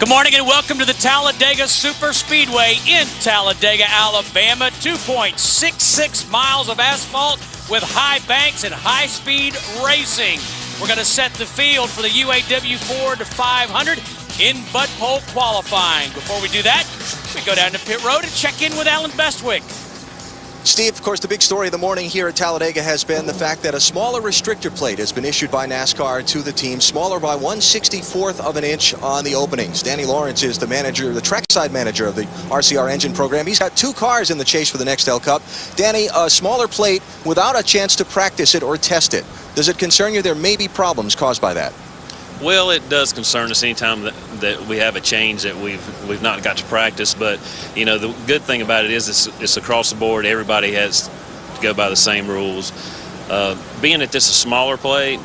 Good morning and welcome to the Talladega Super Speedway in Talladega, Alabama. 2.66 miles of asphalt with high banks and high-speed racing. We're going to set the field for the UAW 4 to 500 in Bud Pole qualifying. Before we do that, we go down to pit road and check in with Alan Bestwick. Steve, of course, the big story of the morning here at Talladega has been the fact that a smaller restrictor plate has been issued by NASCAR to the team, smaller by 1/64th of an inch on the openings. Danny Lawrence is the manager, the trackside manager of the RCR engine program. He's got 2 cars in the chase for the Nextel Cup. Danny, a smaller plate without a chance to practice it or test it. Does it concern you there may be problems caused by that? Well, it does concern us anytime that we have a change that we've not got to practice. But you know, the good thing about it is it's across the board. Everybody has to go by the same rules. Being that this is a smaller plate,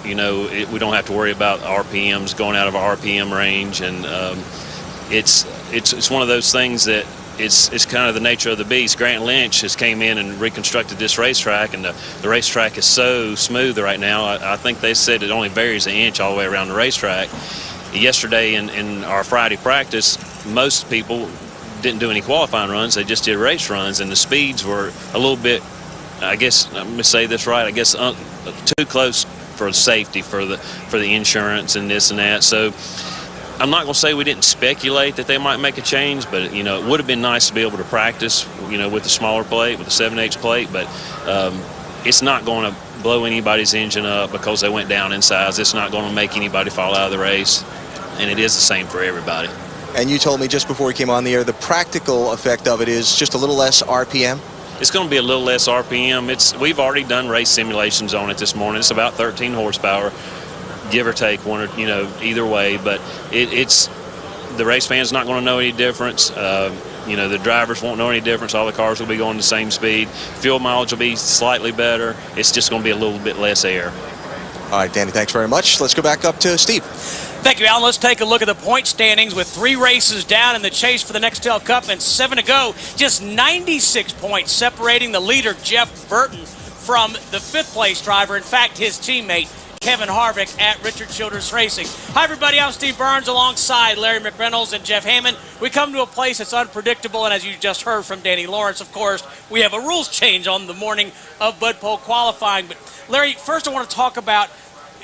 you know, we don't have to worry about RPMs going out of our RPM range, and it's one of those things that it's kind of the nature of the beast. Grant Lynch has came in and reconstructed this racetrack, and the racetrack is so smooth right now. I think they said it only varies an inch all the way around the racetrack. Yesterday in our Friday practice, most people didn't do any qualifying runs. They just did race runs, and the speeds were a little bit, I guess, let me say this right, I guess too close for safety, for the insurance and this and that. So I'm not going to say we didn't speculate that they might make a change, but you know, it would have been nice to be able to practice, you know, with the smaller plate, with the 7/8 plate. But it's not going to blow anybody's engine up because they went down in size. It's not going to make anybody fall out of the race, and it is the same for everybody. And you told me just before we came on the air, the practical effect of it is just a little less RPM. It's going to be a little less RPM. We've already done race simulations on it this morning. It's about 13 horsepower. Give or take one, or you know, either way, but it's the race fan's not going to know any difference. You know, the drivers won't know any difference. All the cars will be going the same speed. Fuel mileage will be slightly better. It's just going to be a little bit less air. All right, Danny, thanks very much. Let's go back up to Steve. Thank you, Alan. Let's take a look at the point standings with 3 races down in the chase for the Nextel Cup and 7 to go. Just 96 points separating the leader, Jeff Burton, from the 5th place driver. In fact, his teammate, Kevin Harvick at Richard Childress Racing. Hi, everybody. I'm Steve Burns alongside Larry McReynolds and Jeff Hammond. We come to a place that's unpredictable, and as you just heard from Danny Lawrence, of course, we have a rules change on the morning of Bud Pole qualifying. But, Larry, first I want to talk about,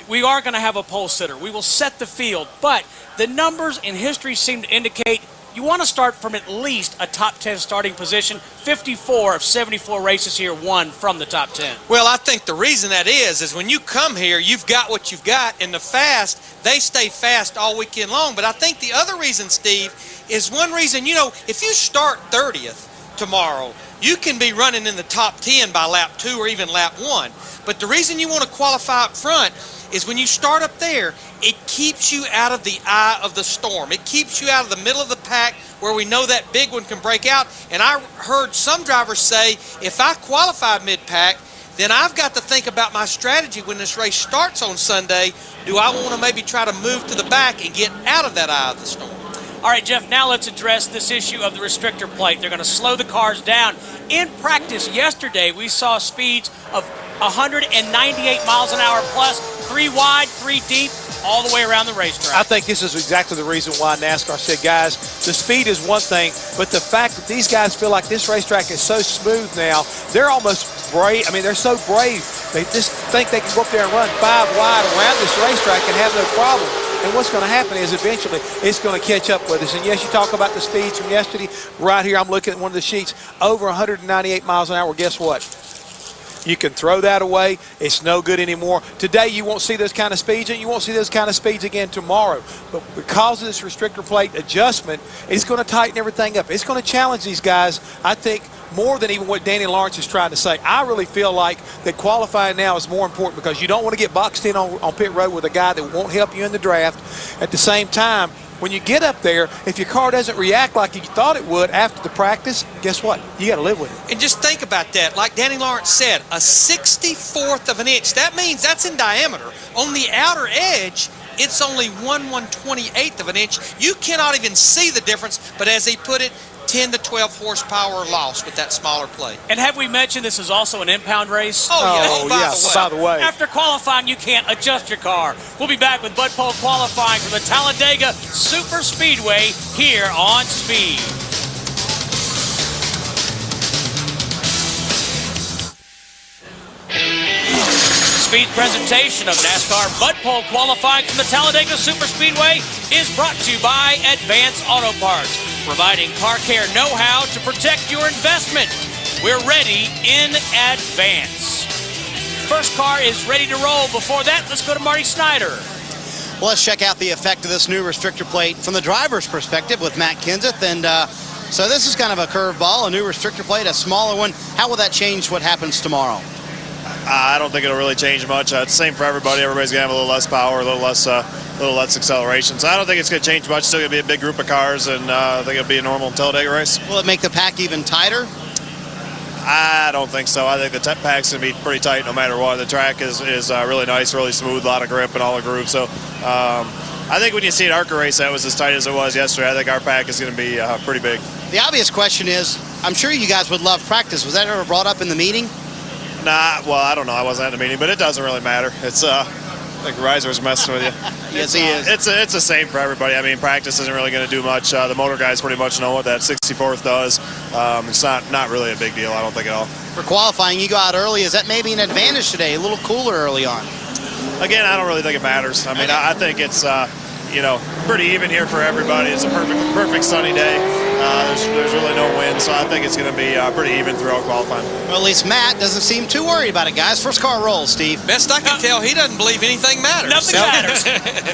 we are going to have a pole sitter. We will set the field, but the numbers in history seem to indicate you want to start from at least a top 10 starting position. 54 of 74 races here won from the top 10. Well, I think the reason that is when you come here, you've got what you've got, and the fast, they stay fast all weekend long. But I think the other reason, Steve, is one reason, you know, if you start 30th tomorrow, you can be running in the top 10 by lap 2 or even lap 1. But the reason you want to qualify up front is when you start up there, it keeps you out of the eye of the storm. It keeps you out of the middle of the pack where we know that big one can break out. And I heard some drivers say, if I qualify mid-pack, then I've got to think about my strategy when this race starts on Sunday. Do I want to maybe try to move to the back and get out of that eye of the storm? All right, Jeff, now let's address this issue of the restrictor plate. They're going to slow the cars down. In practice yesterday, we saw speeds of 198 miles an hour plus, 3 wide, 3 deep, all the way around the racetrack. I think this is exactly the reason why NASCAR said, guys, the speed is one thing, but the fact that these guys feel like this racetrack is so smooth now, they're almost brave. I mean, they're so brave. They just think they can go up there and run 5 wide around this racetrack and have no problem. And what's going to happen is eventually it's going to catch up with us. And yes, you talk about the speeds from yesterday. Right here, I'm looking at one of the sheets, over 198 miles an hour. Well, guess what? You can throw that away. It's no good anymore. Today, you won't see those kind of speeds, and you won't see those kind of speeds again tomorrow. But because of this restrictor plate adjustment, it's going to tighten everything up. It's going to challenge these guys, I think, more than even what Danny Lawrence is trying to say. I really feel like that qualifying now is more important because you don't want to get boxed in on pit road with a guy that won't help you in the draft. At the same time, when you get up there, if your car doesn't react like you thought it would after the practice, guess what? You got to live with it. And just think about that. Like Danny Lawrence said, a 64th of an inch. That means that's in diameter. On the outer edge, it's only 1/128th of an inch. You cannot even see the difference, but as he put it, 10 to 12 horsepower loss with that smaller plate. And have we mentioned this is also an impound race? Oh, yeah. By the way. After qualifying, you can't adjust your car. We'll be back with Bud Pole qualifying from the Talladega Super Speedway here on Speed. Speed presentation of NASCAR Bud Pole qualifying from the Talladega Super Speedway is brought to you by Advance Auto Parts, providing car care know-how to protect your investment. We're ready in advance. First car is ready to roll. Before that, let's go to Marty Snyder. Well, let's check out the effect of this new restrictor plate from the driver's perspective with Matt Kenseth. And so this is kind of a curveball, a new restrictor plate, a smaller one. How will that change what happens tomorrow? I don't think it'll really change much. It's the same for everybody. Everybody's going to have a little less power, a little less acceleration. So I don't think it's going to change much. Still going to be a big group of cars, and I think it'll be a normal Talladega race. Will it make the pack even tighter? I don't think so. I think the pack's going to be pretty tight no matter what. The track is really nice, really smooth, a lot of grip and all the grooves. So I think when you see an ARCA race that was as tight as it was yesterday, I think our pack is going to be pretty big. The obvious question is, I'm sure you guys would love practice. Was that ever brought up in the meeting? Nah, well, I don't know. I wasn't at the meeting, but it doesn't really matter. It's I think Reiser's messing with you. Yes, he is. It's the same for everybody. I mean, practice isn't really going to do much. The motor guys pretty much know what that 64th does. It's not really a big deal, I don't think at all. For qualifying, you go out early. Is that maybe an advantage today? A little cooler early on? Again, I don't really think it matters. I mean, I think it's pretty even here for everybody. It's a perfect sunny day. There's really no wind, so I think it's going to be pretty even throughout qualifying. Well, at least Matt doesn't seem too worried about it, guys. First car rolls, Steve. Best I can tell, he doesn't believe anything matters. Nothing matters.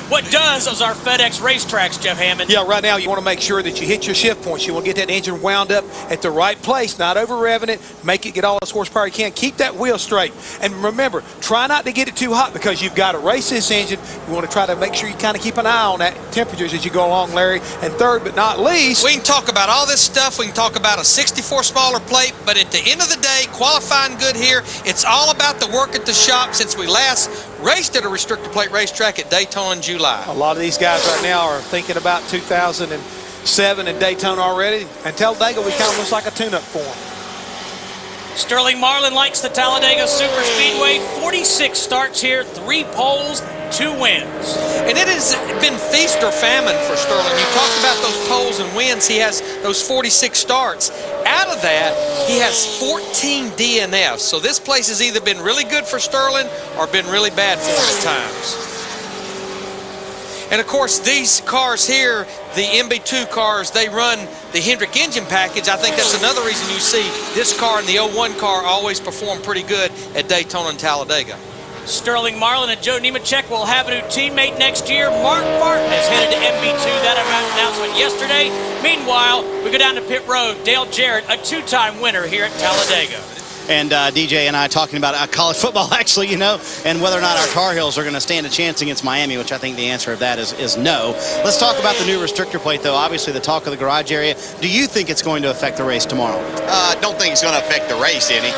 What does is our FedEx racetracks, Jeff Hammond. Yeah, right now you want to make sure that you hit your shift points. You want to get that engine wound up at the right place, not over revving it. Make it get all this horsepower you can. Keep that wheel straight. And remember, try not to get it too hot because you've got to race this engine. You want to try to make sure you kind of keep an eye on that temperatures as you go along, Larry. And third but not least, we can talk about all this stuff. We can talk about a 64 smaller plate, but at the end of the day, qualifying good here, it's all about the work at the shop since we last raced at a restrictor plate racetrack at Daytona in July. A lot of these guys right now are thinking about 2007 and Daytona already, and Talladega we kind of looks like a tune-up for them. Sterling Marlin likes the Talladega Super Speedway. 46 starts here, 3 poles, 2 wins. And it has been feast or famine for Sterling. You talked about those poles and wins. He has those 46 starts. Out of that, he has 14 DNFs. So this place has either been really good for Sterling or been really bad for him at times. And of course, these cars here, the MB2 cars, they run the Hendrick engine package. I think that's another reason you see this car and the 01 car always perform pretty good at Daytona and Talladega. Sterling Marlin and Joe Nemechek will have a new teammate next year. Mark Martin is headed to MB2. That announcement yesterday. Meanwhile, we go down to pit road. Dale Jarrett, a 2-time winner here at Talladega. And DJ and I talking about college football, actually, and whether or not our Tar Heels are going to stand a chance against Miami, which I think the answer of that is no. Let's talk about the new restrictor plate, though. Obviously, the talk of the garage area. Do you think it's going to affect the race tomorrow? I don't think it's going to affect the race any.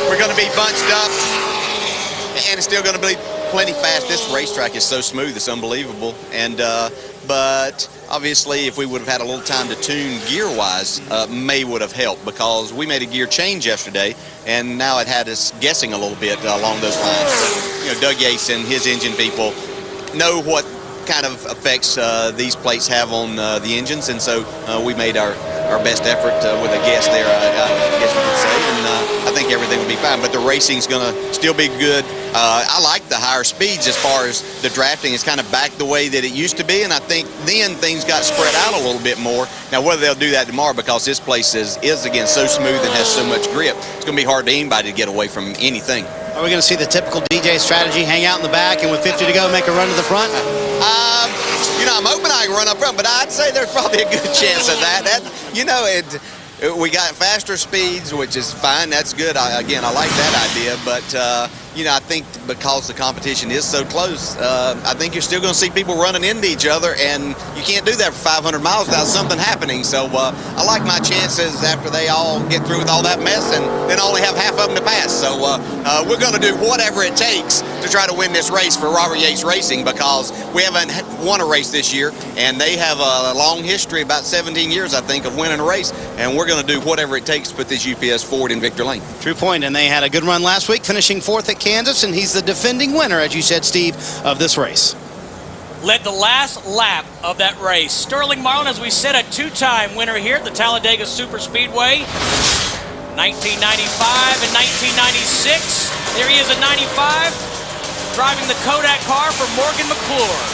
We're going to be bunched up, and it's still going to be plenty fast. This racetrack is so smooth, it's unbelievable. And but obviously, if we would have had a little time to tune gear-wise, May would have helped because we made a gear change yesterday, and now it had us guessing a little bit along those lines. But, Doug Yates and his engine people know what kind of effects these plates have on the engines, and so we made our best effort with a guess there, I guess you could say, and I think everything will be fine. But the racing's going to still be good. I like the higher speeds as far as the drafting is kind of back the way that it used to be, and I think then things got spread out a little bit more. Now, whether they'll do that tomorrow, because this place is again so smooth and has so much grip, it's going to be hard to anybody to get away from anything. Are we going to see the typical DJ strategy, hang out in the back, and with 50 to go, make a run to the front? I'm hoping I can run up front, but I'd say there's probably a good chance of that. We got faster speeds, which is fine. That's good. I like that idea. But, I think because the competition is so close, I think you're still going to see people running into each other, and you can't do that for 500 miles without something happening. So I like my chances after they all get through with all that mess, and then only have half of them to pass. So we're going to do whatever it takes to try to win this race for Robert Yates Racing, because we haven't won a race this year, and they have a long history, about 17 years, I think, of winning a race, and we're going to do whatever it takes to put this UPS forward in Victor Lane. True point, and they had a good run last week, finishing 4th at Kansas, and he's the defending winner, as you said, Steve, of this race. Led the last lap of that race. Sterling Marlin, as we said, a two-time winner here at the Talladega Superspeedway. 1995 and 1996. There he is at 95, driving the Kodak car for Morgan McClure.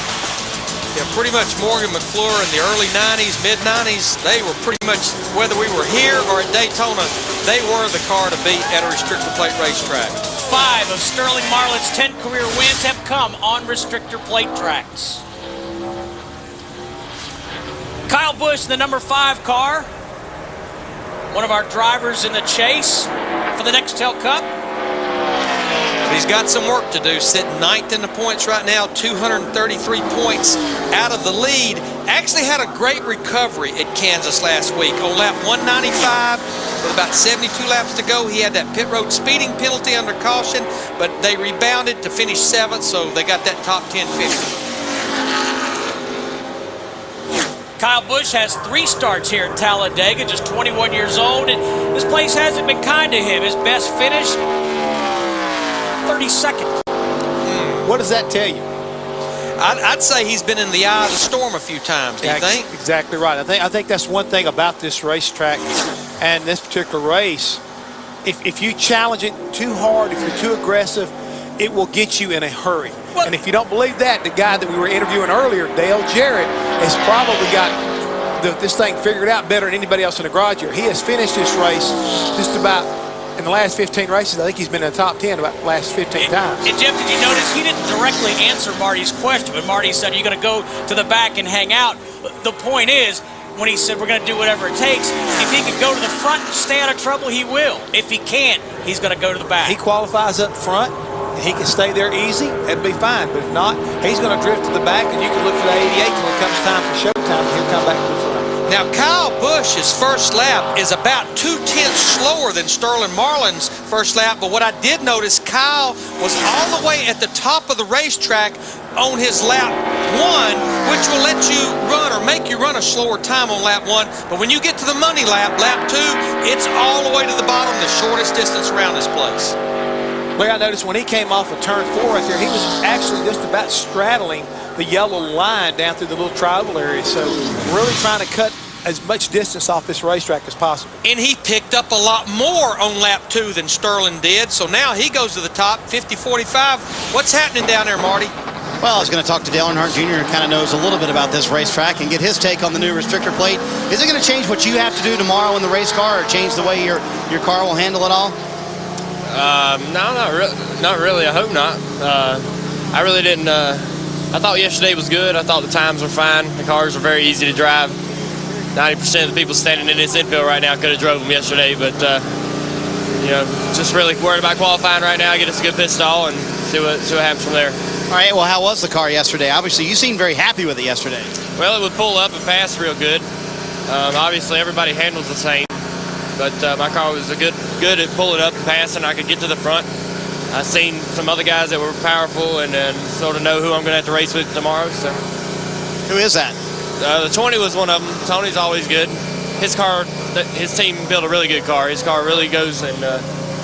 Yeah, pretty much Morgan McClure in the early 90s, mid-90s, they were pretty much, whether we were here or at Daytona, they were the car to beat at a restrictor plate racetrack. 5 of Sterling Marlin's 10 career wins have come on restrictor plate tracks. Kyle Busch in the number 5 car, one of our drivers in the chase for the Nextel Cup. He's got some work to do, sitting 9th in the points right now, 233 points out of the lead. Actually had a great recovery at Kansas last week. On lap 195, with about 72 laps to go, he had that pit road speeding penalty under caution, but they rebounded to finish 7th, so they got that top 10 finish. Kyle Busch has 3 starts here at Talladega, just 21 years old, and this place hasn't been kind to him. His best finish, 32nd. What does that tell you? I'd say he's been in the eye of the storm a few times, do you think? Exactly right. I think that's one thing about this racetrack and this particular race. If you challenge it too hard, if you're too aggressive, it will get you in a hurry. What? And if you don't believe that, the guy that we were interviewing earlier, Dale Jarrett, has probably got this thing figured out better than anybody else in the garage here. He has finished this race just about, in the last 15 races, I think he's been in the top 10 about the last 15 times. And Jeff, did you notice he didn't directly answer Marty's question, but Marty said, you're going to go to the back and hang out. The point is, when he said we're going to do whatever it takes, if he can go to the front and stay out of trouble, he will. If he can't, he's going to go to the back. He qualifies up front, and he can stay there easy, it'll be fine. But if not, he's going to drift to the back, and you can look for the 88 when it comes time for showtime, and he'll come back to the front. Now, Kyle Busch's first lap is about 2/10 slower than Sterling Marlin's first lap, but what I did notice, Kyle was all the way at the top of the racetrack on his lap 1, which will let you run or make you run a slower time on lap 1. But when you get to the money lap, lap 2, it's all the way to the bottom, the shortest distance around this place. Well, I noticed when he came off of turn 4 right there, he was actually just about straddling the yellow line down through the little tribal area. So really trying to cut as much distance off this racetrack as possible. And he picked up a lot more on lap 2 than Sterling did. So now he goes to the top, 50-45. What's happening down there, Marty? Well, I was going to talk to Dale Earnhardt Jr., who kind of knows a little bit about this racetrack, and get his take on the new restrictor plate. Is it going to change what you have to do tomorrow in the race car, or change the way your car will handle it all? No, not really. I hope not. I really didn't. I thought yesterday was good. I thought the times were fine. The cars were very easy to drive. 90% of the people standing in this infield right now could have drove them yesterday, but just really worried about qualifying right now. Get us a good pit stall and see what happens from there. All right. Well, how was the car yesterday? Obviously, you seemed very happy with it yesterday. Well, it would pull up and pass real good. Obviously, everybody handles the same, but my car was good at pulling up and passing. I could get to the front. I've seen some other guys that were powerful and sort of know who I'm going to have to race with tomorrow. So, who is that? The 20 was one of them. Tony's always good. His car, his team built a really good car. His car really goes and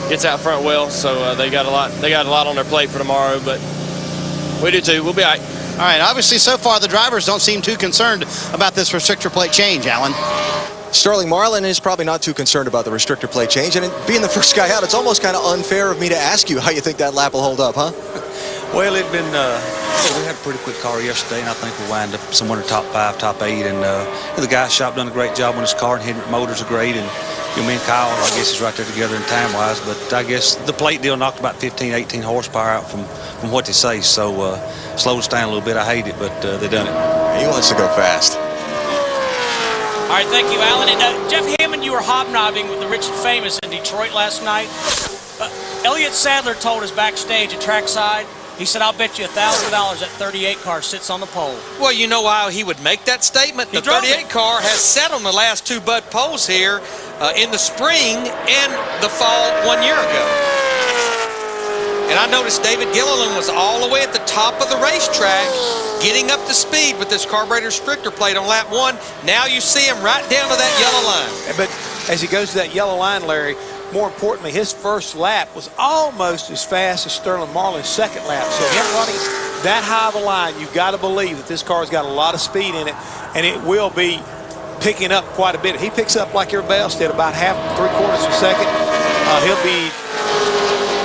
gets out front well. So they got a lot. They got a lot on their plate for tomorrow, but we do too. We'll be all right. All right. Obviously, so far the drivers don't seem too concerned about this restrictor plate change, Alan. Sterling Marlin is probably not too concerned about the restrictor plate change, and being the first guy out, it's almost kind of unfair of me to ask you how you think that lap will hold up, huh? Well, we had a pretty quick car yesterday, and I think we'll wind up somewhere in the top 5, top 8. And the guys shop done a great job on his car, and Hendrick Motors are great. And me and Kyle, I guess, is right there together in time-wise. But I guess the plate deal knocked about 15, 18 horsepower out from what they say. So slowed us down a little bit. I hate it, but they done it. He wants to go fast. All right, thank you, Alan. And Jeff Hammond, you were hobnobbing with the rich and famous in Detroit last night. Elliott Sadler told us backstage at trackside, he said, I'll bet you $1,000 that 38 car sits on the pole. Well, you know why he would make that statement? The 38 car has sat on the last 2 Bud poles here in the spring and the fall 1 year ago. And I noticed David Gilliland was all the way at the top of the racetrack getting up to speed with this carburetor restrictor plate on lap 1. Now you see him right down to that yellow line. But as he goes to that yellow line, Larry, more importantly, his first lap was almost as fast as Sterling Marlin's second lap. So him running that high of a line, you've got to believe that this car's got a lot of speed in it, and it will be picking up quite a bit. He picks up like everybody else did, about half, 3/4 of a second. He'll be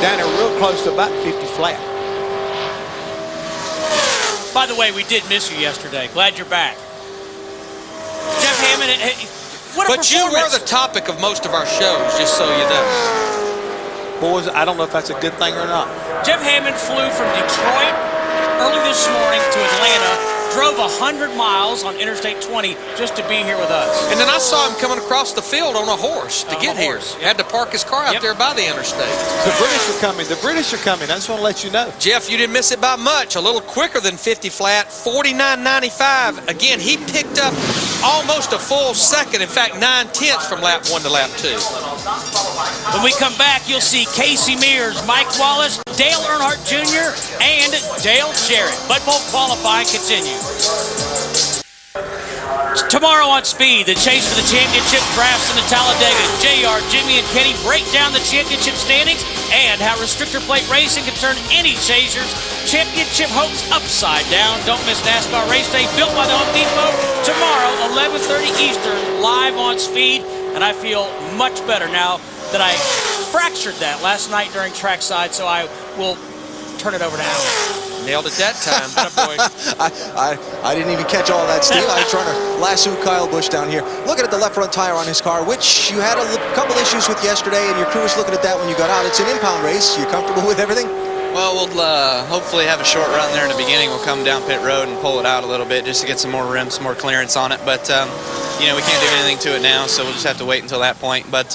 down there real close to about 50 flat. By the way, we did miss you yesterday. Glad you're back. Jeff Hammond, what a But you were the topic of most of our shows, just so you know. Boys, I don't know if that's a good thing or not. Jeff Hammond flew from Detroit early this morning to Atlanta, drove 100 miles on Interstate 20 just to be here with us. And then I saw him coming across the field on a horse to get here. He had to park his car out there by the interstate. The British are coming. The British are coming. I just want to let you know. Jeff, you didn't miss it by much. A little quicker than 50 flat, 49.95. Again, he picked up almost a full second. In fact, 9/10 from lap 1 to lap 2. When we come back, you'll see Casey Mears, Mike Wallace, Dale Earnhardt Jr., and Dale Jarrett. Bud Bowl qualifying continues. Tomorrow on Speed, the chase for the championship drafts into Talladega. JR, Jimmy, and Kenny break down the championship standings and how restrictor plate racing can turn any chaser's championship hopes upside down. Don't miss NASCAR Race Day, built by the Home Depot. Tomorrow, 11:30 Eastern, live on Speed. And I feel much better now that I fractured that last night during trackside, so I will turn it over to Alan. Nailed it that time. I didn't even catch all of that, Steve. I was trying to lasso Kyle Busch down here. Looking at the left front tire on his car, which you had a couple issues with yesterday, and your crew was looking at that when you got out. It's an impound race. You comfortable with everything? Well, we'll hopefully have a short run there in the beginning. We'll come down pit road and pull it out a little bit just to get some more rim, some more clearance on it. But, you know, we can't do anything to it now, so we'll just have to wait until that point. But,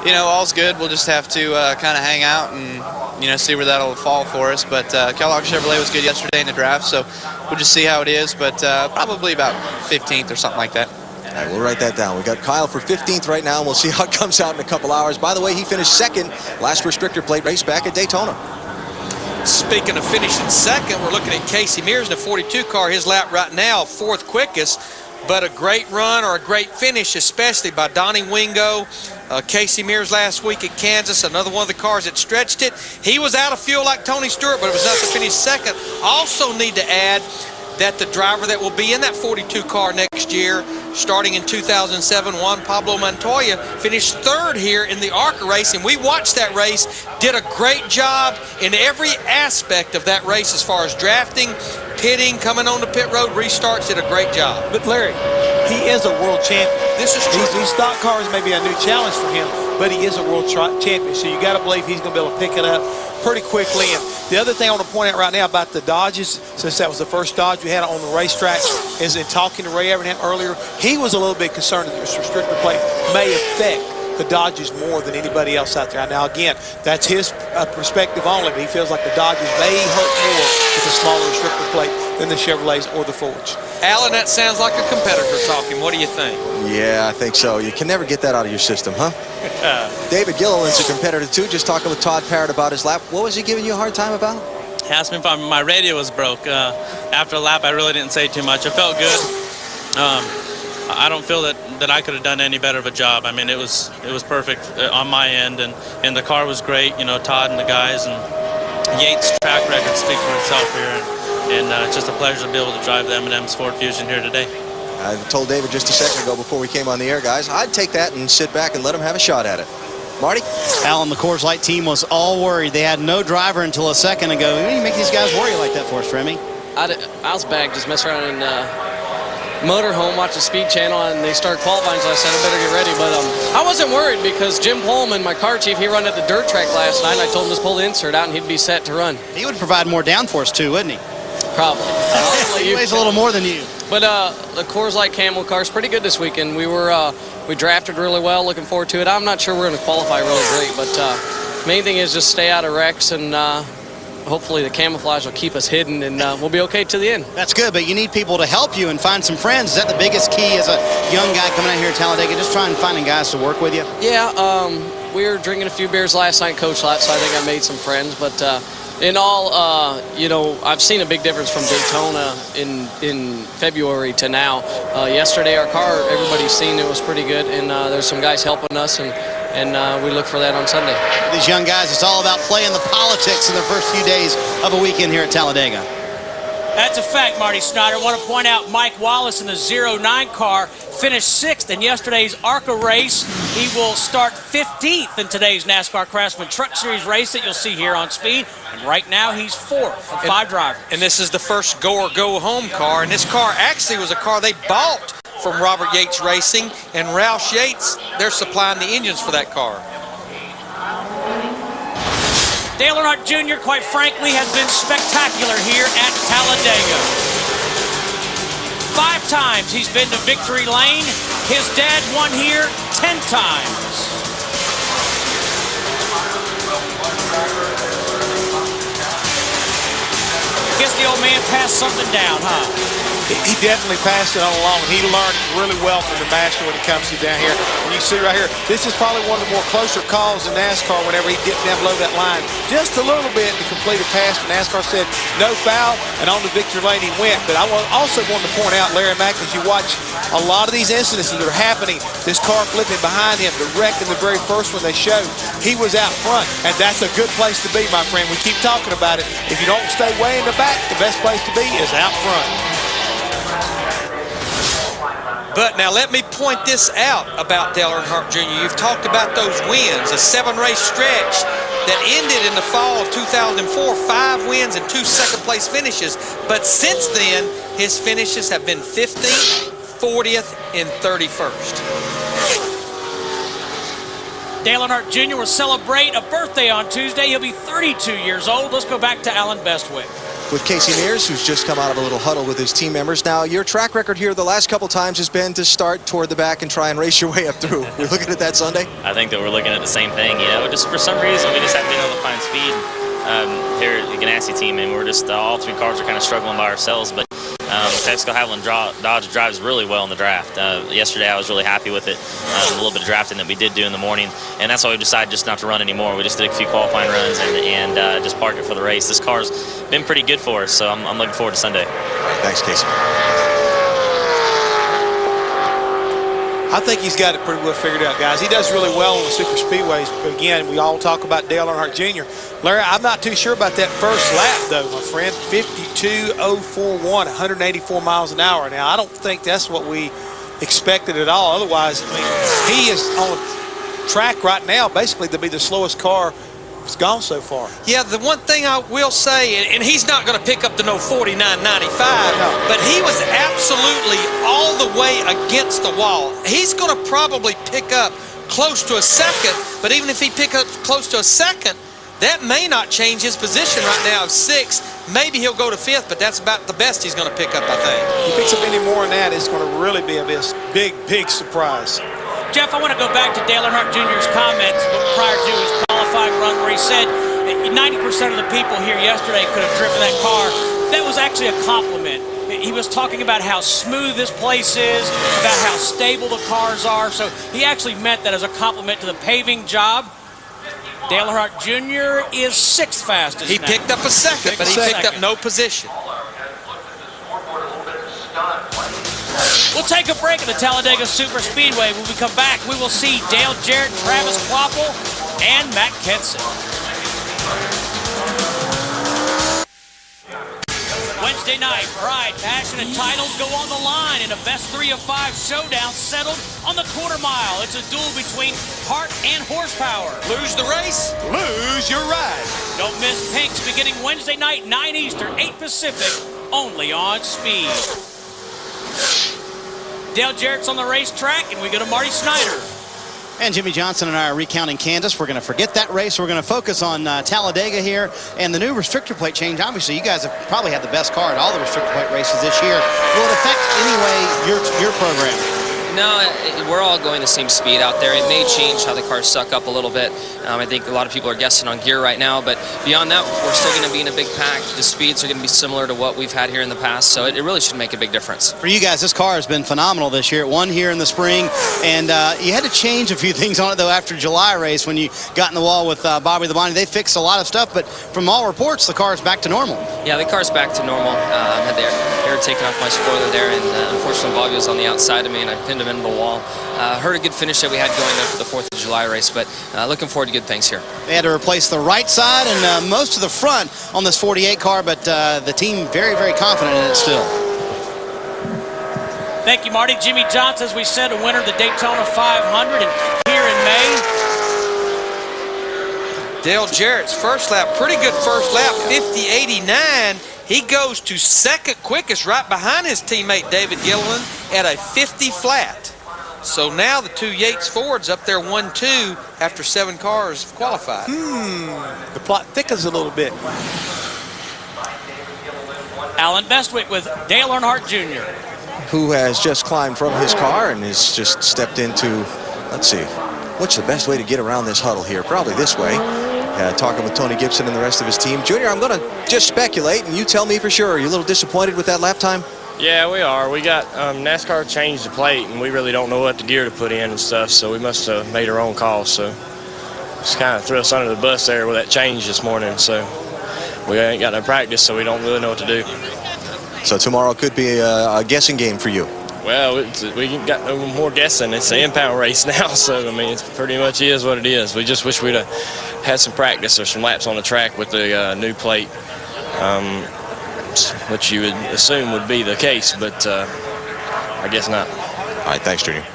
you know, all's good. We'll just have to kind of hang out and, you know, see where that'll fall for us. But Kellogg Chevrolet was good yesterday in the draft, so we'll just see how it is. But probably about 15th or something like that. All right, we'll write that down. We got Kyle for 15th right now, and we'll see how it comes out in a couple hours. By the way, he finished second last restrictor plate race back at Daytona. Speaking of finishing second, we're looking at Casey Mears in the 42 car. His lap right now, 4th quickest. But a great run or a great finish, especially by Donnie Wingo. Casey Mears last week at Kansas, another one of the cars that stretched it. He was out of fuel like Tony Stewart, but it was enough to finish second. Also need to add that the driver that will be in that 42 car next year, starting in 2007, Juan Pablo Montoya, finished 3rd here in the ARCA race, and we watched that race, did a great job in every aspect of that race as far as drafting, pitting, coming on the pit road, restarts, did a great job. But Larry, he is a world champion. This is true. These stock cars may be a new challenge for him, but he is a world champion, so you got to believe he's going to be able to pick it up pretty quickly. And the other thing I want to point out right now about the Dodges, since that was the first Dodge we had on the racetrack, is in talking to Ray Evernham earlier, he was a little bit concerned that this restrictor plate may affect the Dodgers more than anybody else out there. Now, again, that's his perspective only, but he feels like the Dodgers may hurt more with a smaller restrictor plate than the Chevrolets or the Fords. Alan, that sounds like a competitor talking. What do you think? Yeah, I think so. You can never get that out of your system, huh? David Gilliland's a competitor, too. Just talking with Todd Parrott about his lap. What was he giving you a hard time about? He asked me if my radio was broke. After a lap, I really didn't say too much. It felt good. I don't feel that I could have done any better of a job. I mean, it was perfect on my end, and the car was great. You know, Todd and the guys, and Yates' track record speaks for itself here. And it's just a pleasure to be able to drive the M&M's Ford Fusion here today. I told David just a second ago before we came on the air, guys, I'd take that and sit back and let him have a shot at it. Marty? Alan, the Coors Light team was all worried. They had no driver until a second ago. Why do you make these guys worry like that for us, Remy? I was back just messing around in motorhome, watching the Speed Channel, and they started qualifying, so I said I better get ready. But I wasn't worried because Jim Pullman, my car chief, he run at the dirt track last night, and I told him to just pull the insert out and he'd be set to run. He would provide more downforce too, wouldn't he? Probably. He weighs a little more than you. But the Coors Light Camel car's pretty good this weekend. We drafted really well, looking forward to it. I'm not sure we're going to qualify really great, but main thing is just stay out of wrecks, and hopefully the camouflage will keep us hidden, and we'll be okay to the end. That's good, but you need people to help you and find some friends. Is that the biggest key as a young guy coming out here at Talladega, just trying finding guys to work with you? Yeah, we were drinking a few beers last night, Coach Lott, so I think I made some friends. But in all, you know, I've seen a big difference from Daytona in February to now. Yesterday, our car, everybody's seen it was pretty good, and there's some guys helping us, and we look for that on Sunday. These young guys, it's all about playing the politics in the first few days of a weekend here at Talladega. That's a fact, Marty Snyder. I want to point out Mike Wallace in the 09 car finished 6th in yesterday's ARCA race. He will start 15th in today's NASCAR Craftsman Truck Series race that you'll see here on Speed. And right now, he's 4th of 5 drivers. And this is the first go or go home car. And this car actually was a car they bought from Robert Yates Racing. And Roush Yates, they're supplying the engines for that car. Dale Earnhardt Jr., quite frankly, has been spectacular here at Talladega. 5 times he's been to victory lane. His dad won here 10 times. Guess the old man passed something down, huh? He definitely passed it on along. He learned really well from the master when it comes to down here. And you see right here, this is probably one of the more closer calls in NASCAR whenever he dipped down below that line just a little bit to complete a pass. And NASCAR said no foul, and on the victory lane he went. But I also wanted to point out, Larry Mack, as you watch a lot of these incidents that are happening, this car flipping behind him, the wreck in the very first one they showed, he was out front. And that's a good place to be, my friend. We keep talking about it. If you don't stay way in the back, the best place to be is out front. But now let me point this out about Dale Earnhardt Jr. You've talked about those wins, a 7-race stretch that ended in the fall of 2004, 5 wins and 2 second-place finishes. But since then, his finishes have been 15th, 40th, and 31st. Dale Earnhardt Jr. will celebrate a birthday on Tuesday. He'll be 32 years old. Let's go back to Alan Bestwick. With Casey Mears, who's just come out of a little huddle with his team members. Now, your track record here the last couple times has been to start toward the back and try and race your way up through. We're looking at that Sunday? I think that we're looking at the same thing, you know. Just for some reason, we just haven't been able to find speed here at the Ganassi team, and we're just, all 3 cars are kind of struggling by ourselves. But Texaco Haviland Dodge drives really well in the draft. Yesterday, I was really happy with it. A little bit of drafting that we did do in the morning, and that's why we decided just not to run anymore. We just did a few qualifying runs and just parked it for the race. This car's been pretty good for us, so I'm looking forward to Sunday. Thanks, Casey. I think he's got it pretty well figured out, guys. He does really well on the super speedways. But again, we all talk about Dale Earnhardt Jr. Larry, I'm not too sure about that first lap, though, my friend. 52.041, 184 miles an hour. Now, I don't think that's what we expected at all. Otherwise, I mean, he is on track right now, basically, to be the slowest car that's gone so far. Yeah, the one thing I will say, and he's not going to pick up the no 49.95, but he was absolutely all the way against the wall. He's going to probably pick up close to a second, but even if he picks up close to a second, that may not change his position right now of 6th. Maybe he'll go to 5th, but that's about the best he's going to pick up, I think. If he picks up any more than that, it's going to really be a big surprise. Jeff, I want to go back to Dale Earnhardt Jr.'s comments prior to his qualifying run where he said 90% of the people here yesterday could have driven that car. That was actually a compliment. He was talking about how smooth this place is, about how stable the cars are. So he actually meant that as a compliment to the paving job. Dale Earnhardt Jr. is 6th fastest. He picked up a second, but he picked up no position. We'll take a break at the Talladega Super Speedway. When we come back, we will see Dale Jarrett, Travis Kvapil, and Matt Kenseth. Wednesday night, pride, passion, and titles go on the line in a best 3 of 5 showdown settled on the quarter mile. It's a duel between heart and horsepower. Lose the race, lose your ride. Don't miss Pinks beginning Wednesday night, 9 Eastern, 8 Pacific, only on Speed. Dale Jarrett's on the racetrack, and we go to Marty Snyder. And Jimmy Johnson and I are recounting Kansas. We're going to forget that race. We're going to focus on Talladega here. And the new restrictor plate change, obviously, you guys have probably had the best car at all the restrictor plate races this year. Will it affect any way your program? No, we're all going the same speed out there. It may change how the cars suck up a little bit. I think a lot of people are guessing on gear right now, but beyond that, we're still going to be in a big pack. The speeds are going to be similar to what we've had here in the past, so it really should make a big difference. For you guys, this car has been phenomenal this year. It won here in the spring, and you had to change a few things on it, though, after July race when you got in the wall with Bobby Labonte. They fixed a lot of stuff, but from all reports, the car is back to normal. Yeah, the car's back to normal. They were taking off my spoiler there, and unfortunately, Bobby was on the outside of me, and I pinned him into the wall. Heard a good finish that we had going there for the 4th of July race, but looking forward to good things here. They had to replace the right side and most of the front on this 48 car, but the team very, very confident in it still. Thank you, Marty. Jimmy Johnson, as we said, a winner of the Daytona 500, and here in May. Dale Jarrett's first lap, pretty good first lap, 50.89. He goes to second quickest right behind his teammate David Gilliland at a 50 flat. So now the two Yates Fords up there 1-2 after 7 cars qualified. The plot thickens a little bit. Alan Bestwick with Dale Earnhardt Jr., who has just climbed from his car and has just stepped into, let's see, what's the best way to get around this huddle here? Probably this way. Talking with Tony Gibson and the rest of his team. Junior, I'm going to just speculate, and you tell me for sure. Are you a little disappointed with that lap time? Yeah, we are. We got NASCAR changed the plate, and we really don't know what the gear to put in and stuff, so we must have made our own call. So just kind of threw us under the bus there with that change this morning. So we ain't got no practice, so we don't really know what to do. So tomorrow could be a guessing game for you. Well, we got no more guessing. It's an impound race now, so, I mean, it pretty much is what it is. We just wish we'd have had some practice or some laps on the track with the new plate, which you would assume would be the case, but I guess not. All right, thanks, Junior.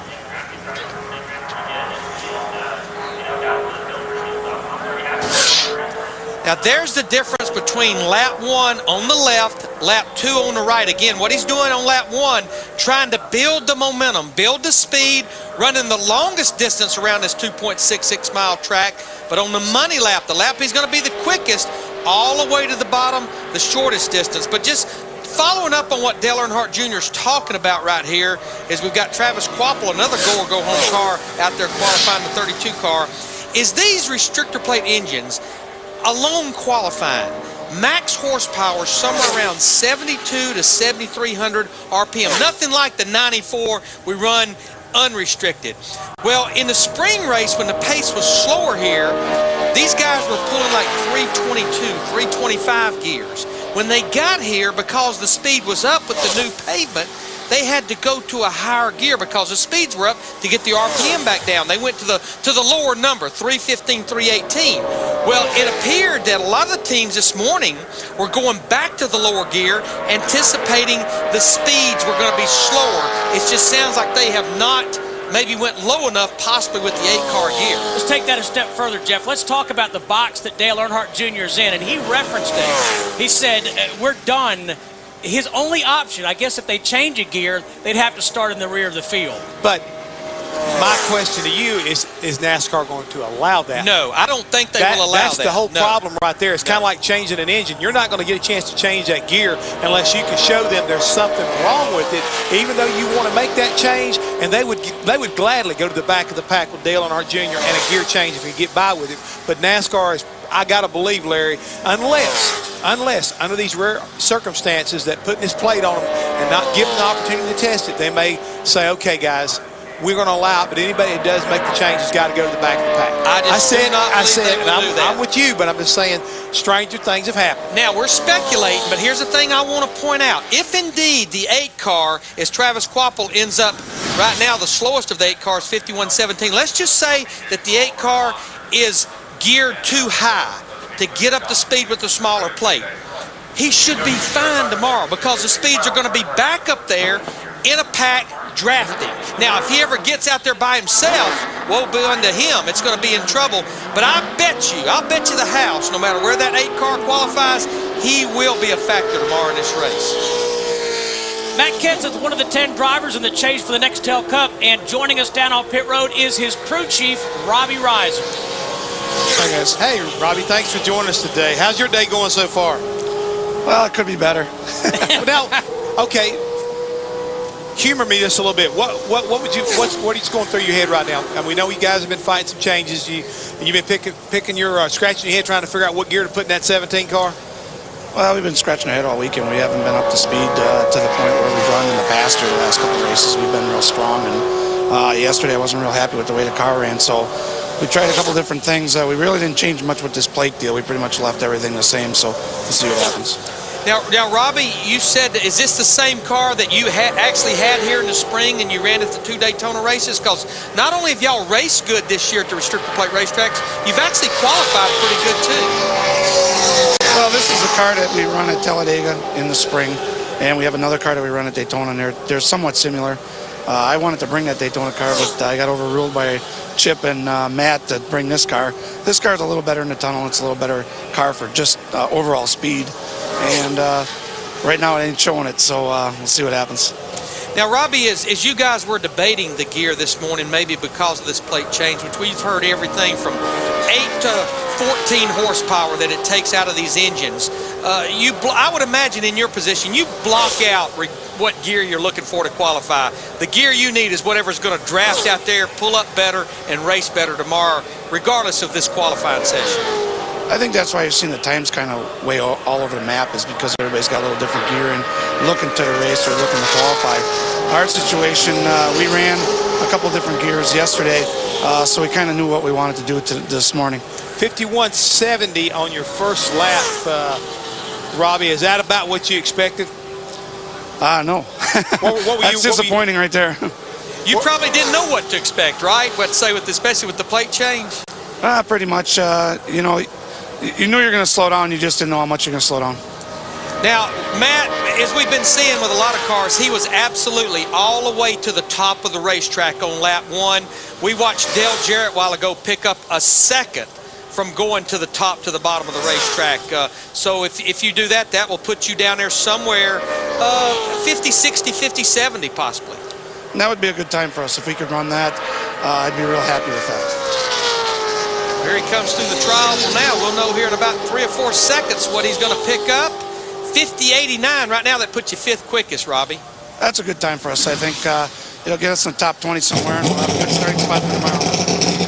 Now there's the difference between lap 1 on the left, lap 2 on the right. Again, what he's doing on lap 1, trying to build the momentum, build the speed, running the longest distance around this 2.66 mile track. But on the money lap, the lap he's going to be the quickest, all the way to the bottom, the shortest distance. But just following up on what Dale Earnhardt Jr. is talking about right here is we've got Travis Quapple, another go-or-go-home car out there qualifying the 32 car, is these restrictor plate engines alone qualifying, max horsepower somewhere around 72 to 7,300 RPM. Nothing like the 94 we run unrestricted. Well, in the spring race, when the pace was slower here, these guys were pulling like 322, 325 gears. When they got here, because the speed was up with the new pavement, they had to go to a higher gear because the speeds were up to get the RPM back down. They went to the lower number, 315, 318. Well, it appeared that a lot of the teams this morning were going back to the lower gear, anticipating the speeds were going to be slower. It just sounds like they have not maybe went low enough, possibly with the 8-car gear. Let's take that a step further, Jeff. Let's talk about the box that Dale Earnhardt Jr. is in, and he referenced it. He said, we're done. His only option, I guess if they change a gear, they'd have to start in the rear of the field. But my question to you is NASCAR going to allow that? No, I don't think they will allow that. That's the whole problem right there. It's kind of like changing an engine. You're not going to get a chance to change that gear unless you can show them there's something wrong with it, even though you want to make that change, and they would gladly go to the back of the pack with Dale Earnhardt Jr. and a gear change if you get by with it. But NASCAR is, I got to believe, Larry, unless under these rare circumstances that putting this plate on them and not giving them the opportunity to test it, they may say, okay, guys, we're going to allow it, but anybody that does make the change has got to go to the back of the pack. I said, and I'm with you, but I'm just saying stranger things have happened. Now, we're speculating, but here's the thing I want to point out. If indeed the 8-car, as Travis Quapple ends up right now, the slowest of the 8 cars, 51.17, let's just say that the 8-car is geared too high to get up to speed with the smaller plate. He should be fine tomorrow because the speeds are going to be back up there in a pack drafting. Now, if he ever gets out there by himself, woe be unto him. It's going to be in trouble. But I'll bet you the house, no matter where that 8-car qualifies, he will be a factor tomorrow in this race. Matt Kenseth's one of the 10 drivers in the chase for the Nextel Cup, and joining us down on pit road is his crew chief, Robbie Reiser. Hey guys. Hey Robbie, thanks for joining us today. How's your day going so far? Well, it could be better. Now, okay, humor me just a little bit. What's going through your head right now? And we know you guys have been fighting some changes. You've been picking your scratching your head trying to figure out what gear to put in that 17 car. Well, we've been scratching our head all weekend. We haven't been up to speed to the point where we've run in the past or the last couple of races. We've been real strong, and yesterday I wasn't real happy with the way the car ran. So we tried a couple different things. We really didn't change much with this plate deal. We pretty much left everything the same. So we'll see what happens. Now, Robbie, you said, is this the same car that you actually had here in the spring and you ran at the 2 Daytona races? Because not only have y'all raced good this year at the restrictor plate racetracks, you've actually qualified pretty good too. Well, this is the car that we run at Talladega in the spring, and we have another car that we run at Daytona, and they're somewhat similar. I wanted to bring that Daytona car, but I got overruled by Chip and Matt to bring this car. This car is a little better in the tunnel. It's a little better car for just overall speed. And right now it ain't showing it, so we'll see what happens. Now, Robbie, as you guys were debating the gear this morning, maybe because of this plate change, which we've heard everything from 8 to 14 horsepower that it takes out of these engines, I would imagine in your position, you block out what gear you're looking for to qualify. The gear you need is whatever's going to draft out there, pull up better, and race better tomorrow, regardless of this qualifying session. I think that's why you've seen the times kind of way all over the map, is because everybody's got a little different gear and looking to the race or looking to qualify. Our situation, we ran a couple different gears yesterday, so we kind of knew what we wanted to do this morning. 51.70 on your first lap, Robbie. Is that about what you expected? No. That's disappointing right there. You probably didn't know what to expect, right? What to say, especially with the plate change? Pretty much. You know, you knew you were going to slow down. You just didn't know how much you're going to slow down. Now, Matt, as we've been seeing with a lot of cars, he was absolutely all the way to the top of the racetrack on lap 1. We watched Dale Jarrett a while ago pick up a second from going to the top to the bottom of the racetrack. So if you do that, that will put you down there somewhere 50, 60, 50, 70 possibly. And that would be a good time for us. If we could run that, I'd be real happy with that. Here he comes through the trial. Well, now we'll know here in about 3 or 4 seconds what he's going to pick up. 50.89 right now. That puts you 5th quickest, Robbie. That's a good time for us. I think it'll get us in the top 20 somewhere, and we'll have a good starting spot for tomorrow.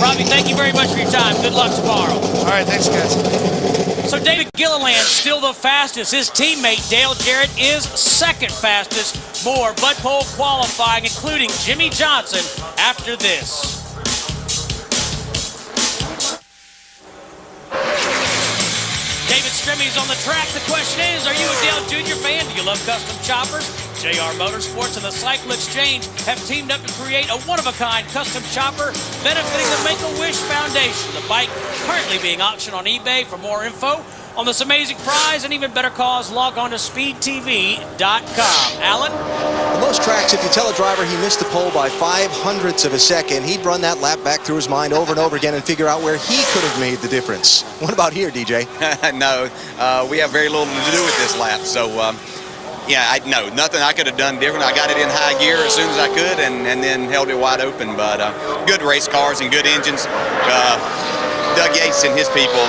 Robbie, thank you very much for your time. Good luck tomorrow. All right, thanks, guys. So David Gilliland still the fastest. His teammate Dale Jarrett is 2nd fastest. More Bud Pole qualifying, including Jimmy Johnson, after this. David Stremmy's on the track. The question is, are you a Dale Jr. fan? Do you love custom choppers? JR Motorsports and the Cycle Exchange have teamed up to create a one-of-a-kind custom chopper benefiting the Make-A-Wish Foundation. The bike currently being auctioned on eBay. For more info on this amazing prize and even better cause, log on to speedtv.com. Alan? On most tracks, if you tell a driver he missed the pole by 0.05 of a second, he'd run that lap back through his mind over and over again and figure out where he could have made the difference. What about here, DJ? No, we have very little to do with this lap, so yeah, nothing I could have done different. I got it in high gear as soon as I could and then held it wide open, but good race cars and good engines. Doug Yates and his people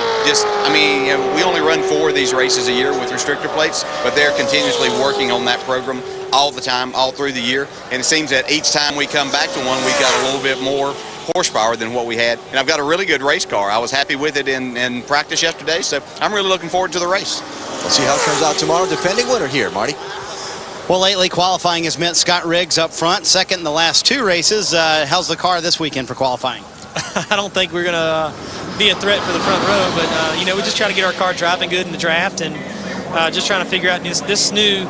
we only run 4 of these races a year with restrictor plates, but they're continuously working on that program all the time, all through the year, and it seems that each time we come back to one, we've got a little bit more horsepower than what we had, and I've got a really good race car. I was happy with it in practice yesterday, so I'm really looking forward to the race. We'll see how it comes out tomorrow. Defending winner here, Marty. Well, lately qualifying has meant Scott Riggs up front, 2nd in the last 2 races. How's the car this weekend for qualifying? I don't think we're going to be a threat for the front row, but we just try to get our car driving good in the draft and just trying to figure out this new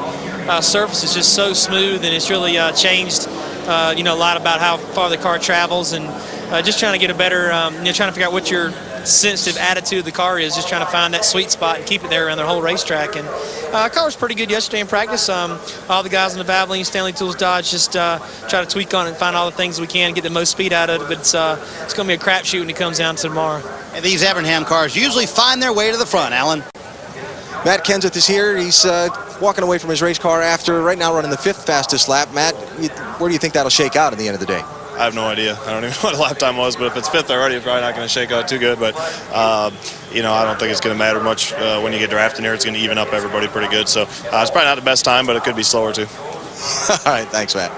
surface is just so smooth, and it's really changed a lot about how far the car travels, and just trying to get a better trying to figure out what your sensitive attitude of the car is, just trying to find that sweet spot and keep it there around the whole racetrack. And our car was pretty good yesterday in practice. All the guys in the Valvoline, Stanley Tools, Dodge just try to tweak on it and find all the things we can, get the most speed out of it, but it's going to be a crapshoot when it comes down to tomorrow. And these Evernham cars usually find their way to the front, Alan. Matt Kenseth is here. He's walking away from his race car after right now running the 5th fastest lap. Matt, where do you think that'll shake out at the end of the day? I have no idea. I don't even know what the lap time was, but if it's 5th already, it's probably not going to shake out too good. But, I don't think it's going to matter much when you get drafted here. It's going to even up everybody pretty good. So it's probably not the best time, but it could be slower too. All right, thanks, Matt.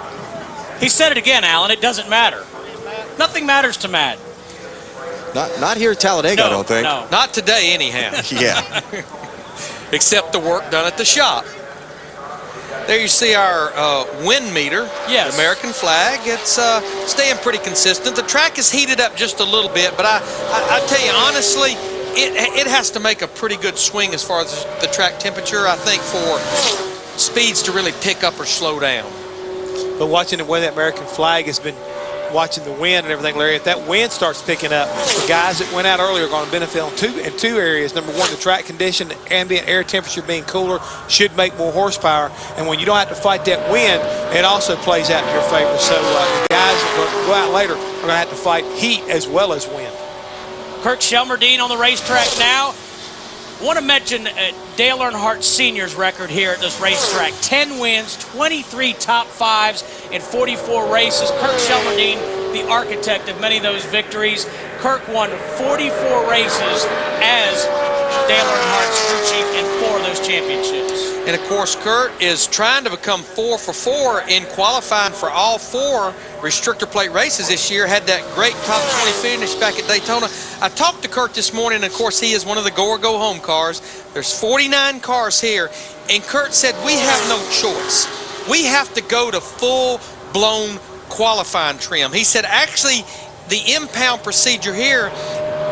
He said it again, Alan. It doesn't matter. Nothing matters to Matt. Not here at Talladega, I don't think. No. Not today, anyhow. Yeah. Except the work done at the shop. There you see our wind meter. Yes. American flag. It's staying pretty consistent. The track is heated up just a little bit, but I tell you honestly, it has to make a pretty good swing as far as the track temperature, I think, for speeds to really pick up or slow down. But watching the way that American flag has been, watching the wind and everything, Larry, if that wind starts picking up, the guys that went out earlier are going to benefit in two areas. Number one, the track condition, the ambient air temperature being cooler should make more horsepower. And when you don't have to fight that wind, it also plays out in your favor. So the guys that go out later are going to have to fight heat as well as wind. Kirk Shelmerdine on the racetrack now. Want to mention Dale Earnhardt Sr.'s record here at this racetrack. 10 wins, 23 top fives in 44 races. Kirk Shelmerdine, the architect of many of those victories. Kirk won 44 races as Dale Earnhardt's crew chief in 4 of those championships. And, of course, Kurt is trying to become 4 for 4 in qualifying for all 4 restrictor plate races this year. Had that great top 20 finish back at Daytona. I talked to Kurt this morning, and, of course, he is one of the go or go home cars. There's 49 cars here, and Kurt said, we have no choice. We have to go to full-blown qualifying trim. He said, actually, the impound procedure here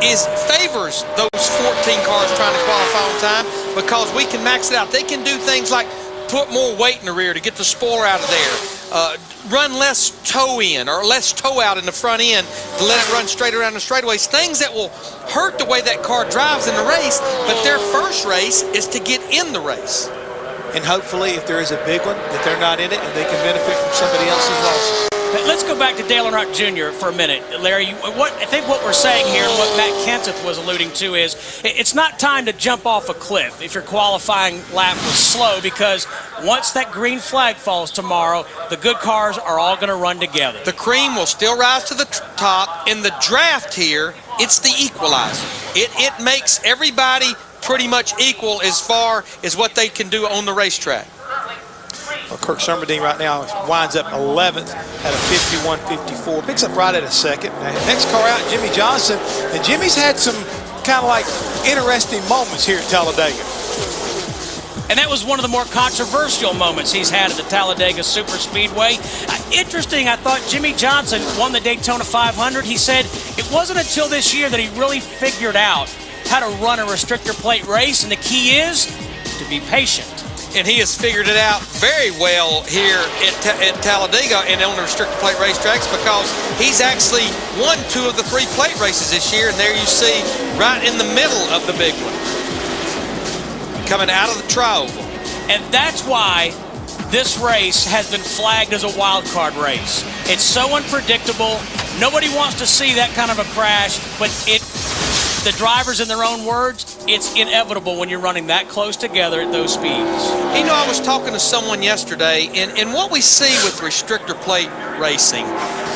favors those 14 cars trying to qualify on time because we can max it out. They can do things like put more weight in the rear to get the spoiler out of there, run less toe in or less toe out in the front end to let it run straight around the straightaways, things that will hurt the way that car drives in the race, but their first race is to get in the race. And hopefully, if there is a big one, that they're not in it and they can benefit from somebody else's loss. Let's go back to Dale Earnhardt Jr. for a minute. Larry, I think what we're saying here and what Matt Kenseth was alluding to is it's not time to jump off a cliff if your qualifying lap was slow, because once that green flag falls tomorrow, the good cars are all going to run together. The cream will still rise to the top. In the draft here, it's the equalizer. It makes everybody pretty much equal as far as what they can do on the racetrack. Well, Kirk Shelmerdine right now winds up 11th at a 51-54. Picks up right at a second. Next car out, Jimmy Johnson. And Jimmy's had some kind of like interesting moments here at Talladega. And that was one of the more controversial moments he's had at the Talladega Superspeedway. Interesting, I thought Jimmy Johnson won the Daytona 500. He said it wasn't until this year that he really figured out how to run a restrictor plate race, and the key is to be patient. And he has figured it out very well here at Talladega and on the restrictor plate racetracks, because he's actually won 2 of the 3 plate races this year, and there you see right in the middle of the big one, coming out of the tri-oval. And that's why this race has been flagged as a wild card race. It's so unpredictable. Nobody wants to see that kind of a crash, but the drivers, in their own words, it's inevitable when you're running that close together at those speeds. You know, I was talking to someone yesterday, and what we see with restrictor plate racing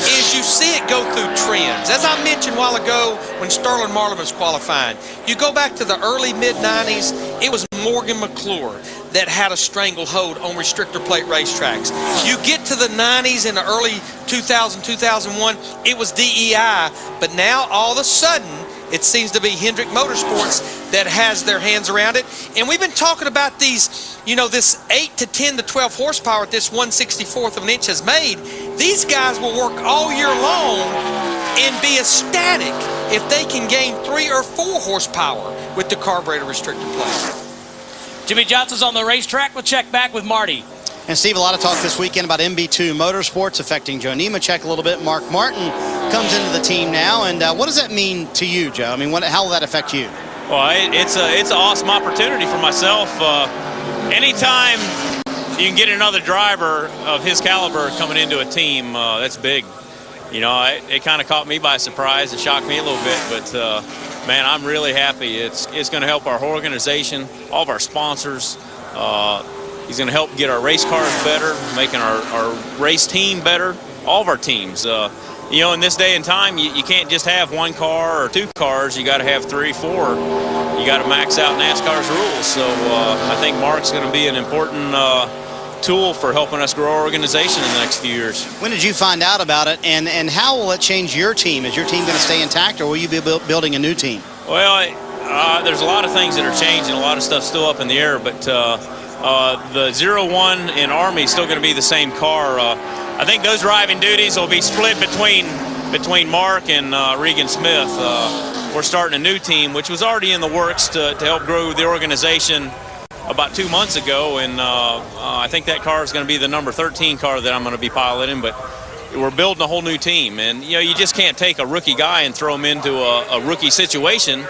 is you see it go through trends. As I mentioned a while ago when Sterling Marlin was qualifying, you go back to the early mid-90s, it was Morgan McClure that had a stranglehold on restrictor plate racetracks. You get to the 90s and the early 2000, 2001, it was DEI, but now all of a sudden, it seems to be Hendrick Motorsports that has their hands around it. And we've been talking about these, you know, this 8 to 10 to 12 horsepower this 1/64th of an inch has made. These guys will work all year long and be ecstatic if they can gain 3 or 4 horsepower with the carburetor restrictor plate. Jimmy Johnson's on the racetrack. We'll check back with Marty. And Steve, a lot of talk this weekend about MB2 Motorsports affecting Joe Nemechek a little bit. Mark Martin comes into the team now, and what does that mean to you, Joe? I mean, how will that affect you? Well, it's an awesome opportunity for myself. Anytime you can get another driver of his caliber coming into a team, that's big. You know, it kind of caught me by surprise. It shocked me a little bit, but man, I'm really happy. It's going to help our organization, all of our sponsors. He's going to help get our race cars better, making our race team better, all of our teams. You know, in this day and time, you can't just have 1 car or 2 cars. You got to have 3, 4. You got to max out NASCAR's rules. So I think Mark's going to be an important tool for helping us grow our organization in the next few years. When did you find out about it, and how will it change your team? Is your team going to stay intact, or will you be building a new team? Well, there's a lot of things that are changing, a lot of stuff still up in the air, but the 01 in Army is still going to be the same car. I think those driving duties will be split between Mark and Regan Smith. We're starting a new team, which was already in the works to help grow the organization about 2 months ago, and I think that car is going to be the number 13 car that I'm going to be piloting, but we're building a whole new team, and you just can't take a rookie guy and throw him into a rookie situation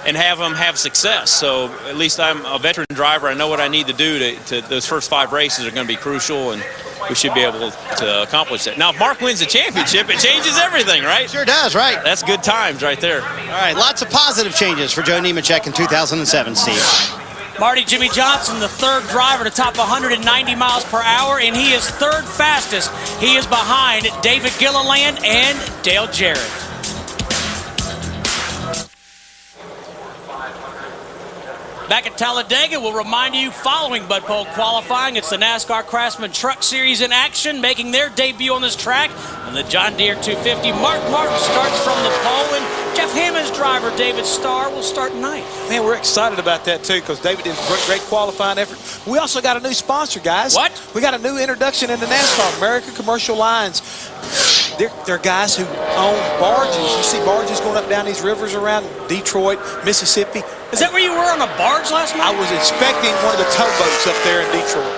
and have him have success. So at least I'm a veteran driver. I know what I need to do to those first 5 races are going to be crucial, and we should be able to accomplish that. Now, if Mark wins the championship, it changes everything, right? Sure does, right. That's good times right there. All right, lots of positive changes for Joe Nemechek in 2007, Steve. Marty Jimmy Johnson, the 3rd driver to top 190 miles per hour, and he is 3rd fastest. He is behind David Gilliland and Dale Jarrett. Back at Talladega, we'll remind you, following Bud Pole qualifying, it's the NASCAR Craftsman Truck Series in action, making their debut on this track. And the John Deere 250, Mark Martin starts from the pole, and Jeff Hammond's driver, David Starr, will start 9th. Man, we're excited about that, too, because David did a great qualifying effort. We also got a new sponsor, guys. What? We got a new introduction into NASCAR, American Commercial Lines. They're guys who own barges. You see barges going up down these rivers around Detroit, Mississippi. Is that where you were on a barge last night? I was inspecting one of the towboats up there in Detroit.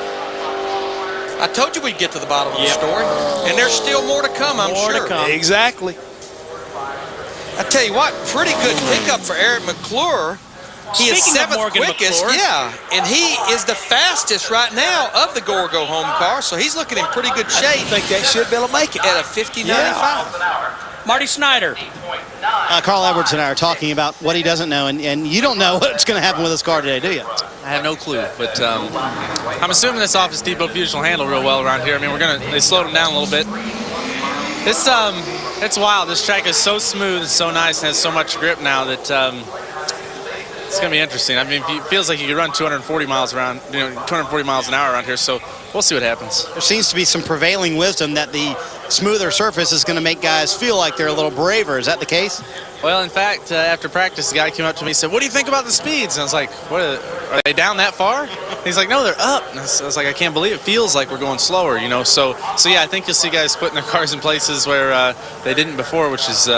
I told you we'd get to the bottom of the story, and there's still more to come, I'm sure. More to come. Exactly. I tell you what, pretty good pickup for Eric McClure. He is 7th quickest, yeah, and he is the fastest right now of the go-home car, so he's looking in pretty good shape. I think they should be able to make it. At a 50.95. Marty Snyder. Carl Edwards and I are talking about what he doesn't know, and you don't know what's going to happen with this car today, do you? I have no clue, but I'm assuming this Office Depot Fusion will handle real well around here. I mean, they slowed them down a little bit. It's wild. This track is so smooth and so nice and has so much grip now that it's going to be interesting. I mean, it feels like you could run 240 miles around, 240 miles an hour around here, so we'll see what happens. There seems to be some prevailing wisdom that the smoother surface is going to make guys feel like they're a little braver. Is that the case? Well, in fact, after practice, the guy came up to me and said, "What do you think about the speeds?" And I was like, "What? Are they down that far?" He's like, "No, they're up." And I was like, "I can't believe it. Feels like we're going slower, So yeah, I think you'll see guys putting their cars in places where they didn't before, which is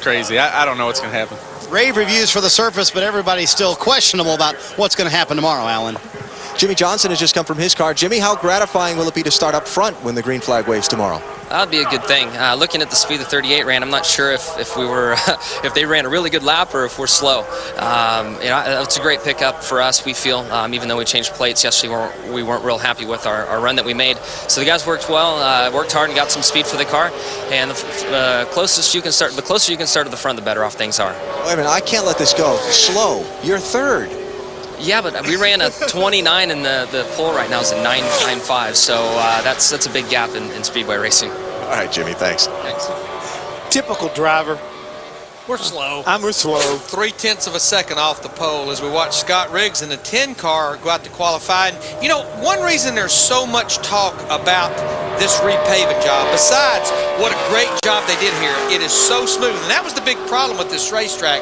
crazy. I don't know what's going to happen. Rave reviews for the surface, but everybody's still questionable about what's going to happen tomorrow, Alan. Jimmy Johnson has just come from his car. Jimmy, how gratifying will it be to start up front when the green flag waves tomorrow? That would be a good thing. Looking at the speed the 38 ran, I'm not sure if we were if they ran a really good lap or if we're slow. It's a great pickup for us. We feel, even though we changed plates yesterday, we weren't real happy with our run that we made. So the guys worked well, worked hard, and got some speed for the car. And the closer you can start to the front, the better off things are. Wait a minute, I can't let this go. Slow. You're 3rd. Yeah, but we ran a 29, and the pole right now is a 9.95, so that's a big gap in speedway racing. All right, Jimmy, thanks. Typical driver. We're slow. We're slow. 0.3 of a second off the pole as we watch Scott Riggs in the 10 car go out to qualify. And, one reason there's so much talk about this repaving job, besides what a great job they did here, it is so smooth. And that was the big problem with this racetrack.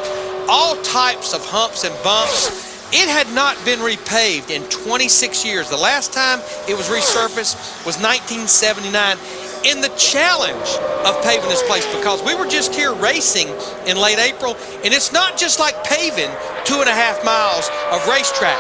All types of humps and bumps. It had not been repaved in 26 years. The last time it was resurfaced was 1979. In the challenge of paving this place, because we were just here racing in late April, and it's not just like paving 2.5 miles of racetrack.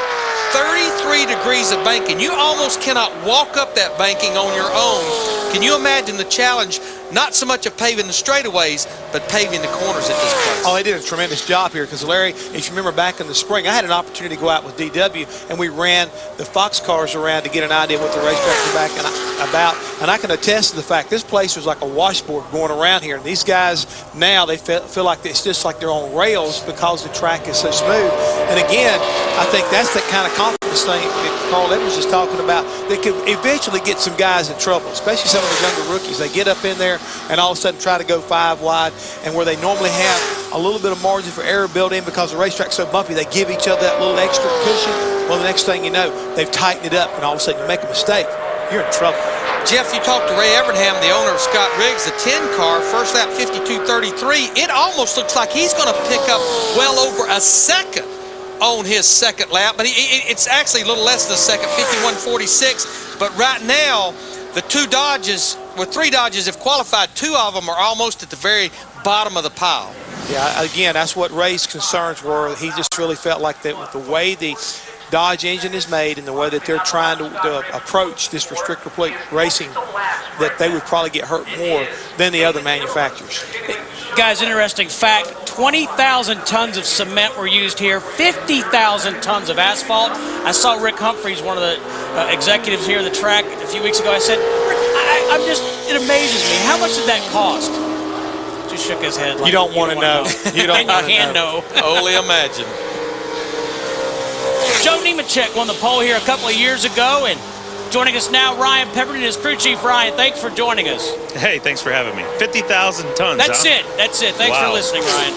33 degrees of banking. You almost cannot walk up that banking on your own. Can you imagine the challenge, not so much of paving the straightaways, but paving the corners at this place? Oh, they did a tremendous job here because, Larry, if you remember back in the spring, I had an opportunity to go out with DW, and we ran the Fox cars around to get an idea what the racetrack was back about. And I can attest to the fact this place was like a washboard going around here. And these guys now, they feel like it's just like they're on rails because the track is so smooth. And again, I think that's the kind of confidence thing that Carl Edwards is talking about. They could eventually get some guys in trouble, especially some of the younger rookies. They get up in there and all of a sudden try to go 5 wide, and where they normally have a little bit of margin for error built in because the racetrack's so bumpy, they give each other that little extra cushion. Well, the next thing you know, they've tightened it up, and all of a sudden you make a mistake. you're in trouble. Jeff, you talked to Ray Evernham, the owner of Scott Riggs, the 10 car, first lap 52.33. It almost looks like he's going to pick up well over a second on his second lap, but it's actually a little less than a second, 51.46. But right now, the three Dodges have qualified. Two of them are almost at the very bottom of the pile. Yeah, again, that's what Ray's concerns were. He just really felt like that with the way the Dodge engine is made and the way that they're trying to approach this restrictor plate racing, that they would probably get hurt more than the other manufacturers. Guys, interesting fact, 20,000 tons of cement were used here, 50,000 tons of asphalt. I saw Rick Humphreys, one of the executives here at the track a few weeks ago. I said, Rick, it amazes me. How much did that cost? Just shook his head. Like, you don't want to know. You don't want to know. Only imagine. Joe Nemechek won the pole here a couple of years ago, and joining us now, Ryan Pemberton, his crew chief. Ryan, thanks for joining us. Hey, thanks for having me. 50,000 tons, That's it. That's it. Thanks for listening, Ryan.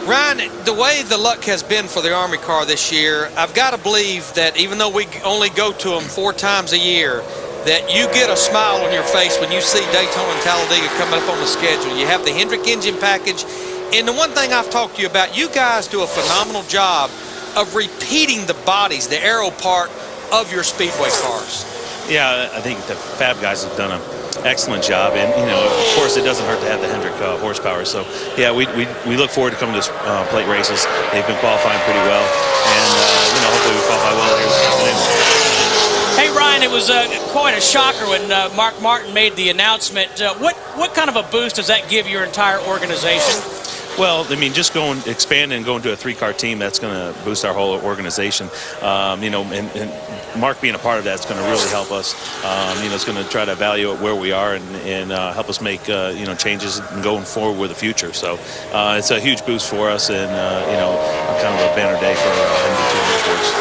Ryan, the way the luck has been for the Army car this year, I've got to believe that even though we only go to them 4 times a year, that you get a smile on your face when you see Daytona and Talladega coming up on the schedule. You have the Hendrick engine package. And the one thing I've talked to you about, you guys do a phenomenal job of repeating the bodies, the aero part of your speedway cars. Yeah, I think the Fab guys have done an excellent job, and of course, it doesn't hurt to have the Hendrick horsepower. So, yeah, we look forward to coming to plate races. They've been qualifying pretty well, and hopefully we qualify well here this afternoon. Hey, Ryan, it was quite a shocker when Mark Martin made the announcement. What kind of a boost does that give your entire organization? Well, I mean, just expanding and going to a 3-car team, that's going to boost our whole organization. And Mark being a part of that is going to really help us. It's going to try to evaluate where we are and help us make changes going forward with the future. So it's a huge boost for us, and kind of a banner day for NB200 Sports.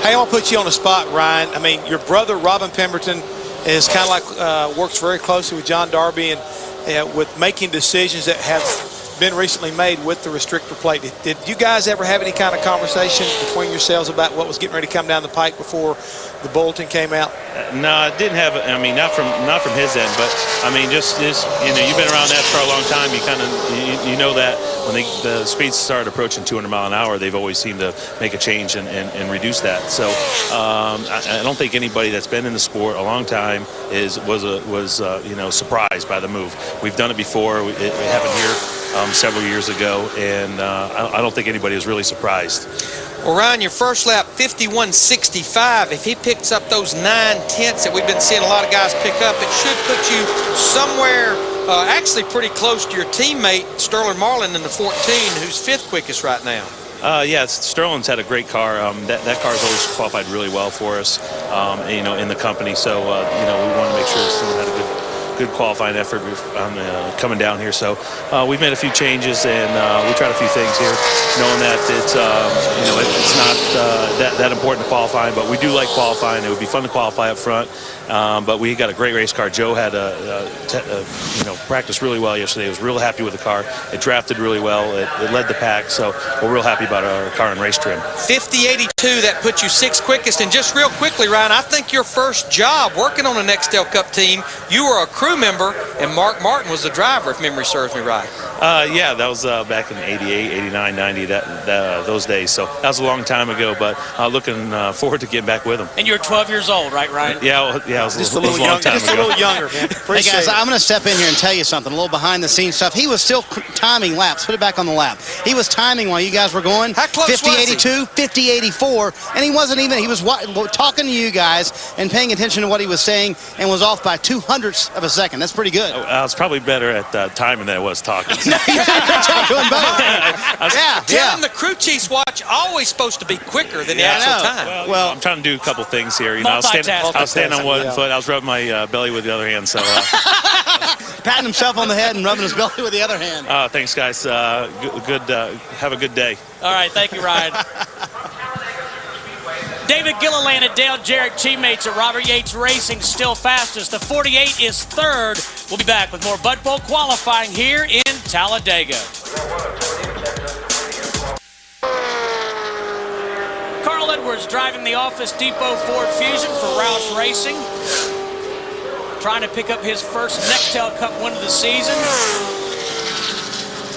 Hey, I want to put you on the spot, Ryan. I mean, your brother Robin Pemberton is kind of like works very closely with John Darby and with making decisions that have been recently made with the restrictor plate. Did you guys ever have any kind of conversation between yourselves about what was getting ready to come down the pike before the bulletin came out? No, I didn't have. I mean, not from his end, but I mean, just you've been around that for a long time. You kind of you know that when the speeds start approaching 200 mile an hour, they've always seemed to make a change and reduce that. So I don't think anybody that's been in the sport a long time was surprised by the move. We've done it before. It happened here several years ago, and I don't think anybody was really surprised. Well, Ryan, your first lap, 51.65. If he picks up those 9/10 that we've been seeing a lot of guys pick up, it should put you somewhere actually pretty close to your teammate, Sterling Marlin, in the 14, who's 5th quickest right now. Yeah, Sterling's had a great car. That car's always qualified really well for us, in the company. So, we want to make sure Sterling had a good qualifying effort coming down here. So we've made a few changes, and we tried a few things here, knowing that it's not that important to qualifying, but we do like qualifying. It would be fun to qualify up front, but we got a great race car. Joe had practiced really well yesterday. He was real happy with the car. It drafted really well. It led the pack, so we're real happy about our car and race trim. 50.82, that puts you 6th quickest. And just real quickly, Ryan, I think your first job working on the Nextel Cup team, you were a crew member, and Mark Martin was the driver, if memory serves me right. Yeah, that was back in 88, 89, 90, those days. So that was a long time ago, but looking forward to getting back with him. And you're 12 years old, right, Ryan? Yeah, it was just a long time ago. Just a little younger, man. Hey, guys, I'm going to step in here and tell you something, a little behind-the-scenes stuff. He was still timing laps. Put it back on the lap. He was timing while you guys were going. How close 50.82, 50.84, and he wasn't even, he was talking to you guys and paying attention to what he was saying and was off by 0.02 of a second. That's pretty good. I was probably better at timing than I was talking. Telling the crew chief's watch always supposed to be quicker than the actual time. Well, I'm trying to do a couple things here. I was standing on one foot. I was rubbing my belly with the other hand. So patting himself on the head and rubbing his belly with the other hand. Thanks, guys. Good. Have a good day. All right. Thank you, Ryan. David Gilliland and Dale Jarrett, teammates at Robert Yates Racing, still fastest. The 48 is 3rd. We'll be back with more Bud Bowl qualifying here in Talladega. Carl Edwards Edwards driving the Office Depot Ford Fusion for Roush Racing. Trying to pick up his first Nextel Cup win of the season.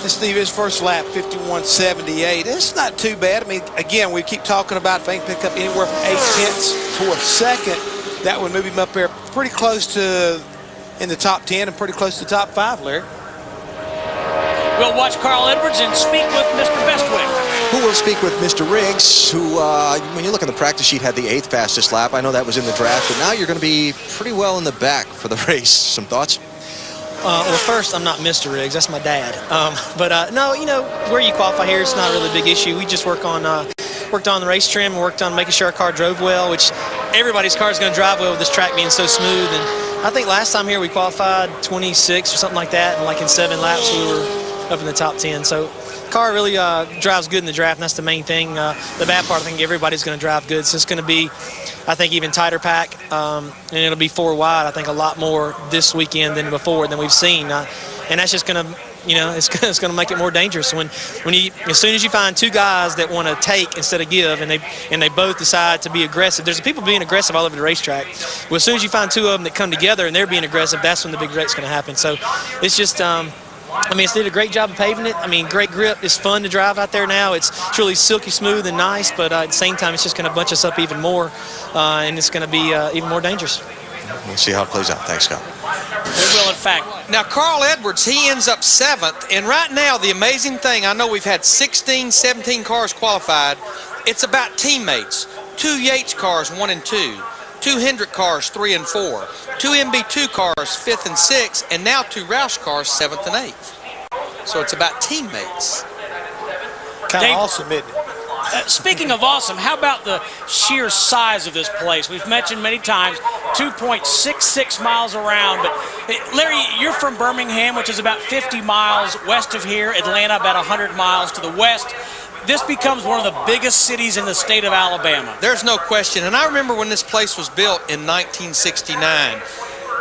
And Steve, his first lap, 51.78. It's not too bad. I mean, again, we keep talking about if they can pick up anywhere from 0.8 to a second, that would move him up there pretty close to in the top 10 and pretty close to the top 5, Larry. We'll watch Carl Edwards and speak with Mr. Bestwick. Who will speak with Mr. Riggs, who, when you look at the practice sheet, had the 8th fastest lap. I know that was in the draft, but now you're going to be pretty well in the back for the race. Some thoughts? Well, first, I'm not Mr. Riggs. That's my dad. No, you know, where you qualify here, it's not really a big issue. We just worked on the race trim, worked on making sure our car drove well, which everybody's car is going to drive well with this track being so smooth. And I think last time here we qualified 26 or something like that, and like in 7 laps we were up in the top 10. So car really drives good in the draft, and that's the main thing. The bad part, I think everybody's going to drive good, so it's going to be, I think, even tighter pack, and it'll be 4 wide. I think a lot more this weekend than before than we've seen, and that's just going to, you know, it's going to make it more dangerous. When you, as soon as you find 2 guys that want to take instead of give, and they both decide to be aggressive. There's people being aggressive all over the racetrack. Well, as soon as you find 2 of them that come together and they're being aggressive, that's when the big wreck's going to happen. So it's just. I mean, it's did a great job of paving it. I mean, great grip. It's fun to drive out there now. It's really silky smooth and nice, but at the same time, it's just going to bunch us up even more, and it's going to be even more dangerous. We'll see how it plays out. Thanks, Scott. We will, in fact. Now, Carl Edwards, he ends up 7th, and right now, the amazing thing, I know we've had 16, 17 cars qualified. It's about teammates. 2 Yates cars, 1 and 2. 2 Hendrick cars, 3 and 4. 2 MB2 cars, 5th and 6th, and now 2 Roush cars, 7th and 8th. So it's about teammates. Kind of awesome, isn't it? Speaking of awesome, how about the sheer size of this place? We've mentioned many times 2.66 miles around, but Larry, you're from Birmingham, which is about 50 miles west of here, Atlanta about 100 miles to the west. This becomes one of the biggest cities in the state of Alabama. There's no question. And I remember when this place was built in 1969,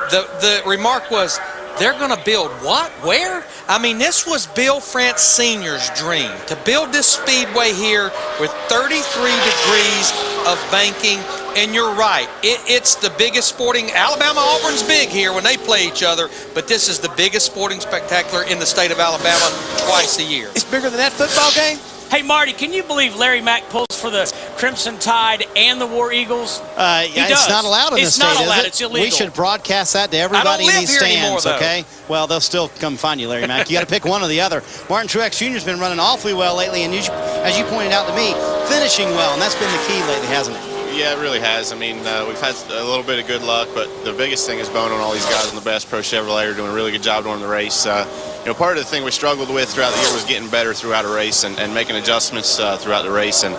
the remark was, they're going to build what? Where? I mean, this was Bill France Sr.'s dream, to build this speedway here with 33 degrees of banking. And you're right, it's the biggest sporting, Alabama-Auburn's big here when they play each other, but this is the biggest sporting spectacular in the state of Alabama twice a year. It's bigger than that football game? Hey, Marty, can you believe Larry Mack pulls for the Crimson Tide and the War Eagles? Yeah, it's not allowed in this state, It's not allowed. is it? It's illegal. We should broadcast that to everybody in these stands, anymore, okay? Well, they'll still come find you, Larry Mack. You got to pick one or the other. Martin Truex Jr. has been running awfully well lately, and as you pointed out to me, finishing well, and that's been the key lately, hasn't it? Yeah, it really has. I mean, we've had a little bit of good luck, but the biggest thing is Bono and all these guys on the Bass Pro Chevrolet are doing a really good job during the race. You know, part of the thing we struggled with throughout the year was getting better throughout a race and making adjustments throughout the race, and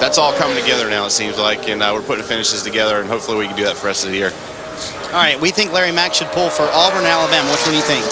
that's all coming together now, it seems like, and we're putting finishes together, and hopefully we can do that for the rest of the year. All right, we think Larry Mack should pull for Auburn and Alabama. Which one do you think?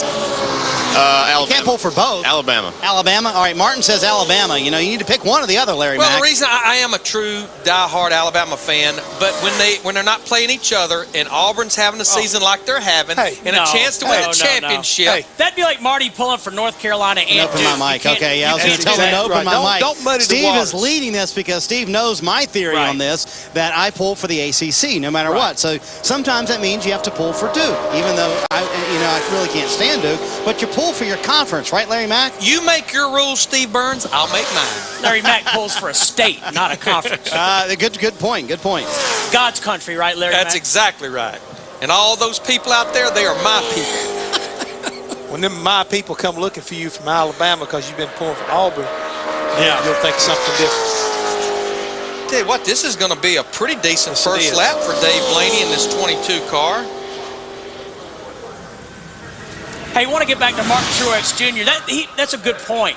Alabama. You can't pull for both. Alabama. Alabama? All right, Martin says Alabama. You know, you need to pick one or the other, Larry Mack. Well, the reason I am a true die-hard Alabama fan, but when they're not playing each other and Auburn's having a season like they're having and a chance to win a championship. Hey, that'd be like Marty pulling for North Carolina and Open my mic. Okay, yeah, I was going to tell him to open my mic. Don't muddy the Steve waters. is leading this because Steve knows my theory on this, that I pull for the ACC no matter what. So sometimes that means you have to pull for Duke, even though I really can't stand Duke, but you pull for your conference. Right, Larry Mack? You make your rules, Steve Burns. I'll make mine. Larry Mack pulls for a state, not a conference. Good point. Good point. God's country, right, Larry That's Mack? exactly right. And all those people out there, they are my people. When them my people come looking for you from Alabama because you've been pulling for Auburn, you'll think something different. Tell you what, this is going to be a pretty decent first lap for Dave Blaney in this 22 car. Hey, I want to get back to Martin Truex Jr. That's a good point.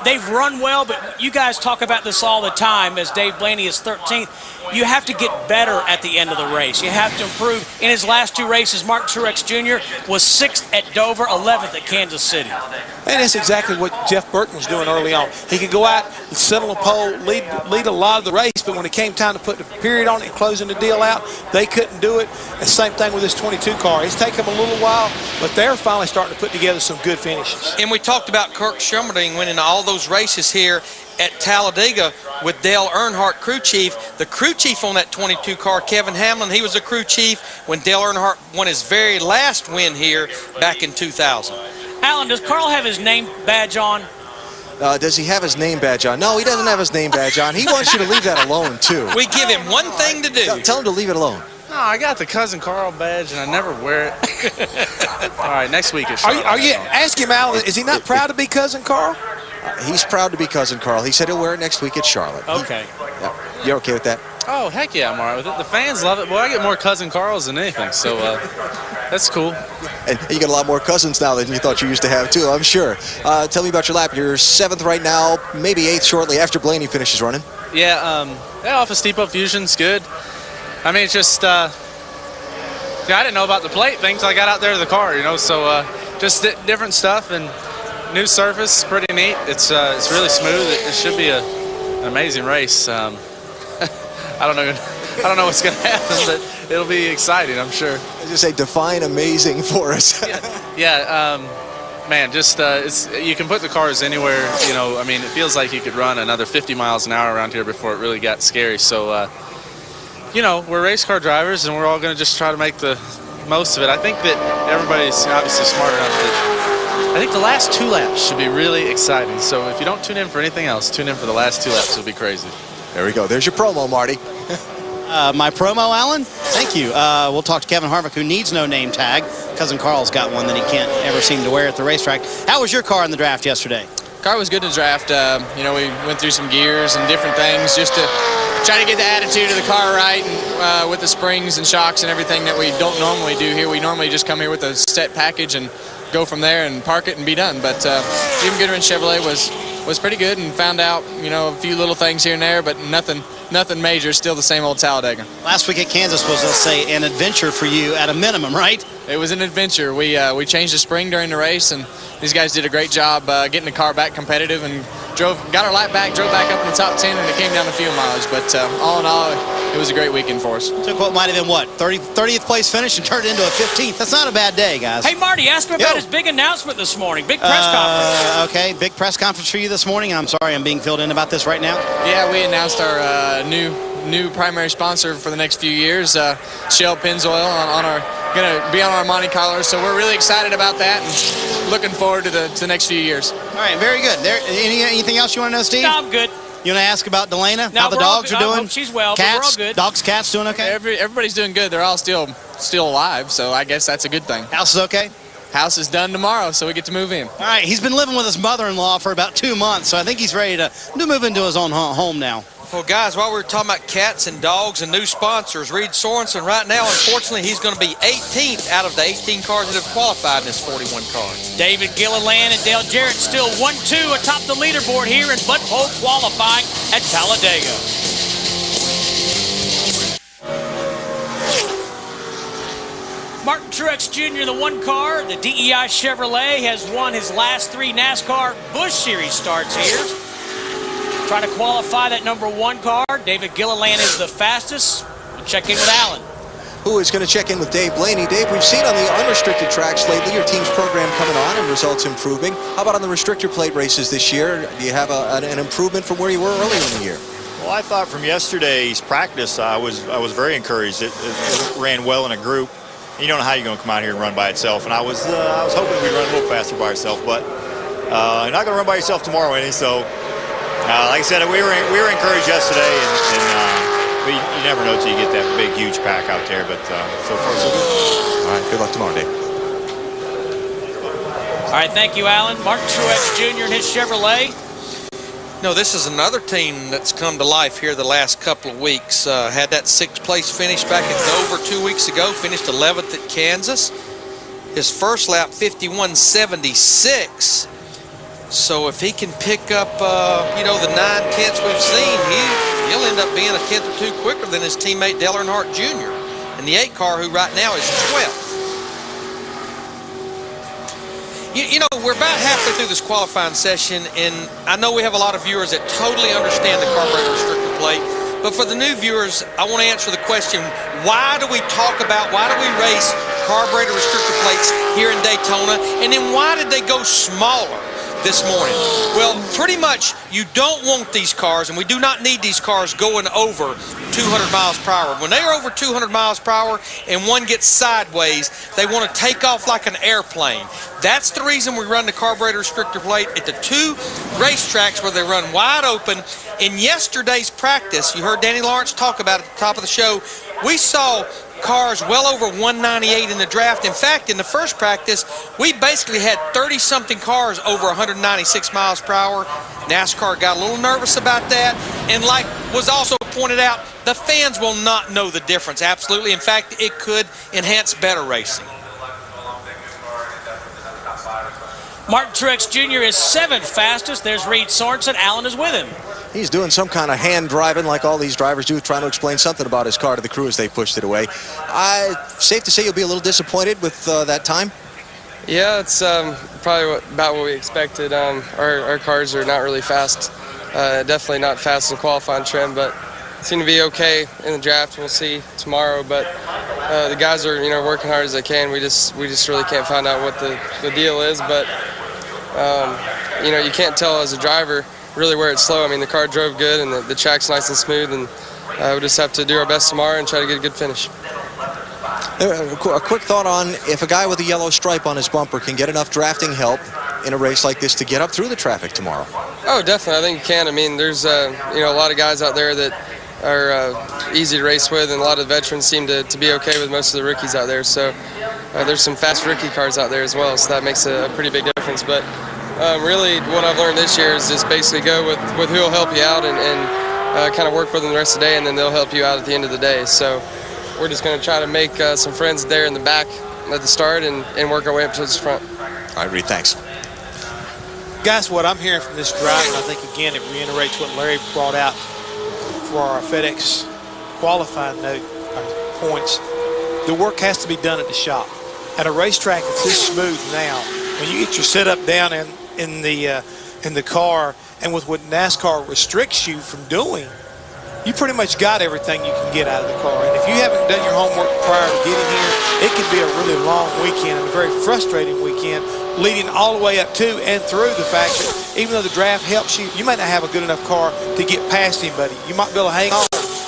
They've run well, but you guys talk about this all the time as Dave Blaney is 13th. You have to get better at the end of the race. You have to improve. In his last 2 races, Martin Truex Jr. was 6th at Dover, 11th at Kansas City. And that's exactly what Jeff Burton was doing early on. He could go out, settle a pole, lead a lot of the race, but when it came time to put the period on it and closing the deal out, they couldn't do it. And same thing with this 22 car. It's taken them a little while, but they're finally starting to put together some good finishes. And we talked about Kirk Shermerding winning all those races here, at Talladega with Dale Earnhardt, crew chief. The crew chief on that 22 car, Kevin Hamlin, he was a crew chief when Dale Earnhardt won his very last win here back in 2000. Alan, does Carl have his name badge on? Does he have his name badge on? No, he doesn't have his name badge on. He wants you to leave that alone, too. We give him one thing to do. Tell him to leave it alone. No, I got the Cousin Carl badge, and I never wear it. All right, next week is Charlotte. Are you ask him, Alan? Is he not proud to be Cousin Carl? He's proud to be Cousin Carl. He said he'll wear it next week at Charlotte. Okay. You're okay with that? Oh, heck yeah, I'm all right with it. The fans love it. Boy, I get more Cousin Carls than anything, so that's cool. And you got a lot more cousins now than you thought you used to have, too, I'm sure. Tell me about your lap. You're 7th right now, maybe 8th shortly after Blaney finishes running. Yeah, off of Steepo Fusion's good. I mean, it's just, I didn't know about the plate thing until I got out there to the car, you know, so just different stuff and new surface, pretty neat. It's really smooth. It should be an amazing race. I don't know what's going to happen, but it'll be exciting, I'm sure. I just say define amazing for us. Man, just you can put the cars anywhere, you know. I mean, it feels like you could run another 50 miles an hour around here before it really got scary. So, you know, we're race car drivers, and we're all going to just try to make the most of it. I think that everybody's obviously smart enough that I think the last 2 laps should be really exciting. So if you don't tune in for anything else, tune in for the last 2 laps. It'll be crazy. There we go. There's your promo, Marty. My promo, Alan? Thank you. We'll talk to Kevin Harvick, who needs no name tag. Cousin Carl's got one that he can't ever seem to wear at the racetrack. How was your car in the draft yesterday? Car was good in the draft. You know, we went through some gears and different things just to try to get the attitude of the car right, and with the springs and shocks and everything that we don't normally do here. We normally just come here with a set package and go from there and park it and be done. But Jim Goodwin Chevrolet was pretty good, and found out, you know, a few little things here and there, but nothing major. Still the same old Talladega. Last week at Kansas was, let's say, an adventure for you at a minimum, right? It was an adventure. We changed the spring during the race, and these guys did a great job getting the car back competitive, and got our lap back, drove back up in the top 10, and it came down to fuel mileage. But all in all, it was a great weekend for us. Took what might have been, 30th place finish and turned it into a 15th. That's not a bad day, guys. Hey, Marty, ask him about his big announcement this morning. Big press conference. Okay, big press conference for you this morning, and I'm sorry I'm being filled in about this right now. Yeah, we announced our new primary sponsor for the next few years, Shell Pennzoil, gonna be on our Monte Carlo, so we're really excited about that and looking forward to the next few years. All right, very good. Anything else you want to know, Steve? No, I'm good. You want to ask about Delana? No, how the dogs are doing? I hope she's well, cats, but we're all good. Dogs, cats doing okay? Everybody's doing good. They're all still alive, so I guess that's a good thing. House is okay? House is done tomorrow, so we get to move in. All right, he's been living with his mother-in-law for about 2 months, so I think he's ready to move into his own home now. Well, guys, while we're talking about cats and dogs and new sponsors, Reed Sorensen right now, unfortunately, he's going to be 18th out of the 18 cars that have qualified in this 41 car. David Gilliland and Dale Jarrett still 1-2 atop the leaderboard here in butt hole qualifying at Talladega. Martin Truex Jr., the 1 car, the DEI Chevrolet, has won his last 3 NASCAR Busch Series starts here. Trying to qualify that number 1 car. David Gilliland is the fastest. We'll check in with Alan. Who is going to check in with Dave Blaney. Dave, we've seen on the unrestricted tracks lately your team's program coming on and results improving. How about on the restrictor plate races this year? Do you have an improvement from where you were earlier in the year? Well, I thought from yesterday's practice, I was very encouraged. It ran well in a group. You don't know how you're going to come out here and run by itself, and I was hoping we'd run a little faster by ourselves, but you're not going to run by yourself tomorrow, any. So, like I said, we were encouraged yesterday, and you never know till you get that big, huge pack out there. But so far, so good. All right, good luck tomorrow, Dave. All right, thank you, Alan. Martin Truex Jr. and his Chevrolet. No, this is another team that's come to life here the last couple of weeks. Had that 6th place finish back at Dover 2 weeks ago, finished 11th at Kansas. His first lap, 51.76. So if he can pick up, the 9/10 we've seen, he'll end up being a 10th or 2 quicker than his teammate Dale Earnhardt Jr. in the 8 car, who right now is 12th. You know, we're about halfway through this qualifying session, and I know we have a lot of viewers that totally understand the carburetor restrictor plate, but for the new viewers, I want to answer the question, why do we race carburetor restrictor plates here in Daytona, and then why did they go smaller? this morning? Well, pretty much you don't want these cars, and we do not need these cars going over 200 miles per hour. When they are over 200 miles per hour and one gets sideways, they want to take off like an airplane. That's the reason we run the carburetor restrictor plate at the 2 racetracks where they run wide open. In yesterday's practice, you heard Danny Lawrence talk about it at the top of the show, we saw cars well over 198 in the draft. In fact, in the first practice, we basically had 30-something cars over 196 miles per hour. NASCAR got a little nervous about that, and like was also pointed out, the fans will not know the difference, absolutely. In fact, it could enhance better racing. Martin Truex Jr. is 7th fastest. There's Reed Sorensen. Allen is with him. He's doing some kind of hand driving like all these drivers do, trying to explain something about his car to the crew as they pushed it away. Safe to say you'll be a little disappointed with that time? Yeah, it's probably about what we expected. Our cars are not really fast. Definitely not fast in qualifying trim, but seem to be okay in the draft. We'll see tomorrow, but the guys are working hard as they can. We just really can't find out what the deal is, but you can't tell as a driver really where it's slow. I mean, the car drove good and the track's nice and smooth, and we'll just have to do our best tomorrow and try to get a good finish. A quick thought on if a guy with a yellow stripe on his bumper can get enough drafting help in a race like this to get up through the traffic tomorrow. Oh, definitely. I think you can. I mean, there's a lot of guys out there that are easy to race with, and a lot of veterans seem to be okay with most of the rookies out there. So there's some fast rookie cars out there as well, so that makes a pretty big difference. But really, what I've learned this year is just basically go with who will help you out and kind of work with them the rest of the day, and then they'll help you out at the end of the day. So we're just going to try to make some friends there in the back at the start and work our way up to the front. All right, Reed, thanks. Guys, what I'm hearing from this driver, and I think, again, it reiterates what Larry brought out for our FedEx qualifying note points. The work has to be done at the shop. At a racetrack that's this smooth now, when you get your setup down in the car, and with what NASCAR restricts you from doing, you pretty much got everything you can get out of the car. And if you haven't done your homework prior to getting here, it could be a really long weekend and a very frustrating weekend, leading all the way up to and through the fact that even though the draft helps you, you might not have a good enough car to get past anybody. You might be able to hang on,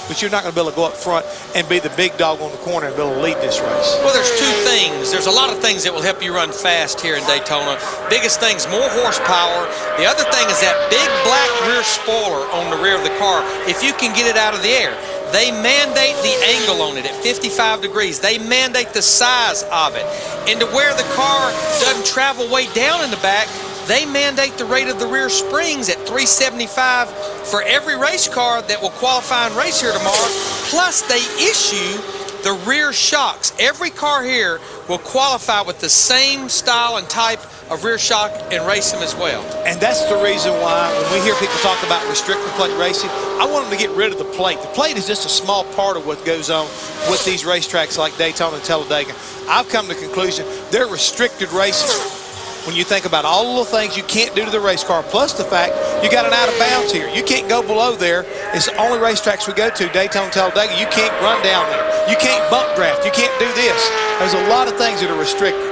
but you're not going to be able to go up front and be the big dog on the corner and be able to lead this race. Well, there's two things. There's a lot of things that will help you run fast here in Daytona. Biggest thing's more horsepower. The other thing is that big black rear spoiler on the rear of the car, if you can get it out of the air. They mandate the angle on it at 55 degrees. They mandate the size of it. And to where the car doesn't travel way down in the back, they mandate the rate of the rear springs at 375 for every race car that will qualify and race here tomorrow. Plus, they issue the rear shocks. Every car here will qualify with the same style and type of rear shock and race them as well. And that's the reason why when we hear people talk about restrictor plate racing, I want them to get rid of the plate. The plate is just a small part of what goes on with these racetracks like Daytona and Talladega. I've come to the conclusion they're restricted racing. When you think about all the things you can't do to the race car, plus the fact you got an out of bounds here. You can't go below there. It's the only racetracks we go to, Daytona, Talladega. You can't run down there. You can't bump draft. You can't do this. There's a lot of things that are restricted.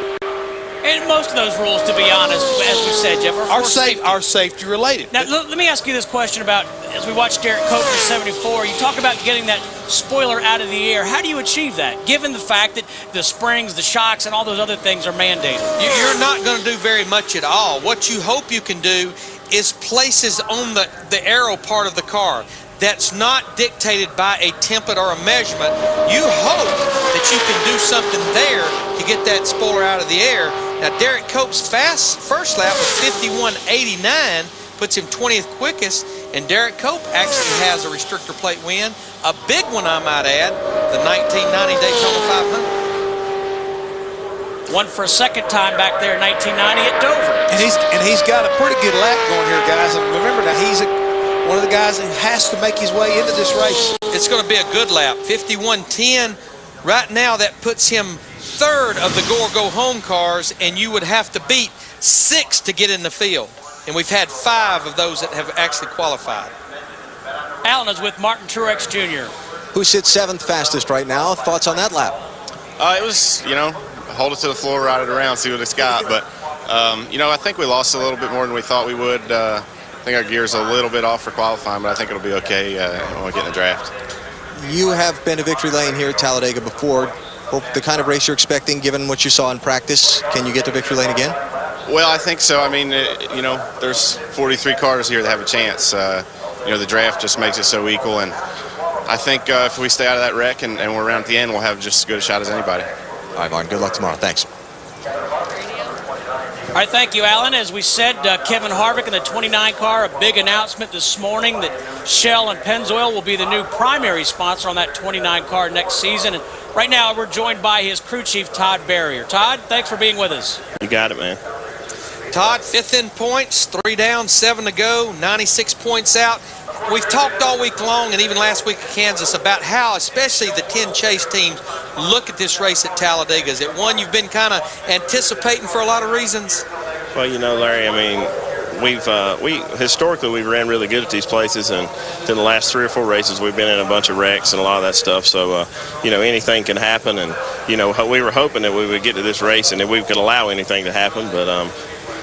And most of those rules, to be honest, as we said, Jeff, are safety related. Now, let me ask you this question about, as we watch Derek Cope in 74, you talk about getting that spoiler out of the air. How do you achieve that, given the fact that the springs, the shocks, and all those other things are mandated? You're not going to do very much at all. What you hope you can do is places on the aero part of the car that's not dictated by a template or a measurement. You hope that you can do something there to get that spoiler out of the air. Now, Derek Cope's first lap was 51.89, puts him 20th quickest, and Derek Cope actually has a restrictor plate win, a big one, I might add, the 1990 Daytona 500. Won for a second time back there in 1990 at Dover. And he's got a pretty good lap going here, guys. And remember that he's one of the guys that has to make his way into this race. It's going to be a good lap, 51.10. Right now, that puts him third of the go-or-go-home cars, and you would have to beat 6 to get in the field. And we've had 5 of those that have actually qualified. Allen is with Martin Truex Jr. Who sits 7th fastest right now? Thoughts on that lap? It was, hold it to the floor, ride it around, see what it's got. But You know, I think we lost a little bit more than we thought we would. I think our gear's a little bit off for qualifying, but I think it'll be okay when we get in the draft. You have been to victory lane here at Talladega before. Hope the kind of race you're expecting, given what you saw in practice, can you get to victory lane again? Well, I think so. I mean, you know, there's 43 cars here that have a chance. You know, the draft just makes it so equal, and I think if we stay out of that wreck and we're around at the end, we'll have just as good a shot as anybody. All right, Martin, good luck tomorrow. Thanks. All right, thank you, Alan. As we said, Kevin Harvick in the 29 car, a big announcement this morning that Shell and Pennzoil will be the new primary sponsor on that 29 car next season. And right now, we're joined by his crew chief, Todd Barrier. Todd, thanks for being with us. You got it, man. Todd, 5th in points, 3 down, 7 to go, 96 points out. We've talked all week long and even last week at Kansas about how especially the 10 chase teams look at this race at Talladega. Is it one you've been kind of anticipating for a lot of reasons? Well, you know, Larry, I mean, we historically ran really good at these places, and in the last 3 or 4 races we've been in a bunch of wrecks and a lot of that stuff. So you know, anything can happen, and you know, we were hoping that we would get to this race and that we could allow anything to happen, but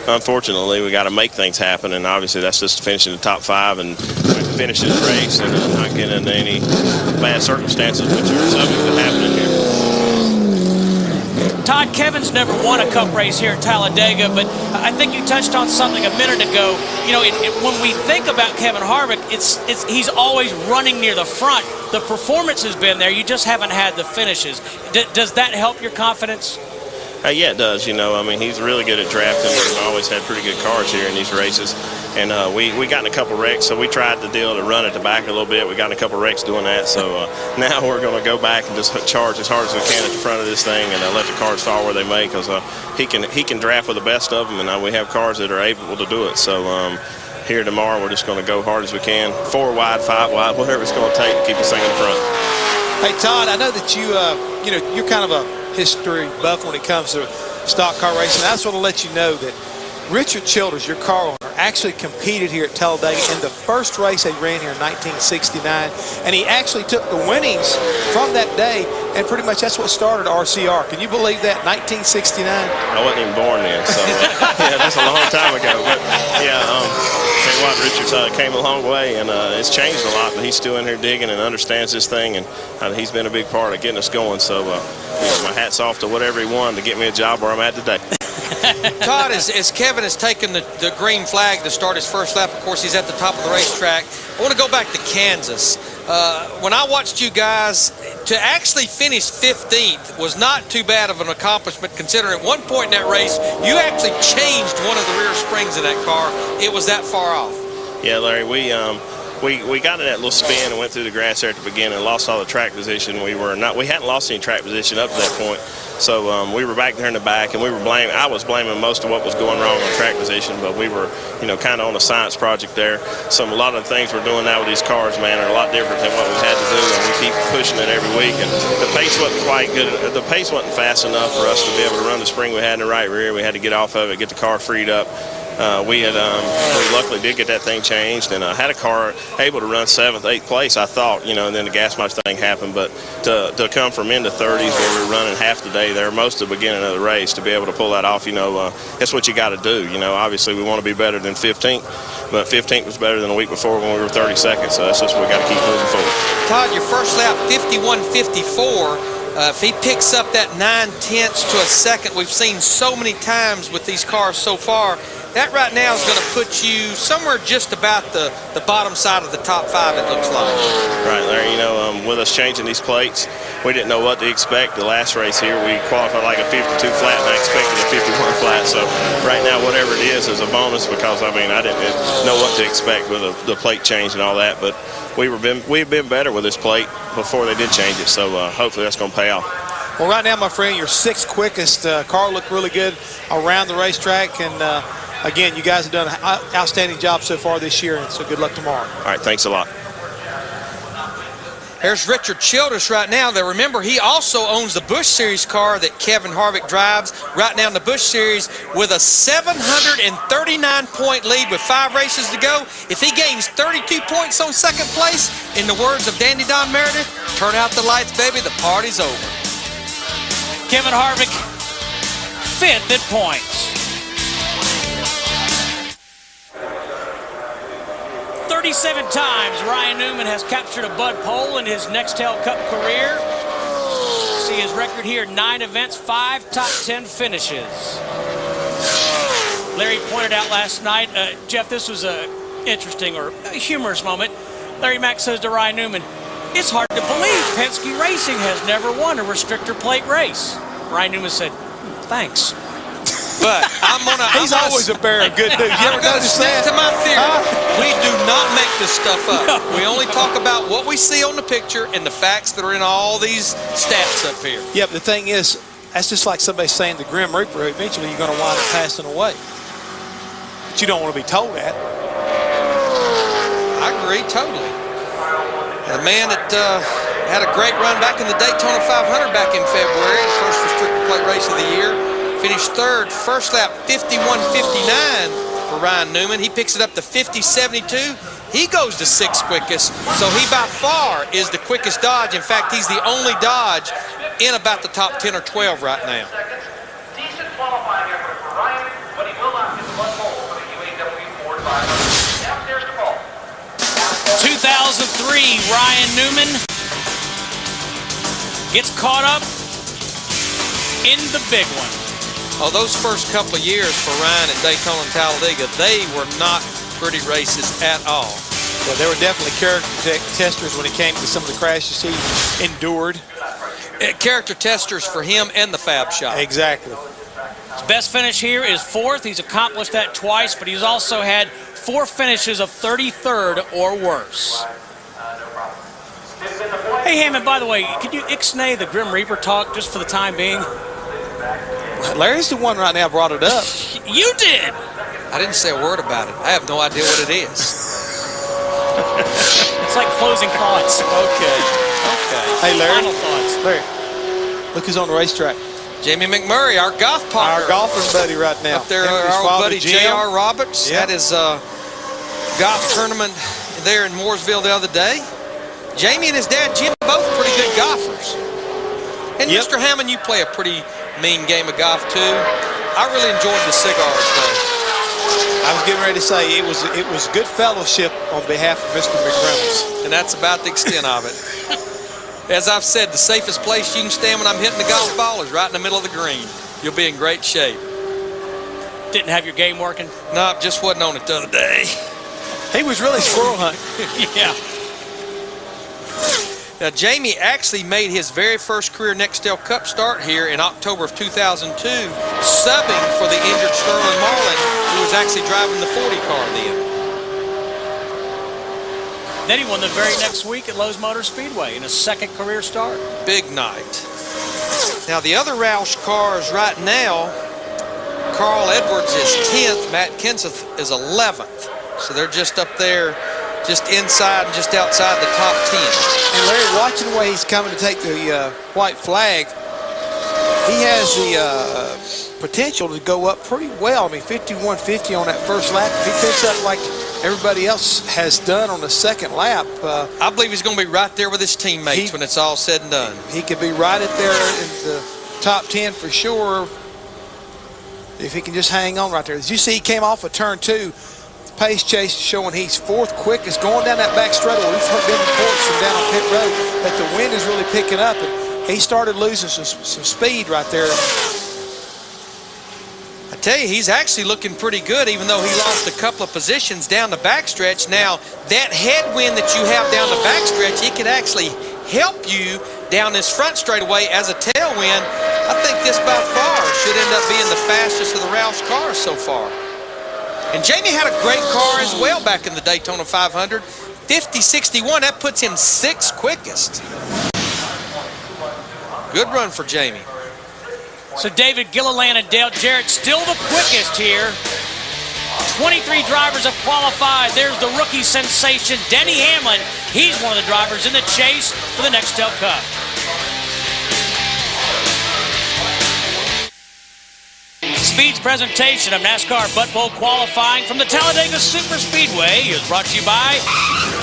unfortunately we got to make things happen, and obviously that's just finishing the top 5 and finish this race and not get into any bad circumstances which are subject to happening here. Todd, Kevin's never won a cup race here at Talladega, but I think you touched on something a minute ago. You know, when we think about Kevin Harvick, he's always running near the front. The performance has been there. You just haven't had the finishes. Does that help your confidence? Yeah, it does. You know, I mean, he's really good at drafting. We've always had pretty good cars here in these races. And we got in a couple wrecks, so we tried the deal to run at the back a little bit. We got in a couple wrecks doing that. So now we're going to go back and just charge as hard as we can at the front of this thing and let the cars fall where they may, because he can draft with the best of them, and we have cars that are able to do it. So here tomorrow, we're just going to go hard as we can, 4 wide, 5 wide, whatever it's going to take to keep this thing in the front. Hey, Todd, I know that you're kind of a history buff when it comes to stock car racing. I just want to let you know that Richard Childers, your car owner, actually competed here at Talladega in the first race they ran here in 1969, and he actually took the winnings from that day, and pretty much that's what started RCR. Can you believe that, 1969? I wasn't even born then, so yeah, that's a long time ago. But yeah, tell you what, Richard's came a long way, and it's changed a lot, but he's still in here digging and understands this thing, and he's been a big part of getting us going. So my hat's off to whatever he won to get me a job where I'm at today. Todd, as Kevin has taken the green flag to start his first lap, of course, he's at the top of the racetrack. I want to go back to Kansas. When I watched you guys, to actually finish 15th was not too bad of an accomplishment, considering at one point in that race, you actually changed one of the rear springs in that car. It was that far off. Yeah, Larry, we got in that little spin and went through the grass there at the beginning and lost all the track position. We hadn't lost any track position up to that point. So we were back there in the back, and I was blaming most of what was going wrong on track position, but we were, you know, kind of on a science project there. So a lot of the things we're doing now with these cars, man, are a lot different than what we've had to do, and we keep pushing it every week. And the pace wasn't quite good. The pace wasn't fast enough for us to be able to run the spring we had in the right rear. We had to get off of it, get the car freed up. We luckily did get that thing changed, and had a car able to run 7th, 8th place, I thought, you know, and then the gas mileage thing happened. But to come from into 30s where we were running half the day there, most of the beginning of the race, to be able to pull that off, you know, that's what you got to do. You know, obviously we want to be better than 15th, but 15th was better than a week before when we were 32nd, so that's just what we got to keep moving forward. Todd, your first lap, 51.54. If he picks up that 9/10 to a second we've seen so many times with these cars so far, that right now is going to put you somewhere just about the bottom side of the top 5, it looks like. Right, Larry, you know, with us changing these plates, we didn't know what to expect. The last race here, we qualified like a 52 flat, and I expected a 51 flat. So right now, whatever it is a bonus, because, I mean, I didn't know what to expect with the plate change and all that. But we've been better with this plate before they did change it, so hopefully that's going to pay off. Well, right now, my friend, your 6th quickest car looked really good around the racetrack, and again, you guys have done an outstanding job so far this year, and so good luck tomorrow. All right, thanks a lot. Here's Richard Childers right now. Now, remember, he also owns the Busch Series car that Kevin Harvick drives right now in the Busch Series with a 739-point lead with 5 races to go. If he gains 32 points on 2nd place, in the words of Dandy Don Meredith, turn out the lights, baby, the party's over. Kevin Harvick, 5th at points. 37 times Ryan Newman has captured a Bud pole in his Nextel Cup career. See his record here, 9 events, 5 top 10 finishes. Larry pointed out last night, Jeff, this was a interesting or a humorous moment. Larry Mack says to Ryan Newman, "It's hard to believe Penske Racing has never won a restrictor plate race." Ryan Newman said, "Thanks." But He's always a bearer of good news. You ever notice that? To my theory, we do not make this stuff up. No. We only talk about what we see on the picture and the facts that are in all these stats up here. Yeah, but the thing is, that's just like somebody saying the Grim Reaper, eventually you're going to wind up passing away. But you don't want to be told that. I agree totally. The man that had a great run back in the Daytona 500 back in February, first restrictor plate race of the year. Finished third, first lap 51.59 for Ryan Newman. He picks it up to 50.72. He goes to 6th quickest, so he by far is the quickest Dodge. In fact, he's the only Dodge in about the top 10 or 12 right now. Decent qualifying effort for Ryan, but he will not get the one pole for the UAW Ford 500. Downstairs to Paul. 2003, Ryan Newman gets caught up in the big one. Oh, those first couple of years for Ryan at Daytona and Talladega, they were not pretty races at all. Yeah, they were definitely character testers when it came to some of the crashes he endured. Character testers for him and the Fab Shop. Exactly. His best finish here is 4th. He's accomplished that twice, but he's also had 4 finishes of 33rd or worse. Hey, Hammond, by the way, could you ixnay the Grim Reaper talk just for the time being? Larry's the one right now brought it up. You did. I didn't say a word about it. I have no idea what it is. It's like closing thoughts. Okay. Hey, Larry. Final thoughts. Larry, look who's on the racetrack. Jamie McMurray, our golf partner. Our golfing buddy right now. Up there, our old buddy J.R. Roberts. Yep. Had his golf tournament there in Mooresville the other day. Jamie and his dad, Jim, both pretty good golfers. And Yep. Mr. Hammond, you play a pretty mean game of golf, too. I really enjoyed the cigars, though. I was getting ready to say it was good fellowship on behalf of Mr. McReynolds. And that's about the extent of it. As I've said, the safest place you can stand when I'm hitting the golf ball is right in the middle of the green. You'll be in great shape. Didn't have your game working? No, just wasn't on it the other day. He was really squirrel hunting. Yeah. Now, Jamie actually made his very first career Nextel Cup start here in October of 2002, subbing for the injured Sterling Marlin, who was actually driving the 40 car then. Then he won the very next week at Lowe's Motor Speedway in his 2nd career start. Big night. Now, the other Roush cars right now, Carl Edwards is 10th, Matt Kenseth is 11th. So they're just up there, just inside and just outside the top 10. And Larry, watching the way he's coming to take the white flag, he has the potential to go up pretty well. I mean, 51.50 on that first lap. If he picks up like everybody else has done on the 2nd lap. I believe he's going to be right there with his teammates when it's all said and done. He could be right at there in the top 10 for sure if he can just hang on right there. As you see, he came off of turn 2. Pace chase showing he's 4th quickest going down that back straightaway. We've heard them reports from down on pit road that the wind is really picking up, and he started losing some speed right there. I tell you, he's actually looking pretty good, even though he lost a couple of positions down the backstretch. Now, that headwind that you have down the backstretch, it could actually help you down this front straightaway as a tailwind. I think this by far should end up being the fastest of the Roush cars so far. And Jamie had a great car as well back in the Daytona 500. 50.61, that puts him 6th quickest. Good run for Jamie. So David Gilliland and Dale Jarrett still the quickest here. 23 drivers have qualified. There's the rookie sensation, Denny Hamlin. He's one of the drivers in the chase for the Nextel Cup. Speed's presentation of NASCAR Butt Bowl qualifying from the Talladega Super Speedway is brought to you by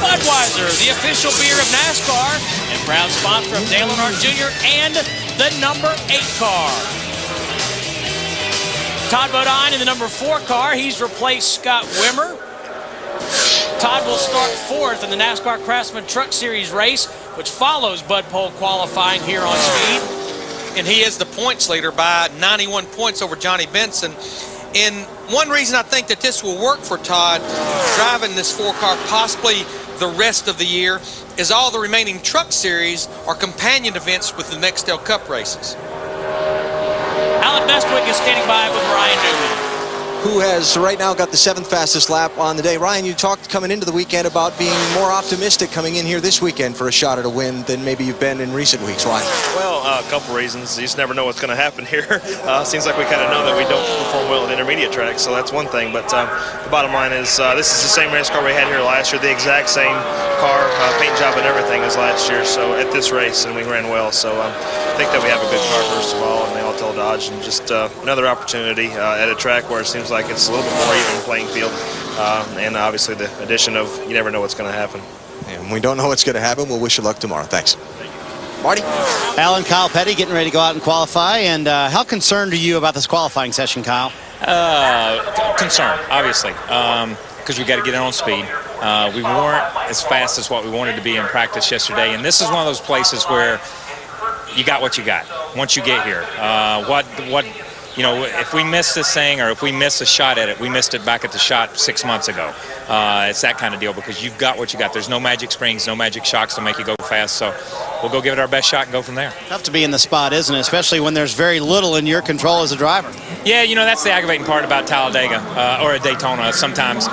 Budweiser, the official beer of NASCAR, and proud sponsor of Dale Earnhardt Jr. and the number 8 car. Todd Bodine in the number 4 car. He's replaced Scott Wimmer. Todd will start fourth in the NASCAR Craftsman Truck Series race, which follows Bud Pole qualifying here on speed. And he is the points leader by 91 points over Johnny Benson. And one reason I think that this will work for Todd, driving this 4-car possibly the rest of the year, is all the remaining Truck Series are companion events with the Nextel Cup races. Alan Bestwick is standing by with Ryan Newman, who has right now got the 7th fastest lap on the day. Ryan, you talked coming into the weekend about being more optimistic coming in here this weekend for a shot at a win than maybe you've been in recent weeks. Why? Well, a couple reasons. You just never know what's going to happen here. Seems like we kind of know that we don't perform well at intermediate tracks, so that's one thing. But the bottom line is this is the same race car we had here last year, the exact same car, paint job and everything as last year. So at this race, and we ran well. So I think that we have a good car, first of all, and they all tell Dodge, and just another opportunity at a track where it seems like it's a little bit more even playing field, and obviously the addition of you never know what's going to happen. And we don't know what's going to happen. We'll wish you luck tomorrow. Thanks. Marty? Alan, Kyle Petty getting ready to go out and qualify. And how concerned are you about this qualifying session, Kyle? Concerned, obviously, because we got to get on speed. We weren't as fast as what we wanted to be in practice yesterday, and this is one of those places where you got what you got once you get here. You know, if we miss this thing or if we miss a shot at it, we missed it back at the shot 6 months ago. It's that kind of deal because you've got what you got. There's no magic springs, no magic shocks to make you go fast. So we'll go give it our best shot and go from there. Tough to be in the spot, isn't it? Especially when there's very little in your control as a driver. Yeah, you know, that's the aggravating part about Talladega or a Daytona sometimes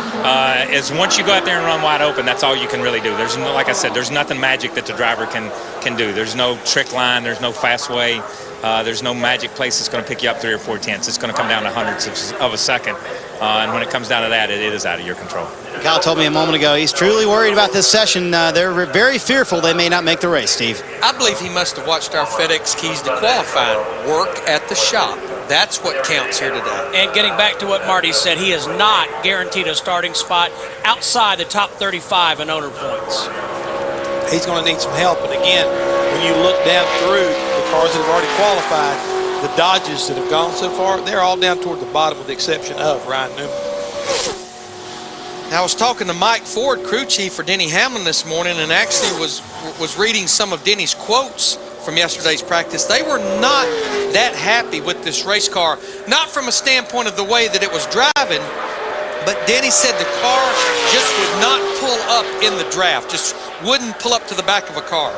is once you go out there and run wide open, that's all you can really do. There's no, like I said, there's nothing magic that the driver can do. There's no trick line. There's no fast way. There's no magic place that's going to pick you up 3 or 4 tenths. It's going to come down to hundredths of a second. And when it comes down to that, it is out of your control. Kyle told me a moment ago he's truly worried about this session. They're very fearful they may not make the race, Steve. I believe he must have watched our FedEx Keys to qualifying work at the shop. That's what counts here today. And getting back to what Marty said, he is not guaranteed a starting spot outside the top 35 in owner points. He's going to need some help. And again, when you look down through the cars that have already qualified, the Dodges that have gone so far, they're all down toward the bottom with the exception of Ryan Newman. I was talking to Mike Ford, crew chief for Denny Hamlin this morning, and actually was reading some of Denny's quotes from yesterday's practice. They were not that happy with this race car, not from a standpoint of the way that it was driving, but Denny said the car just would not pull up in the draft, just wouldn't pull up to the back of a car.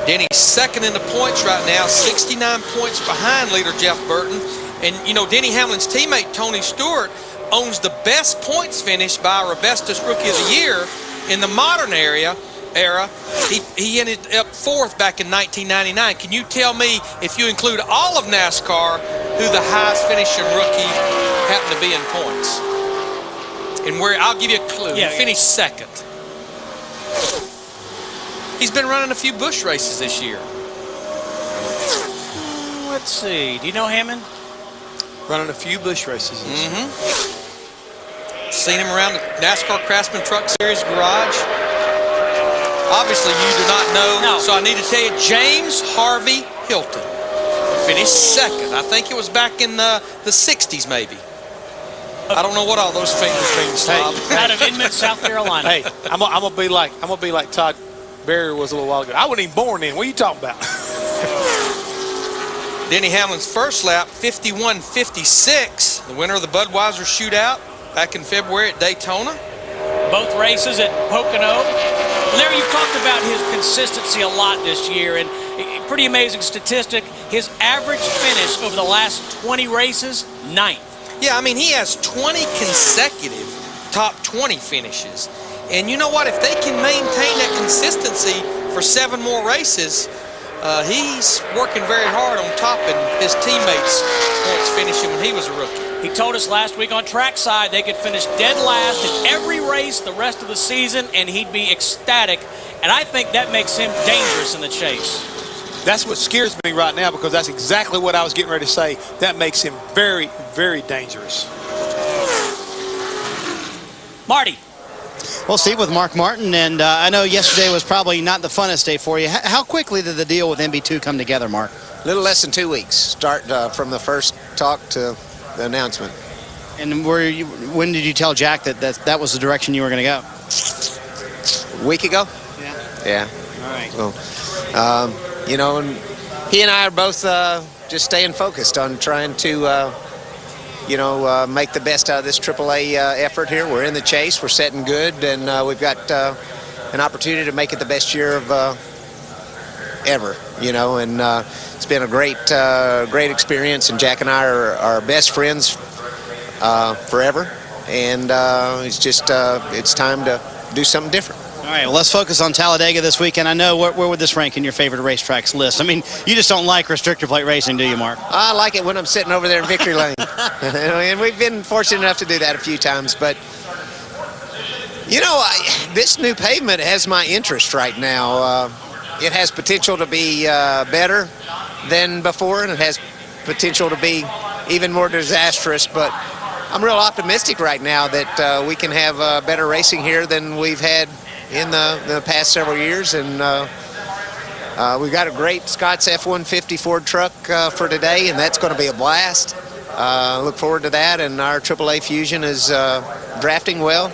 Denny's second in the points right now, 69 points behind leader Jeff Burton. And, you know, Denny Hamlin's teammate Tony Stewart owns the best points finish by Rebestos Rookie of the Year in the modern era. He ended up fourth back in 1999. Can you tell me, if you include all of NASCAR, who the highest finishing rookie happened to be in points? And where, I'll give you a clue. He finished second. He's been running a few Busch races this year. Let's see. Do you know Hammond? Running a few Busch races. Seen him around the NASCAR Craftsman Truck Series garage. Obviously, you do not know, so I need to tell you, James Harvey Hilton finished second. I think it was back in the 60s, maybe. I don't know what all those fingers mean, Slob. Out of Inman, South Carolina. Hey, I'm gonna be like Todd Barrier was a little while ago. I wasn't even born then. What are you talking about? Denny Hamlin's first lap, 51.56. The winner of the Budweiser shootout back in February at Daytona. Both races at Pocono. Larry, you've talked about his consistency a lot this year, and pretty amazing statistic. His average finish over the last 20 races, 9th. Yeah, I mean, he has 20 consecutive top 20 finishes. And you know what? If they can maintain that consistency for 7 more races, he's working very hard on topping his teammates' points finishing when he was a rookie. He told us last week on trackside they could finish dead last in every race the rest of the season, and he'd be ecstatic. And I think that makes him dangerous in the chase. That's what scares me right now, because that's exactly what I was getting ready to say. That makes him very, very dangerous. Marty. Well, Steve, with Mark Martin, and I know yesterday was probably not the funnest day for you. How quickly did the deal with MB2 come together, Mark? A little less than 2 weeks, start from the first talk to the announcement. And when did you tell Jack that was the direction you were going to go? A week ago. Yeah. All right. Well, you know, and he and I are both just staying focused on trying to, make the best out of this AAA effort here. We're in the chase. We're setting good, and we've got an opportunity to make it the best year of ever. And it's been a great experience. And Jack and I are best friends forever. And it's time to do something different. All right, well, let's focus on Talladega this weekend. I know, where would this rank in your favorite racetracks list? I mean, you just don't like restrictor plate racing, do you, Mark? I like it when I'm sitting over there in victory lane. And we've been fortunate enough to do that a few times. But, this new pavement has my interest right now. It has potential to be better than before, and it has potential to be even more disastrous. But I'm real optimistic right now that we can have better racing here than we've had in the past several years, and we've got a great Scott's F-150 Ford truck for today, and that's going to be a blast. Look forward to that, and our AAA Fusion is drafting well.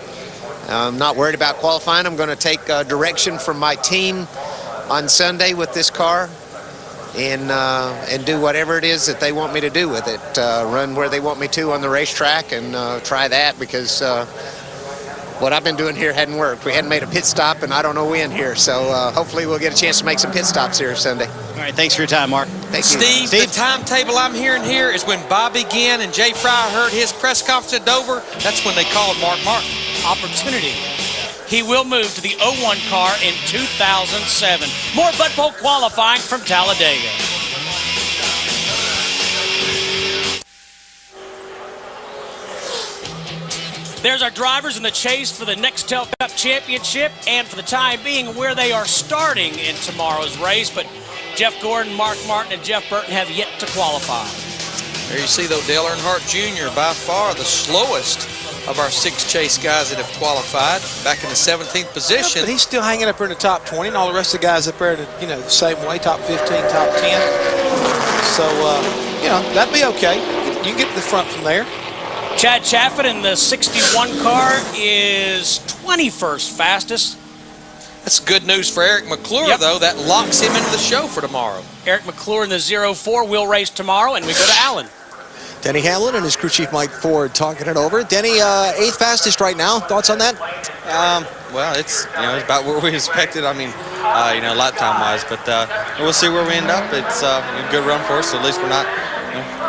I'm not worried about qualifying. I'm going to take direction from my team on Sunday with this car and do whatever it is that they want me to do with it. Run where they want me to on the racetrack and try that, because what I've been doing here hadn't worked. We hadn't made a pit stop, and I don't know when here. So hopefully we'll get a chance to make some pit stops here Sunday. All right, thanks for your time, Mark. Thank you. Steve, the timetable I'm hearing here is when Bobby Ginn and Jay Fry heard his press conference at Dover, that's when they called Mark Martin. Opportunity. He will move to the 01 car in 2007. More Bud Pole qualifying from Talladega. There's our drivers in the chase for the Nextel Cup Championship, and for the time being, where they are starting in tomorrow's race. But Jeff Gordon, Mark Martin, and Jeff Burton have yet to qualify. There you see, though, Dale Earnhardt Jr., by far the slowest of our 6 chase guys that have qualified, back in the 17th position. But he's still hanging up here in the top 20, and all the rest of the guys up there, the same way, top 15, top 10. So, that'd be okay. You can get to the front from there. Chad Chaffin in the 61 car is 21st fastest. That's good news for Eric McClure, though. That locks him into the show for tomorrow. Eric McClure in the 04 will race tomorrow, and we go to Allen. Denny Hamlin and his crew chief Mike Ford talking it over. Denny, 8th fastest right now. Thoughts on that? Well, it's about where we expected. I mean, lap time wise, but we'll see where we end up. It's a good run for us. So at least we're not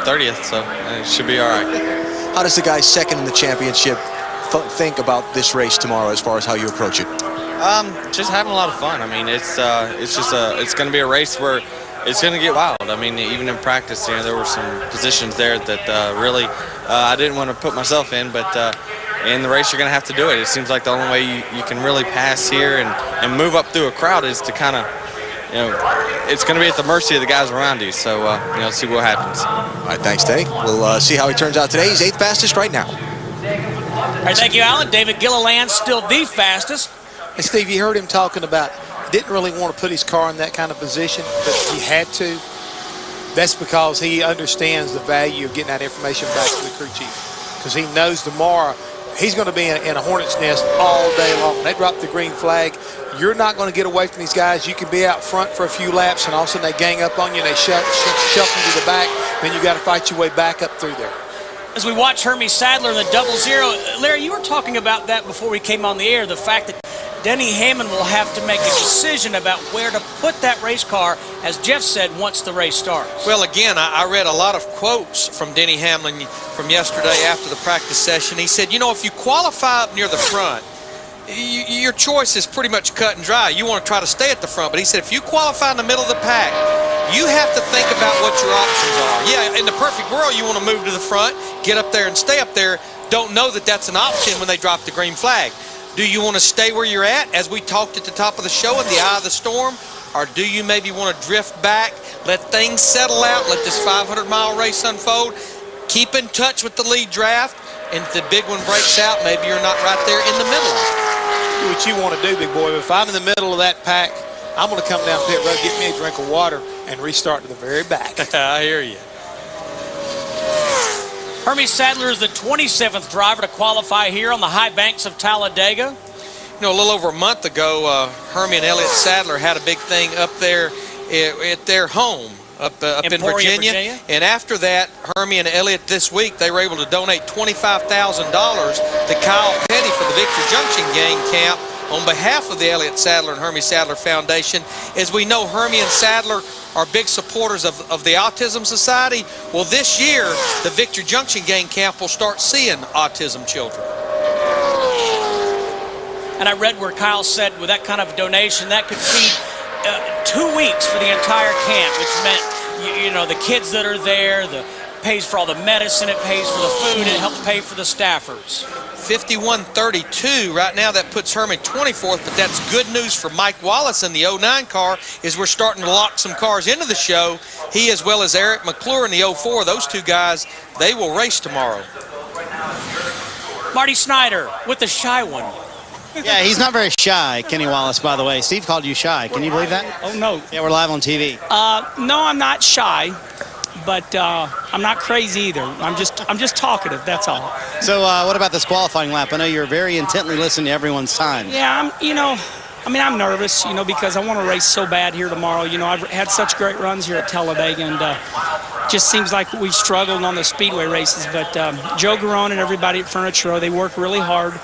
30th, so it should be all right. How does the guy second in the championship think about this race tomorrow as far as how you approach it? Just having a lot of fun. I mean, it's going to be a race where it's going to get wild. I mean, even in practice, there were some positions there that really I didn't want to put myself in, but in the race you're going to have to do it. It seems like the only way you can really pass here and move up through a crowd is to kind of, it's going to be at the mercy of the guys around you. So, see what happens. All right, thanks, Denny. We'll see how he turns out today. He's 8th fastest right now. All right, thank you, Alan. David Gilliland still the fastest. Hey, Steve, you heard him talking about he didn't really want to put his car in that kind of position, but he had to. That's because he understands the value of getting that information back to the crew chief, because he knows tomorrow he's going to be in a hornet's nest all day long. When they drop the green flag, you're not going to get away from these guys. You can be out front for a few laps, and all of a sudden they gang up on you, and they shuffle you to the back. Then you got to fight your way back up through there. As we watch Hermie Sadler in the 00, Larry, you were talking about that before we came on the air, the fact that Denny Hamlin will have to make a decision about where to put that race car, as Jeff said, once the race starts. Well, again, I read a lot of quotes from Denny Hamlin from yesterday after the practice session. He said, if you qualify up near the front, your choice is pretty much cut and dry. You want to try to stay at the front. But he said, if you qualify in the middle of the pack, you have to think about what your options are. Yeah, in the perfect world, you want to move to the front, get up there and stay up there. Don't know that that's an option when they drop the green flag. Do you want to stay where you're at, as we talked at the top of the show, in the eye of the storm? Or do you maybe want to drift back, let things settle out, let this 500-mile race unfold, keep in touch with the lead draft, and if the big one breaks out, maybe you're not right there in the middle. Do what you want to do, big boy. If I'm in the middle of that pack, I'm going to come down pit road, get me a drink of water, and restart to the very back. I hear you. Hermie Sadler is the 27th driver to qualify here on the high banks of Talladega. You know, a little over a month ago, Hermie and Elliott Sadler had a big thing up there at their home up in Virginia. And after that, Hermie and Elliott this week, they were able to donate $25,000 to Kyle Petty for the Victory Junction Gang Camp on behalf of the Elliott Sadler and Hermie Sadler Foundation. As we know, Hermie and Sadler are big supporters of the Autism Society. Well, this year, the Victory Junction Gang Camp will start seeing autism children. And I read where Kyle said with that kind of donation, that could feed 2 weeks for the entire camp, which meant, you know, the kids that are there, pays for all the medicine, it pays for the food, it helps pay for the staffers. 51.32 right now, that puts Hermie 24th, but that's good news for Mike Wallace in the 09 car, is we're starting to lock some cars into the show. He, as well as Eric McClure in the 04, those two guys, they will race tomorrow. Marty Snyder with the shy one. Yeah, he's not very shy, Kenny Wallace, by the way. Steve called you shy. Can you believe that? Oh, no. Yeah, we're live on TV. No, I'm not shy, but I'm not crazy either. I'm just talkative, that's all. So what about this qualifying lap? I know you're very intently listening to everyone's time. Yeah, I'm nervous, because I want to race so bad here tomorrow. I've had such great runs here at Talladega, and just seems like we've struggled on the speedway races. But Joe Garone and everybody at Furniture Row, they work really hard.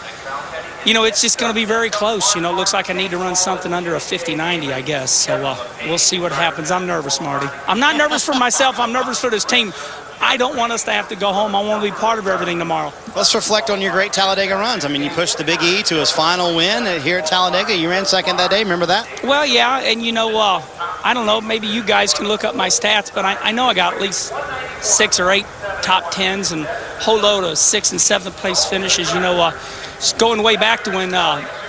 It's just going to be very close. It looks like I need to run something under a 50-90, I guess. So we'll see what happens. I'm nervous, Marty. I'm not nervous for myself. I'm nervous for this team. I don't want us to have to go home. I want to be part of everything tomorrow. Let's reflect on your great Talladega runs. I mean, you pushed the Big E to his final win here at Talladega. You ran second that day. Remember that? Well, yeah, and I don't know. Maybe you guys can look up my stats, but I know I got at least 6 or 8 top 10s and a whole load of 6th and 7th place finishes. Going way back to when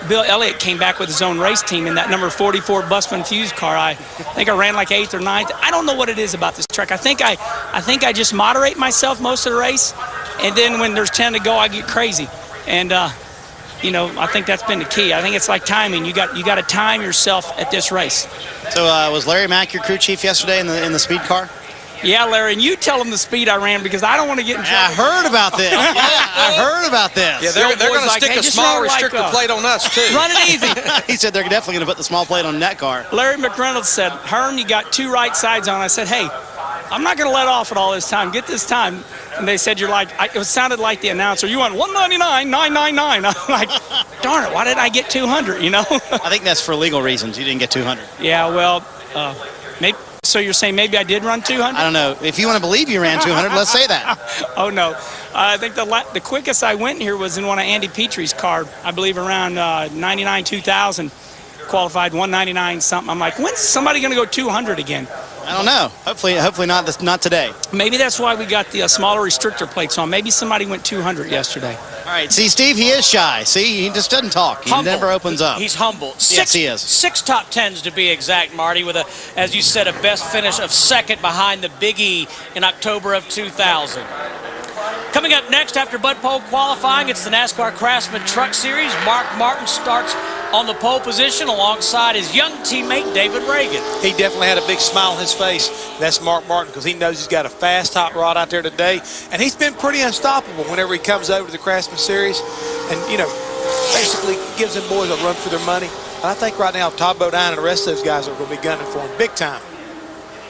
Bill Elliott came back with his own race team in that number 44 Busman Fuse car. I think I ran like 8th or 9th. I don't know what it is about this track. I think I just moderate myself most of the race, and then when there's 10 to go, I get crazy. And I think that's been the key. I think it's like timing. You got to time yourself at this race. So was Larry Mack your crew chief yesterday in the speed car? Yeah, Larry, and you tell them the speed I ran because I don't want to get in trouble. I heard about this. I heard about this. Yeah, they're going to stick a small restrictor plate on us, too. Run it easy. He said they're definitely going to put the small plate on that car. Larry McReynolds said, Herm, you got 2 right sides on. I said, hey, I'm not going to let off at all this time. Get this time. And they said, it sounded like the announcer. You went 199, 999. I'm like, darn it, why did I get 200, I think that's for legal reasons. You didn't get 200. Yeah, well, maybe. So you're saying maybe I did run 200? I don't know. If you want to believe you ran 200, let's say that. Oh, no. I think the quickest I went here was in one of Andy Petrie's car, I believe around 99, 2000. Qualified 199 something. I'm like, when's somebody going to go 200 again? I don't know. Hopefully not today. Maybe that's why we got the smaller restrictor plates on. Maybe somebody went 200 yesterday. All right. See, Steve, he is shy. See, he just doesn't talk. He never opens up. He's humble. Yes, he is. 6 top 10s to be exact, Marty, with as you said, a best finish of 2nd behind the Big E in October of 2000. Coming up next after Bud Pole qualifying, it's the NASCAR Craftsman Truck Series. Mark Martin starts on the pole position alongside his young teammate David Reagan. He definitely had a big smile on his face. That's Mark Martin because he knows he's got a fast hot rod out there today. And he's been pretty unstoppable whenever he comes over to the Craftsman Series. And, basically gives them boys a run for their money. And I think right now Todd Bodine and the rest of those guys are going to be gunning for him big time.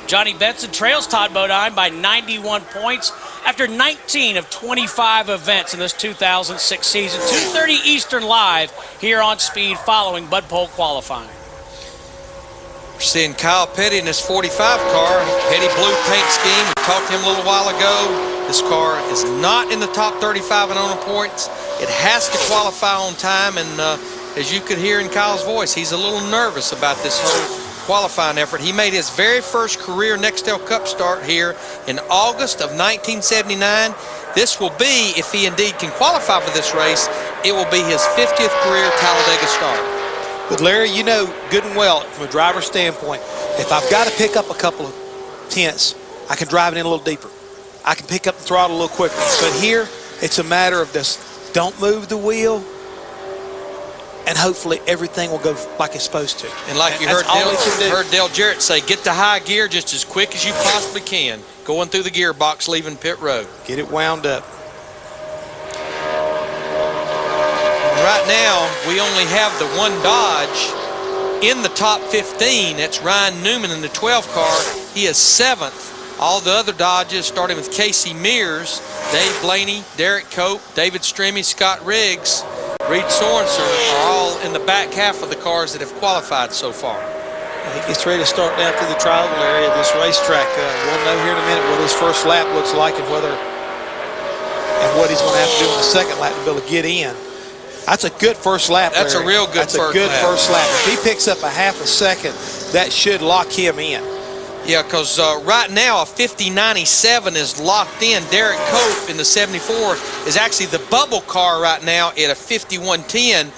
Johnny Benson trails Todd Bodine by 91 points after 19 of 25 events in this 2006 season. 2:30 Eastern live here on Speed following Bud Pole qualifying. We're seeing Kyle Petty in his 45 car. Petty blue paint scheme. We talked to him a little while ago. This car is not in the top 35 in owner points. It has to qualify on time, and as you could hear in Kyle's voice, he's a little nervous about this whole qualifying effort. He made his very first career Nextel Cup start here in August of 1979. This will be, if he indeed can qualify for this race, it will be his 50th career Talladega start. But Larry, you know good and well from a driver's standpoint, if I've got to pick up a couple of tenths, I can drive it in a little deeper. I can pick up the throttle a little quicker. But here, it's a matter of just don't move the wheel. and hopefully everything will go like it's supposed to. And like you heard Dale Jarrett say, get to high gear just as quick as you possibly can. Going through the gearbox, leaving pit road. Get it wound up. Right now, we only have the one Dodge in the top 15. That's Ryan Newman in the 12 car. He is 7th. All the other Dodges, starting with Casey Mears, Dave Blaney, Derek Cope, David Stremme, Scott Riggs, Reed Sorensen are all in the back half of the cars that have qualified so far. He gets ready to start down through the tribal area of this racetrack. We'll know here in a minute what his first lap looks like and what he's going to have to do in the second lap to be able to get in. That's a good first lap. That's a real good first lap. That's a good first lap. If he picks up a half a second, that should lock him in. Yeah, because right now a 50.97 is locked in. Derek Cope in the 74 is actually the bubble car right now at a 51.10.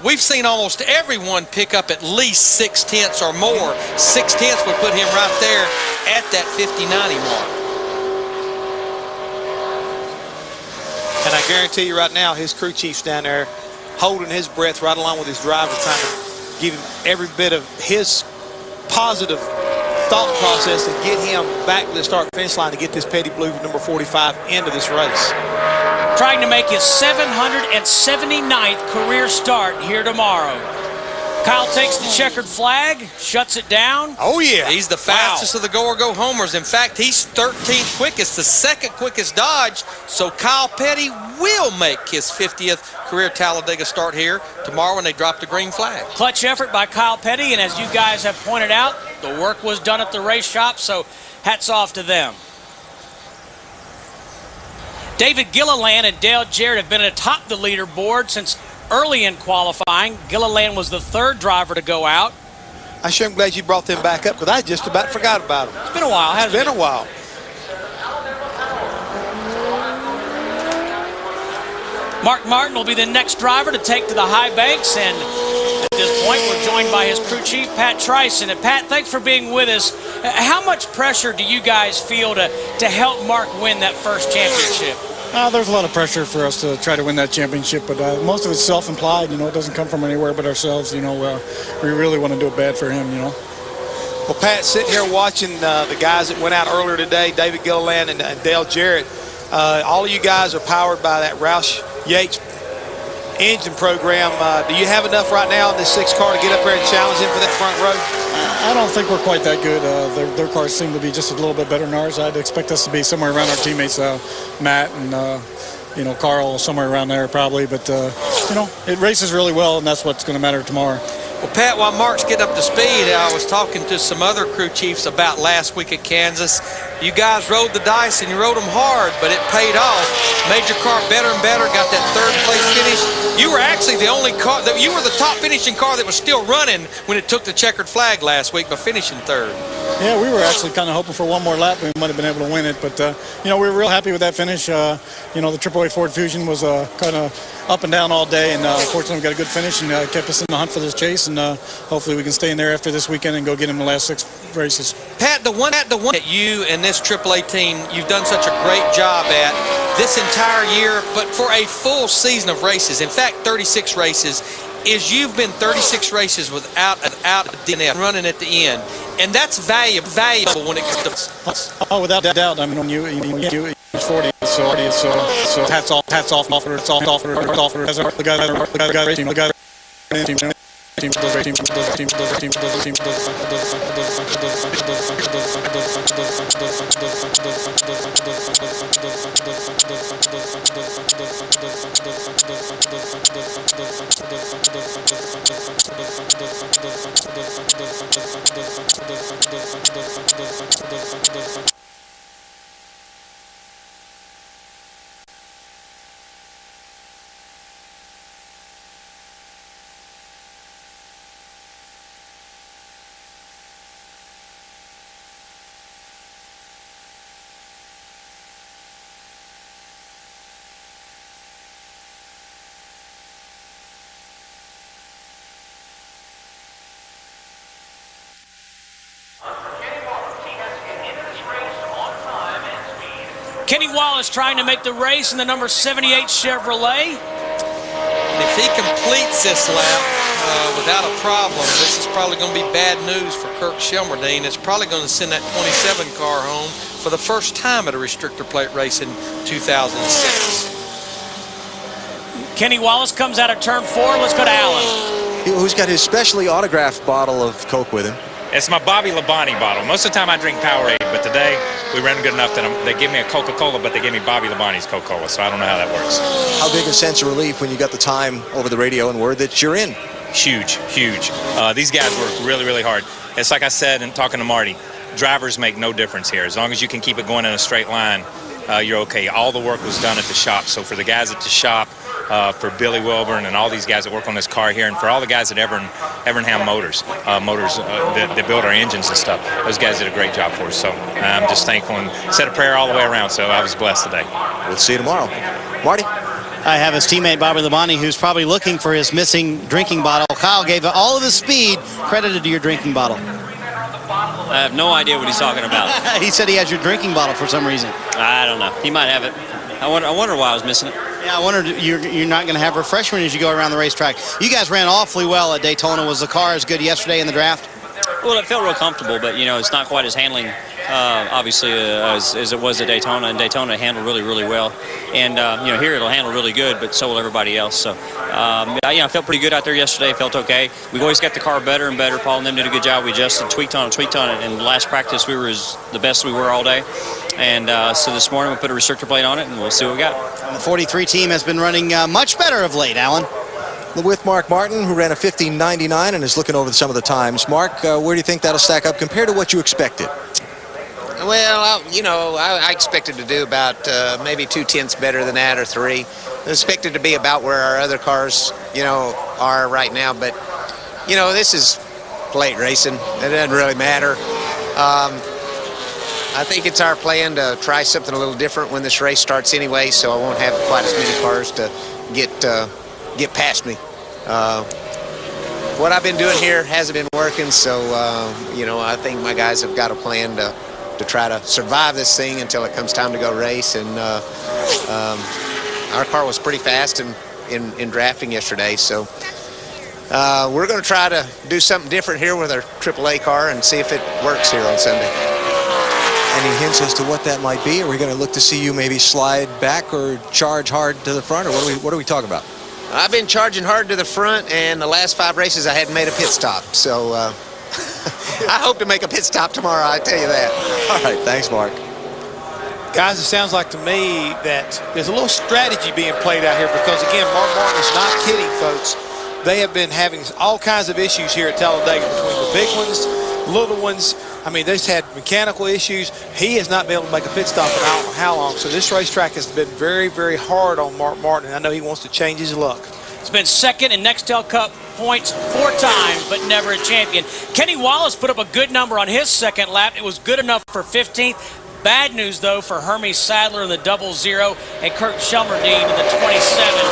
We've seen almost everyone pick up at least 6/10 or more. 6/10 would put him right there at that 50.90 mark. And I guarantee you right now, his crew chief's down there holding his breath right along with his driver, trying to give him every bit of his positive thought process to get him back to the start-finish line to get this Petty Blue number 45 into this race. Trying to make his 779th career start here tomorrow. Kyle takes the checkered flag, shuts it down. Oh, yeah. He's the fastest of the go-or-go-homers. In fact, he's 13th quickest, the second quickest Dodge. So Kyle Petty will make his 50th career Talladega start here tomorrow when they drop the green flag. Clutch effort by Kyle Petty, and as you guys have pointed out, the work was done at the race shop, so hats off to them. David Gilliland and Dale Jarrett have been atop the leaderboard since early in qualifying. Gilliland was the 3rd driver to go out. I sure am glad you brought them back up because I just about forgot about them. It's been a while, hasn't it? It's been a while. Mark Martin will be the next driver to take to the high banks, and at this point we're joined by his crew chief, Pat Tryson. And Pat, thanks for being with us. How much pressure do you guys feel to help Mark win that first championship? There's a lot of pressure for us to try to win that championship, but most of it's self-implied. You know, it doesn't come from anywhere but ourselves. You know, we really want to do it bad for him. You know. Well, Pat, sitting here watching the guys that went out earlier today, David Gilliland and Dale Jarrett. All of you guys are powered by that Roush Yates engine program. Do you have enough right now in this 6th car to get up there and challenge him for that front row? I don't think we're quite that good. Their cars seem to be just a little bit better than ours. I'd expect us to be somewhere around our teammates, Matt and Carl, somewhere around there probably. But it races really well, and that's what's going to matter tomorrow. Well, Pat, while Mark's getting up to speed, I was talking to some other crew chiefs about last week at Kansas. You guys rode the dice and you rode them hard, but it paid off. Made your car better and better, got that 3rd place finish. You were actually the only car, you were the top finishing car that was still running when it took the checkered flag last week by finishing 3rd. Yeah, we were actually kind of hoping for one more lap. We might have been able to win it, but we were real happy with that finish. The AAA Ford Fusion was kind of up and down all day, and fortunately we got a good finish and kept us in the hunt for this chase, and hopefully we can stay in there after this weekend and go get him the last 6 races. Pat, the one that you and this AAA team, you've done such a great job at this entire year, but for a full season of races, in fact 36 races, is you've been 36 races without a DNF running at the end, and that's valuable when it comes to. Oh, without doubt. I mean, when you 40, so hats off, it's off, as the guy. Kenny Wallace trying to make the race in the number 78 Chevrolet. Martin, if he completes this lap without a problem, this is probably going to be bad news for Kirk Shelmerdine. It's probably going to send that 27 car home for the first time at a restrictor plate race in 2006. Kenny Wallace comes out of turn 4. Let's go to Allen. Who's got his specially autographed bottle of Coke with him. It's my Bobby Labonte bottle. Most of the time I drink Powerade, but today we ran good enough that they give me a Coca-Cola, but they gave me Bobby Labonte's Coca-Cola, so I don't know how that works. How big a sense of relief when you got the time over the radio and word that you're in? Huge, huge. These guys work really, really hard. It's like I said in talking to Marty, drivers make no difference here. As long as you can keep it going in a straight line, you're okay. All the work was done at the shop. So for the guys at the shop, for Billy Wilburn and all these guys that work on this car here, and for all the guys at Evernham Motors, that build our engines and stuff, those guys did a great job for us. So I'm just thankful and said a prayer all the way around. So I was blessed today. We'll see you tomorrow. Marty? I have his teammate Bobby Labonte, who's probably looking for his missing drinking bottle. Kyle gave all of his speed credited to your drinking bottle. I have no idea what he's talking about. He said he has your drinking bottle for some reason. I don't know. He might have it. I wonder why I was missing it. Yeah, I wonder you're not going to have refreshment as you go around the racetrack. You guys ran awfully well at Daytona. Was the car as good yesterday in the draft? Well, it felt real comfortable, but, it's not quite as handling, obviously, as it was at Daytona. And Daytona it handled really, really well. And, here it'll handle really good, but so will everybody else. So, I felt pretty good out there yesterday. Felt okay. We've always got the car better and better. Paul and them did a good job. We adjusted, tweaked on it. And last practice, we were the best we were all day. And so this morning, we put a restrictor plate on it, and we'll see what we got. And the 43 team has been running much better of late, Alan. With Mark Martin, who ran a 50.99 and is looking over some of the times. Mark, where do you think that'll stack up compared to what you expected? Well, I expected to do about maybe 2/10 better than that, or 3. I expected to be about where our other cars, are right now. But, this is plate racing. It doesn't really matter. I think it's our plan to try something a little different when this race starts anyway, so I won't have quite as many cars to get past me. What I've been doing here hasn't been working, so I think my guys have got a plan to try to survive this thing until it comes time to go race. And our car was pretty fast in drafting yesterday, so we're going to try to do something different here with our AAA car and see if it works here on Sunday. Any hints as to what that might be? Are we going to look to see you maybe slide back or charge hard to the front, or what are we talking about? I've been charging hard to the front, and the last 5 races I hadn't made a pit stop. So I hope to make a pit stop tomorrow, I tell you that. All right, thanks, Mark. Guys, it sounds like to me that there's a little strategy being played out here because, again, Mark Martin is not kidding, folks. They have been having all kinds of issues here at Talladega between the big ones, little ones. I mean, they've had mechanical issues. He has not been able to make a pit stop in I don't know how long. So this racetrack has been very, very hard on Mark Martin. I know he wants to change his luck. He's been second in Nextel Cup points 4 times, but never a champion. Kenny Wallace put up a good number on his second lap. It was good enough for 15th. Bad news, though, for Hermes Sadler in the 00 and Kirk Shelmerdine in the 27.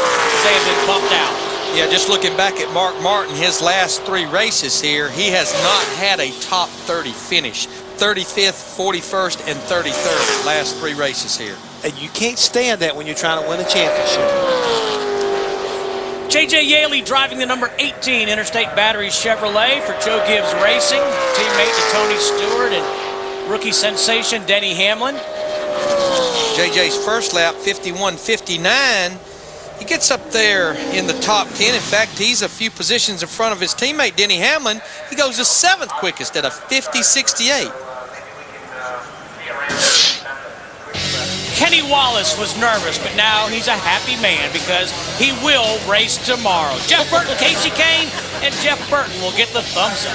They have been bumped out. Yeah, just looking back at Mark Martin, his last 3 races here, he has not had a top 30 finish. 35th, 41st, and 33rd, last 3 races here. And you can't stand that when you're trying to win a championship. J.J. Yaley driving the number 18 Interstate Battery Chevrolet for Joe Gibbs Racing, teammate to Tony Stewart and rookie sensation Denny Hamlin. J.J.'s first lap, 51.59. He gets up there in the top 10. In fact, he's a few positions in front of his teammate, Denny Hamlin. He goes to 7th quickest at a 50.68. Kenny Wallace was nervous, but now he's a happy man because he will race tomorrow. Jeff Burton, Casey Kane, and Jeff Burton will get the thumbs up.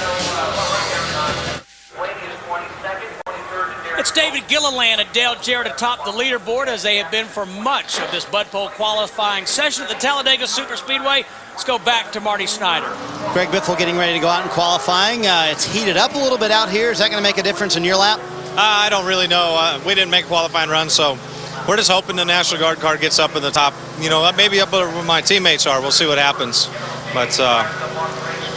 It's David Gilliland and Dale Jarrett atop the leaderboard as they have been for much of this Bud Pole qualifying session at the Talladega Superspeedway. Let's go back to Marty Snyder. Greg Biffle getting ready to go out in qualifying. It's heated up a little bit out here. Is that going to make a difference in your lap? I don't really know. We didn't make a qualifying run, so we're just hoping the National Guard car gets up in the top. Maybe up where my teammates are. We'll see what happens. But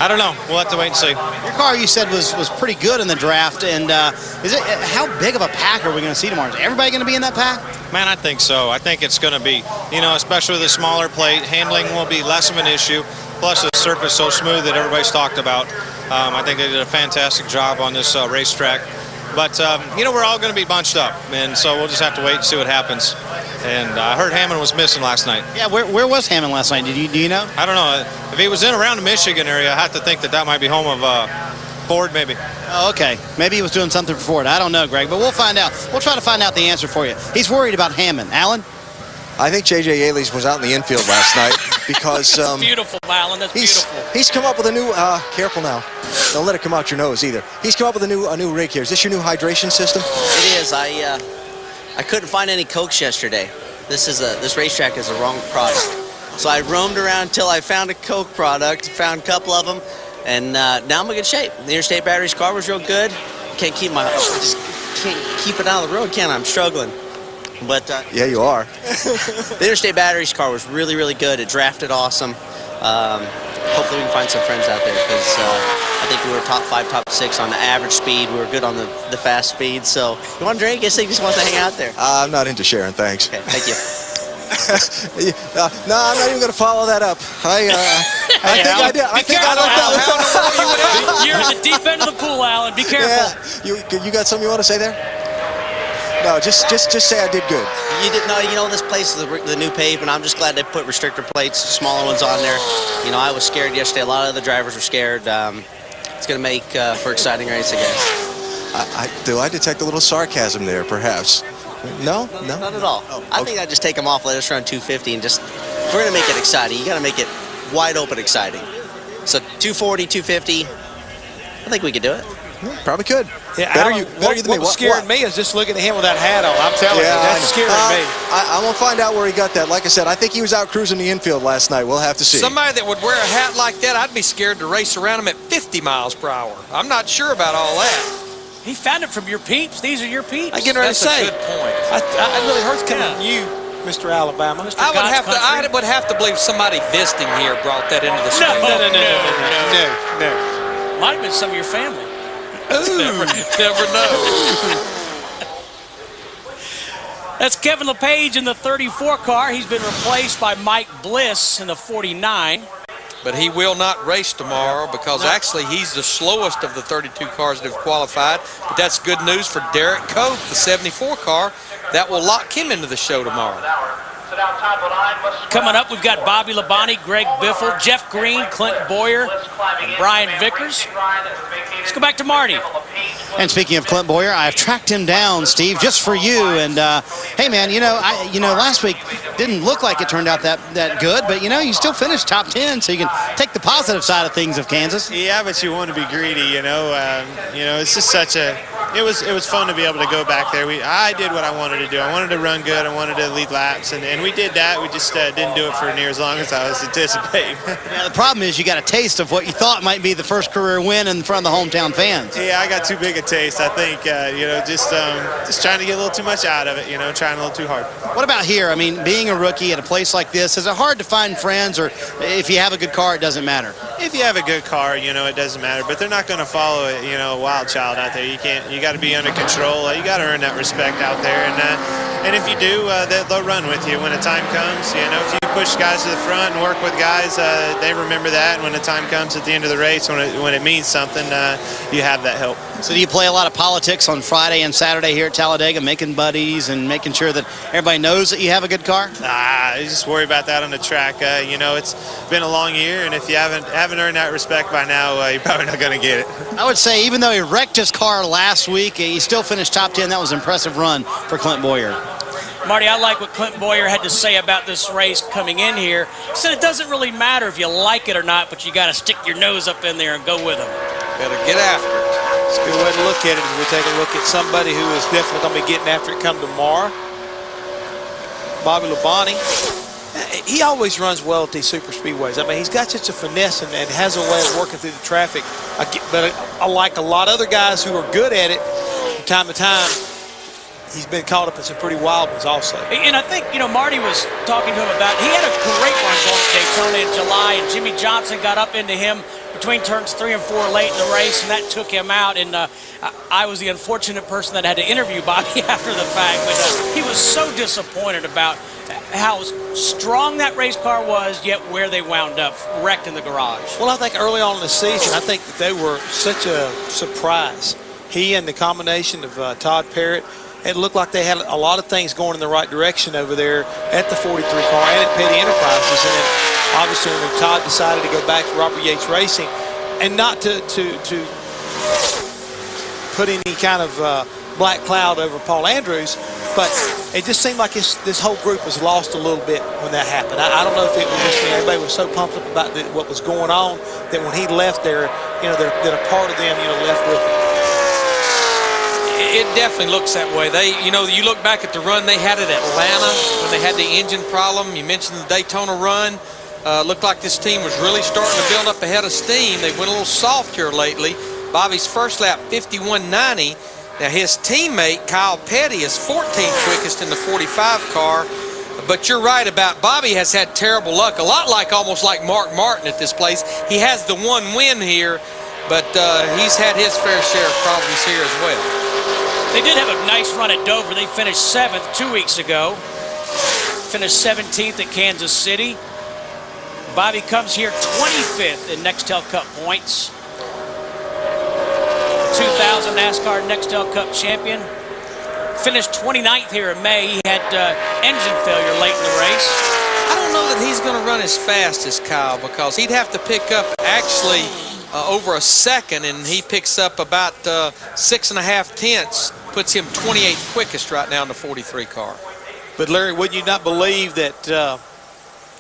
I don't know. We'll have to wait and see. Your car, you said, was pretty good in the draft, and how big of a pack are we going to see tomorrow? Is everybody going to be in that pack? Man, I think so. I think it's going to be, especially with a smaller plate, handling will be less of an issue. Plus, the surface so smooth that everybody's talked about. I think they did a fantastic job on this racetrack. But, we're all going to be bunched up, and so we'll just have to wait and see what happens. And I heard Hammond was missing last night. Yeah, where was Hammond last night? Do you know? I don't know. If he was in around the Michigan area, I have to think that might be home of Ford, maybe. Oh, okay. Maybe he was doing something for Ford. I don't know, Greg, but we'll find out. We'll try to find out the answer for you. He's worried about Hammond. Alan? I think J.J. Yaley's was out in the infield last night because That's beautiful, Alan. That's beautiful. He's come up with a new. Careful now. Don't let it come out your nose either. He's come up with a new rig here. Is this your new hydration system? It is. I couldn't find any Cokes yesterday. This racetrack is the wrong product. So I roamed around until I found a Coke product, found a couple of them, and now I'm in good shape. The Interstate Batteries car was real good. Can't keep it out of the road, can I? I'm struggling. But yeah, you are. The Interstate Batteries car was really, really good. It drafted awesome. Hopefully we can find some friends out there because I think we were top 5, top 6 on the average speed. We were good on the fast speed. So you want to drink? I guess he just wants to hang out there. I'm not into sharing, thanks. Okay, thank you. No, I'm not even going to follow that up. I think I don't know. You're in the deep end of the pool, Alan. Be careful. Yeah. You got something you want to say there? No, just say I did good. You didn't know. This place is the new pavement. I'm just glad they put restrictor plates, smaller ones on there. I was scared yesterday. A lot of the drivers were scared. It's going to make for exciting race, I guess. Do I detect a little sarcasm there, perhaps? No? Not at all. I think I'd just take them off, let us run 250, and just, if we're going to make it exciting, you got to make it wide open exciting. So 240, 250, I think we could do it. Probably could. Yeah, better Alan, you than me. What's scaring me is just looking at him with that hat on. I'm telling you, that's scaring me. I'm going to find out where he got that. Like I said, I think he was out cruising the infield last night. We'll have to see. Somebody that would wear a hat like that, I'd be scared to race around him at 50 miles per hour. I'm not sure about all that. He found it from your peeps. These are your peeps. I'm getting ready to say. That's a good point. It really hurts coming from you, Mr. Alabama. I would have to believe somebody visiting here brought that into the state. No. Might have been some of your family. Ooh, never know. That's Kevin LePage in the 34 car. He's been replaced by Mike Bliss in the 49. But he will not race tomorrow because actually he's the slowest of the 32 cars that have qualified. But that's good news for Derek Cope, the 74 car. That will lock him into the show tomorrow. Coming up, we've got Bobby Labonte, Greg Biffle, Jeff Green, Clint Boyer, and Brian Vickers. Let's go back to Marty. And speaking of Clint Boyer, I've tracked him down, Steve, just for you. And hey, man, last week didn't look like it turned out that good, but you still finished top 10, so you can take the positive side of things of Kansas. Yeah, but you want to be greedy, It's just such a. It was fun to be able to go back there. I did what I wanted to do. I wanted to run good. I wanted to lead laps, and we did that. We just didn't do it for near as long as I was anticipating. Yeah, the problem is you got a taste of what you thought might be the first career win in front of the hometown fans. Yeah, I got too big a taste. I think, just trying to get a little too much out of it, trying a little too hard. What about here? I mean, being a rookie at a place like this, is it hard to find friends, or if you have a good car, it doesn't matter? If you have a good car, it doesn't matter. But they're not going to follow it, a wild child out there. You got to be under control. You got to earn that respect out there. And if you do, they'll run with you when the time comes. If you push guys to the front and work with guys, they remember that. And when the time comes at the end of the race, when it means something, you have that help. So do you play a lot of politics on Friday and Saturday here at Talladega, making buddies and making sure that everybody knows that you have a good car? You just worry about that on the track. It's been a long year, and if you haven't earned that respect by now, you're probably not going to get it. I would say even though he wrecked his car last week, he still finished top 10. That was an impressive run for Clint Boyer. Marty, I like what Clint Boyer had to say about this race coming in here. He said it doesn't really matter if you like it or not, but you got to stick your nose up in there and go with them. Better get after it. It's a good way to look at it. We take a look at somebody who is definitely going to be getting after it come tomorrow. Bobby Labonte. He always runs well at these super speedways. I mean, he's got such a finesse and has a way of working through the traffic. But I like a lot of other guys who are good at it from time to time. He's been caught up in some pretty wild ones also. And I think, Marty was talking to him about, he had a great run going at Daytona in July, and Jimmy Johnson got up into him between turns 3 and 4 late in the race, and that took him out. And I was the unfortunate person that had to interview Bobby after the fact, but he was so disappointed about how strong that race car was, yet where they wound up, wrecked in the garage. Well, I think early on in the season, I think that they were such a surprise. He and the combination of Todd Parrott, it looked like they had a lot of things going in the right direction over there at the 43 car and at Petty Enterprises. And then obviously when Todd decided to go back to Robert Yates Racing, and not to put any kind of black cloud over Paul Andrews, but it just seemed like this whole group was lost a little bit when that happened. I don't know if it was just everybody was so pumped up about what was going on that when he left there, that a part of them, left with him. It definitely looks that way. You look back at the run they had at Atlanta when they had the engine problem. You mentioned the Daytona run. Looked like this team was really starting to build up a head of steam. They went a little soft here lately. Bobby's first lap, 51.90. Now his teammate, Kyle Petty, is 14th quickest in the 45 car. But you're right about Bobby has had terrible luck, almost like Mark Martin at this place. He has the one win here, but he's had his fair share of problems here as well. They did have a nice run at Dover. They finished 7th 2 weeks ago. Finished 17th at Kansas City. Bobby comes here 25th in Nextel Cup points. 2000 NASCAR Nextel Cup champion. Finished 29th here in May. He had engine failure late in the race. I don't know that he's going to run as fast as Kyle, because he'd have to pick up actually over a second, and he picks up about 6.5 tenths, puts him 28th quickest right now in the 43 car. But Larry, would you not believe that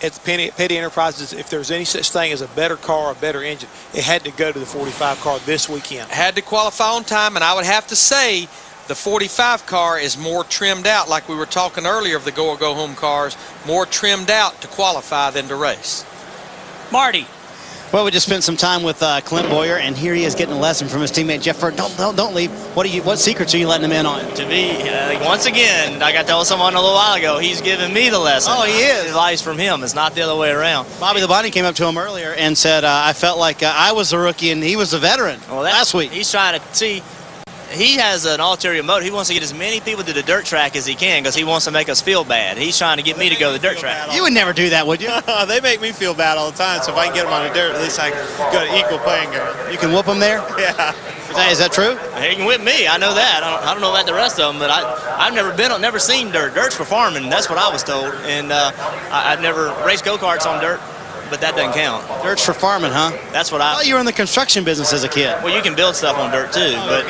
at the Petty Enterprises, if there's any such thing as a better car, a better engine, it had to go to the 45 car this weekend? Had to qualify on time, and I would have to say the 45 car is more trimmed out, like we were talking earlier of the go or go home cars, more trimmed out to qualify than to race. Marty. Well, we just spent some time with Clint Boyer, and here he is getting a lesson from his teammate Jeff Ford. Don't leave. What secrets are you letting him in on? To me, once again, like I told someone a little while ago, he's giving me the lesson. Oh, he is. Advice from him. It's not the other way around. Bobby Labonte came up to him earlier and said, I felt like I was the rookie and he was the veteran last week. He's trying to see. He has an ulterior motive. He wants to get as many people to the dirt track as he can because he wants to make us feel bad. He's trying to get me to go to the dirt track. You would never do that, would you? They make me feel bad all the time, so if I can get them on the dirt, at least I can go to equal playing game. You can whoop them there? Yeah. Is that true? He can whip me. I know that. I don't know about the rest of them, but I've never seen dirt. Dirt's for farming. That's what I was told. And I've never raced go-karts on dirt. But that doesn't count. Dirt's for farming, huh? That's what I... Well, you were in the construction business as a kid. Well, you can build stuff on dirt, too, but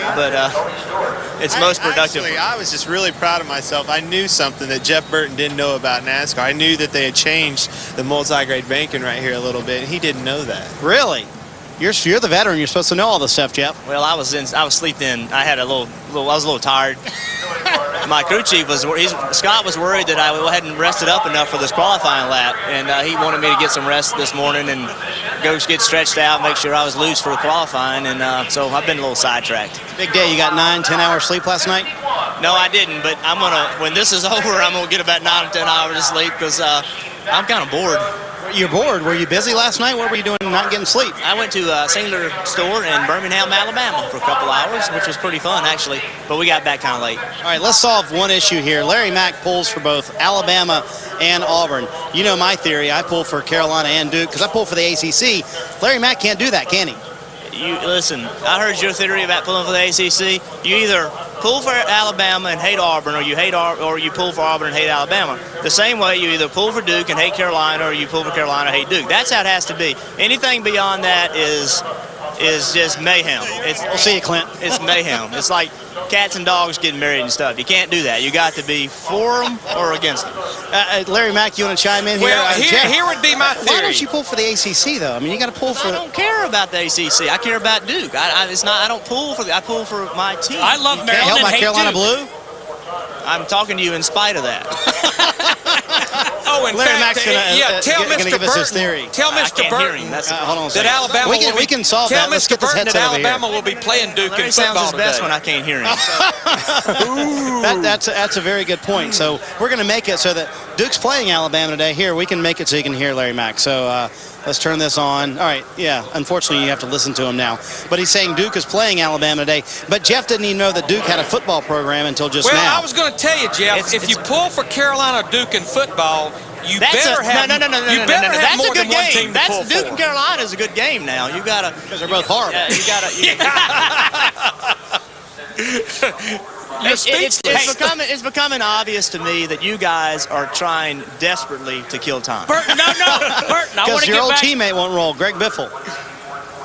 it's most productive. Actually, I was just really proud of myself. I knew something that Jeff Burton didn't know about NASCAR. I knew that they had changed the multi-grade banking right here a little bit, and he didn't know that. Really? You're the veteran. You're supposed to know all this stuff, Jeff. Well, I was sleeped in. I had I was a little tired. My crew chief Scott was worried that I hadn't rested up enough for this qualifying lap, and he wanted me to get some rest this morning and go get stretched out, make sure I was loose for qualifying, and so I've been a little sidetracked. Big day. You got 9-10 hours sleep last night? No, I didn't, but when this is over, I'm gonna get about 9 or 10 hours of sleep because I'm kind of bored. You're bored. Were you busy last night? What were you doing not getting sleep? I went to a singular store in Birmingham, Alabama for a couple hours, which was pretty fun, actually. But we got back kind of late. All right, let's solve one issue here. Larry Mack pulls for both Alabama and Auburn. You know my theory. I pull for Carolina and Duke because I pull for the ACC. Larry Mack can't do that, can he? Listen, I heard your theory about pulling for the ACC. You either pull for Alabama and hate Auburn, or you pull for Auburn and hate Alabama. The same way, you either pull for Duke and hate Carolina, or you pull for Carolina and hate Duke. That's how it has to be. Anything beyond that is just mayhem. We'll see you, Clint. It's mayhem. It's like cats and dogs getting married and stuff. You can't do that. You got to be for them or against them. Larry Mack, you want to chime in here? Well, here would be my theory. Why don't you pull for the ACC though? I mean, you got to pull for. I don't care about the ACC. I care about Duke. I don't pull for I pull for my team. I love Maryland. Can't help my hate Carolina Duke. Blue. I'm talking to you in spite of that. Oh, in Larry fact, Mack's gonna give us his theory. Tell Mr. Burton hold on a that second. Alabama we can solve that. Let's get this headset over here. Alabama will be playing Duke Larry in football sounds his best today. when I can't hear him. That's a very good point. So we're going to make it so that Duke's playing Alabama today. Here, we can make it so you can hear Larry Mack. So Let's turn this on. All right, yeah, unfortunately you have to listen to him now. But he's saying Duke is playing Alabama today. But Jeff didn't even know that Duke had a football program until just now. Well, I was going to tell you, Jeff, if you pull for Carolina Duke in football, you better have more than one team to pull Duke for. and Carolina is a good game now. You got to, because they're both horrible. It's becoming obvious to me that you guys are trying desperately to kill time. Burton, Burton, I want Because to your get old back. teammate won't roll, Greg Biffle.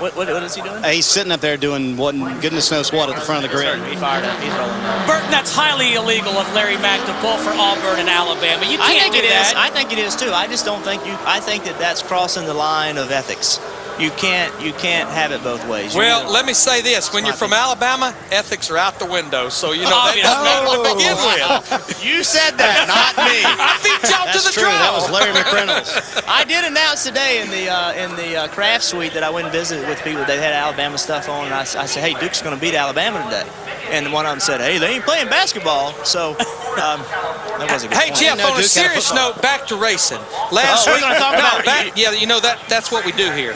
What is he doing? He's sitting up there doing goodness knows what at the front of the grid. He fired up. He's rolling now. Burton, that's highly illegal of Larry Mack to pull for Auburn and Alabama. You can't do that. I think it is too. I just don't think I think that that's crossing the line of ethics. You can't have it both ways. Well, let me say this. When you're from Alabama, ethics are out the window. So, you know, that doesn't matter to begin with. You said that, not me. I beat y'all to the True. draw. That was Larry McReynolds. I did announce today in the craft suite that I went and visited with people. They had Alabama stuff on, and I said, hey, Duke's going to beat Alabama today. And one of them said, hey, they ain't playing basketball. So that was a good point. Jeff, on a serious note, back to racing. Last week, that's what we do here.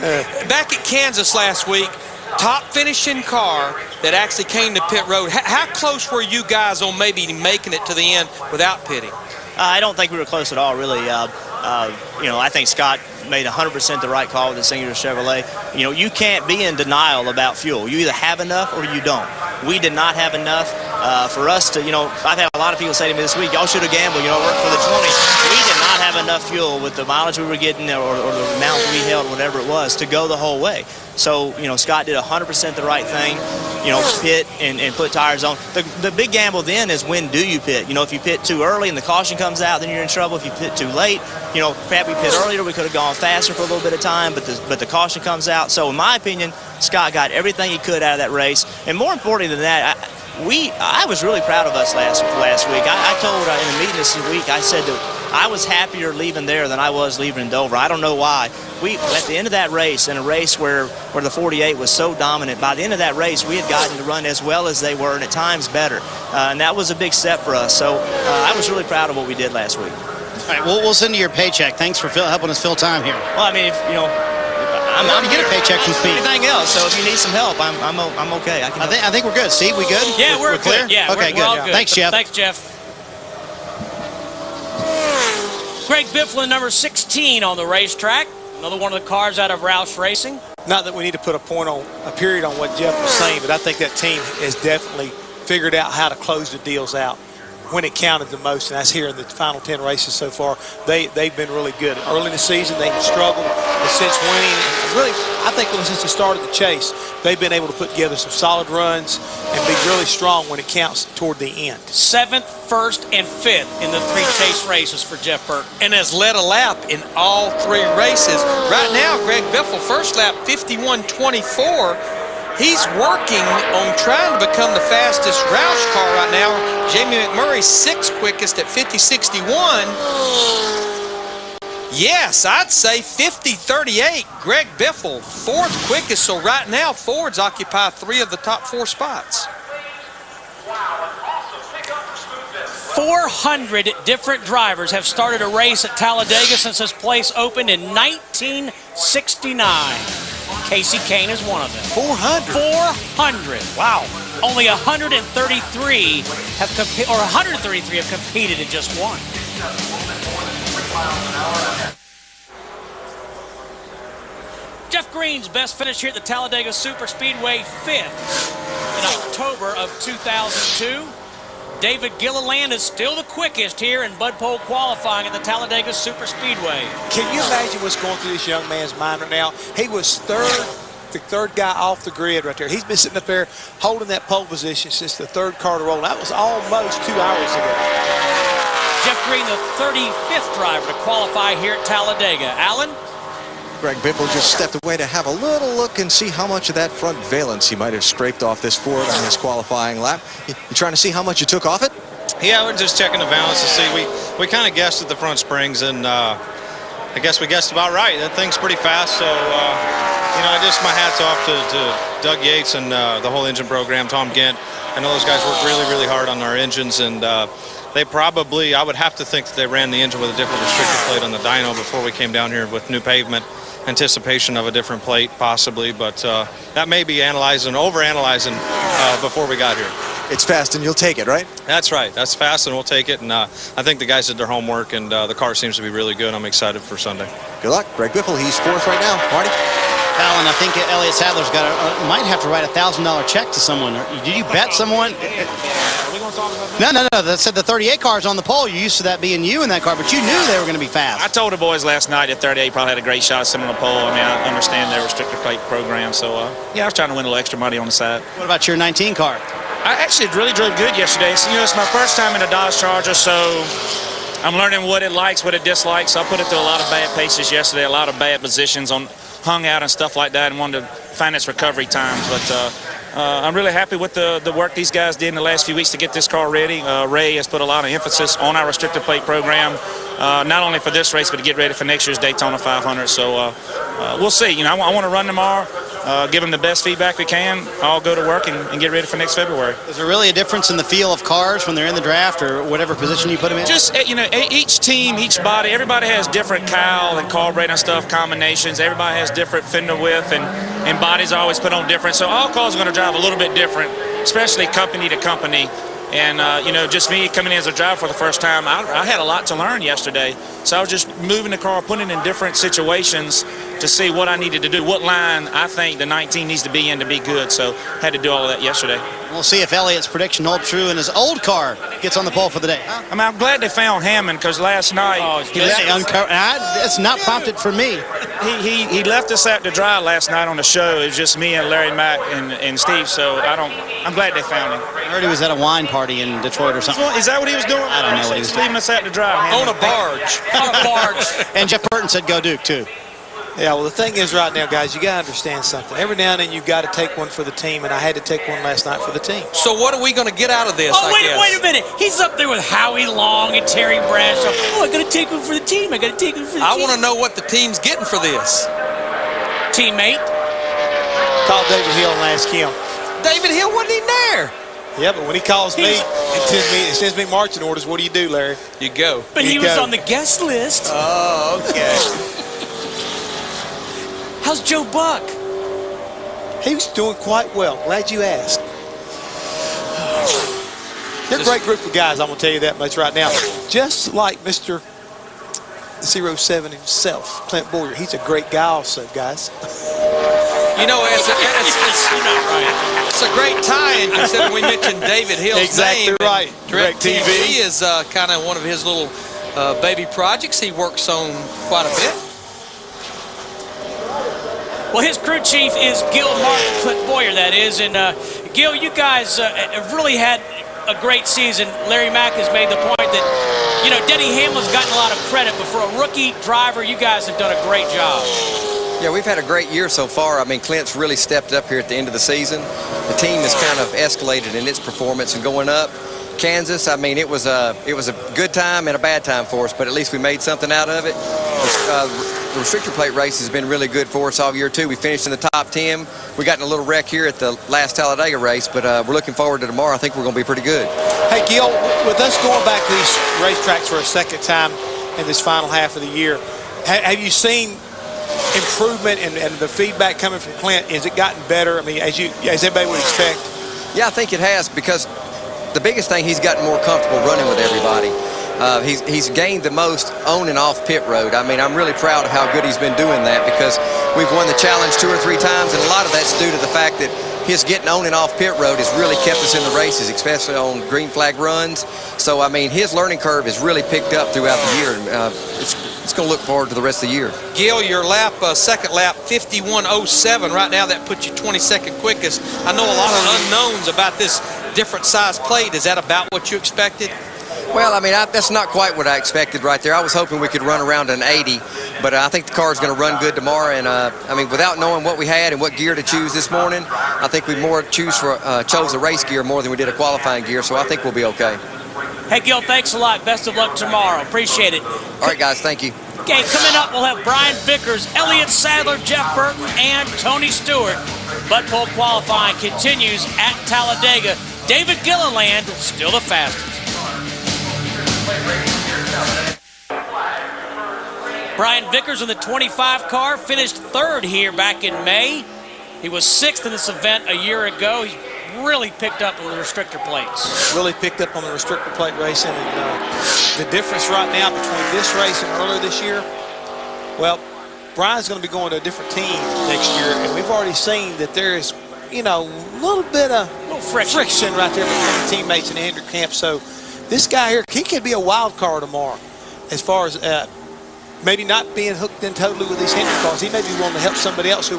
Back at Kansas last week, top finishing car that actually came to pit road. How close were you guys on maybe making it to the end without pitting? I don't think we were close at all, really. I think Scott made 100% the right call with the Singular Chevrolet. You know, you can't be in denial about fuel. You either have enough or you don't. We did not have enough for us to, I've had a lot of people say to me this week, y'all should have gambled, work for the 20. We did not have enough fuel with the mileage we were getting or the amount we held, whatever it was, to go the whole way. So, Scott did 100% the right thing, pit and put tires on. The big gamble then is when do you pit? If you pit too early and the caution comes out, then you're in trouble. If you pit too late, perhaps we pit earlier, we could have gone faster for a little bit of time, but the caution comes out. So in my opinion, Scott got everything he could out of that race. And more importantly than that, I was really proud of us last week. I told in a meeting this week, I said that I was happier leaving there than I was leaving in Dover. I don't know why. At the end of that race, in a race where the 48 was so dominant, by the end of that race, we had gotten to run as well as they were, and at times better. And that was a big step for us. So I was really proud of what we did last week. All right, we'll send you your paycheck. Thanks for helping us fill time here. Well, I mean, I'm get a paycheck from Speed. Everything else. So if you need some help, I'm okay. I think we're good. Steve, we good? Yeah, we're clear. Good. Yeah, okay, we're all good. Thanks, Jeff. Thanks, Jeff. Greg Bifflin, number 16 on the racetrack. Another one of the cars out of Roush Racing. Not that we need to put a period on what Jeff was saying, but I think that team has definitely figured out how to close the deals out when it counted the most, and that's here in the final 10 races so far. They've been really good. Early in the season, they struggled, but since winning, really, I think since the start of the chase, they've been able to put together some solid runs and be really strong when it counts toward the end. 7th, 1st, and 5th in the 3 chase races for Jeff Burton. And has led a lap in all 3 races. Right now, Greg Biffle, first lap, 51.24. He's working on trying to become the fastest Roush car right now. Jamie McMurray, 6th quickest at 50.61. Yes, I'd say 50.38. Greg Biffle, 4th quickest. So right now, Fords occupy 3 of the top 4 spots. 400 different drivers have started a race at Talladega since this place opened in 1969. Casey Kane is one of them. 400. Wow. Only 133 have competed in just one. Jeff Green's best finish here at the Talladega Superspeedway, 5th in October of 2002. David Gilliland is still the quickest here in Bud Pole qualifying at the Talladega Superspeedway. Can you imagine what's going through this young man's mind right now? He was the third guy off the grid right there. He's been sitting up there holding that pole position since the 3rd car to roll. That was almost 2 hours ago. Jeff Green, the 35th driver to qualify here at Talladega. Alan? Greg Biffle just stepped away to have a little look and see how much of that front valence he might have scraped off this Ford on his qualifying lap. You trying to see how much you took off it? Yeah, we're just checking the balance to see. We kind of guessed at the front springs, and I guess we guessed about right. That thing's pretty fast, so my hat's off to Doug Yates and the whole engine program, Tom Gint. I know those guys worked really, really hard on our engines, and they probably, I would have to think that they ran the engine with a different restrictor plate on the dyno before we came down here with new pavement. anticipation of a different plate possibly, but that may be overanalyzing before we got here. It's fast and you'll take it, right? That's right. That's fast and we'll take it. And I think the guys did their homework, and the car seems to be really good. I'm excited for Sunday. Good luck. Greg Biffle, he's fourth right now. Marty? Alan, I think Elliott Sadler's got might have to write a $1,000 check to someone. Did you bet someone? No. That said the 38 car's on the pole. You're used to that being you in that car, but you knew they were going to be fast. I told the boys last night that 38 probably had a great shot sitting on the pole. I mean, I understand their restrictor plate program, so yeah, I was trying to win a little extra money on the side. What about your 19 car? I actually really drove good yesterday. So, it's my first time in a Dodge Charger, so I'm learning what it likes, what it dislikes. So I put it through a lot of bad paces yesterday, a lot of bad positions hung out and stuff like that, and wanted to find its recovery times. But I'm really happy with the work these guys did in the last few weeks to get this car ready. Ray has put a lot of emphasis on our restrictor plate program, not only for this race, but to get ready for next year's Daytona 500. So we'll see. I want to run tomorrow. Give them the best feedback we can. I'll go to work and get ready for next February. Is there really a difference in the feel of cars when they're in the draft or whatever position you put them in? Just, each team, each body, everybody has different cowl and carburetor stuff combinations. Everybody has different fender width, and bodies are always put on different. So all cars are going to drive a little bit different, especially company to company. And, just me coming in as a driver for the first time, I had a lot to learn yesterday. So I was just moving the car, putting it in different situations to see what I needed to do, what line I think the 19 needs to be in to be good. So had to do all of that yesterday. We'll see if Elliott's prediction holds true and his old car gets on the pole for the day. I'm glad they found Hammond, because last night it's not prompted for me. He left us out to dry last night on the show. It was just me and Larry Mack and Steve. So I'm glad they found him. I heard he was at a wine party in Detroit or something. Is that what he was doing? I don't know what he was doing. Leaving us out to dry. On a barge. On a barge. And Jeff Burton said go Duke too. Yeah, well, the thing is right now, guys, you got to understand something. Every now and then you've got to take one for the team, and I had to take one last night for the team. So what are we going to get out of this, wait a minute. He's up there with Howie Long and Terry Bradshaw. I got to take one for the team. I want to know what the team's getting for this. Teammate. Call David Hill and ask him. David Hill wasn't even there. Yeah, but when he calls me and sends me marching orders, what do you do, Larry? You go. But he was on the guest list. Oh, okay. How's Joe Buck? He was doing quite well. Glad you asked. They're a great group of guys, I'm going to tell you that much right now. Just like Mr. 07 himself, Clint Boyer. He's a great guy also, guys. It's a great tie-in considering we mentioned David Hill's exactly name. Exactly right. DirecTV is kind of one of his little baby projects he works on quite a bit. Well, his crew chief is Gil Martin, Clint Boyer, that is. And, Gil, you guys have really had a great season. Larry Mack has made the point that, Denny Hamlin's gotten a lot of credit, but for a rookie driver, you guys have done a great job. Yeah, we've had a great year so far. I mean, Clint's really stepped up here at the end of the season. The team has kind of escalated in its performance and going up. Kansas, I mean, it was a good time and a bad time for us, but at least we made something out of it. The restrictor plate race has been really good for us all year, too. We finished in the top 10. We got in a little wreck here at the last Talladega race, but we're looking forward to tomorrow. I think we're going to be pretty good. Hey, Gil, with us going back to these racetracks for a second time in this final half of the year, have you seen improvement and the feedback coming from Clint? Has it gotten better? I mean, as everybody would expect? Yeah, I think it has, because the biggest thing, he's gotten more comfortable running with everybody. He's gained the most on and off pit road. I mean, I'm really proud of how good he's been doing that, because we've won the challenge 2 or 3 times, and a lot of that's due to the fact that his getting on and off pit road has really kept us in the races, especially on green flag runs. So, I mean, his learning curve has really picked up throughout the year. It's going to look forward to the rest of the year. Gil, your second lap, 51.07. Right now, that puts you 22nd quickest. I know a lot of unknowns about this different size plate. Is that about what you expected? Well, I mean, that's not quite what I expected right there. I was hoping we could run around an 80, but I think the car is going to run good tomorrow. And, I mean, without knowing what we had and what gear to choose this morning, I think we chose a race gear more than we did a qualifying gear, so I think we'll be okay. Hey, Gil, thanks a lot. Best of luck tomorrow. Appreciate it. All right, guys, thank you. Okay, coming up, we'll have Brian Vickers, Elliott Sadler, Jeff Burton, and Tony Stewart. Bud Pole qualifying continues at Talladega. David Gilliland, still the fastest. Brian Vickers in the 25 car finished third here back in May. He was sixth in this event a year ago. He's really picked up on the restrictor plates. Really picked up on the restrictor plate racing. And the difference right now between this race and earlier this year, well, Brian's going to be going to a different team next year, and we've already seen that there is, you know, a little bit of friction right there between teammates in the Hendrick camp. So this guy here, he could be a wild card tomorrow as far as maybe not being hooked in totally with these Hendrick cars. He may be willing to help somebody else who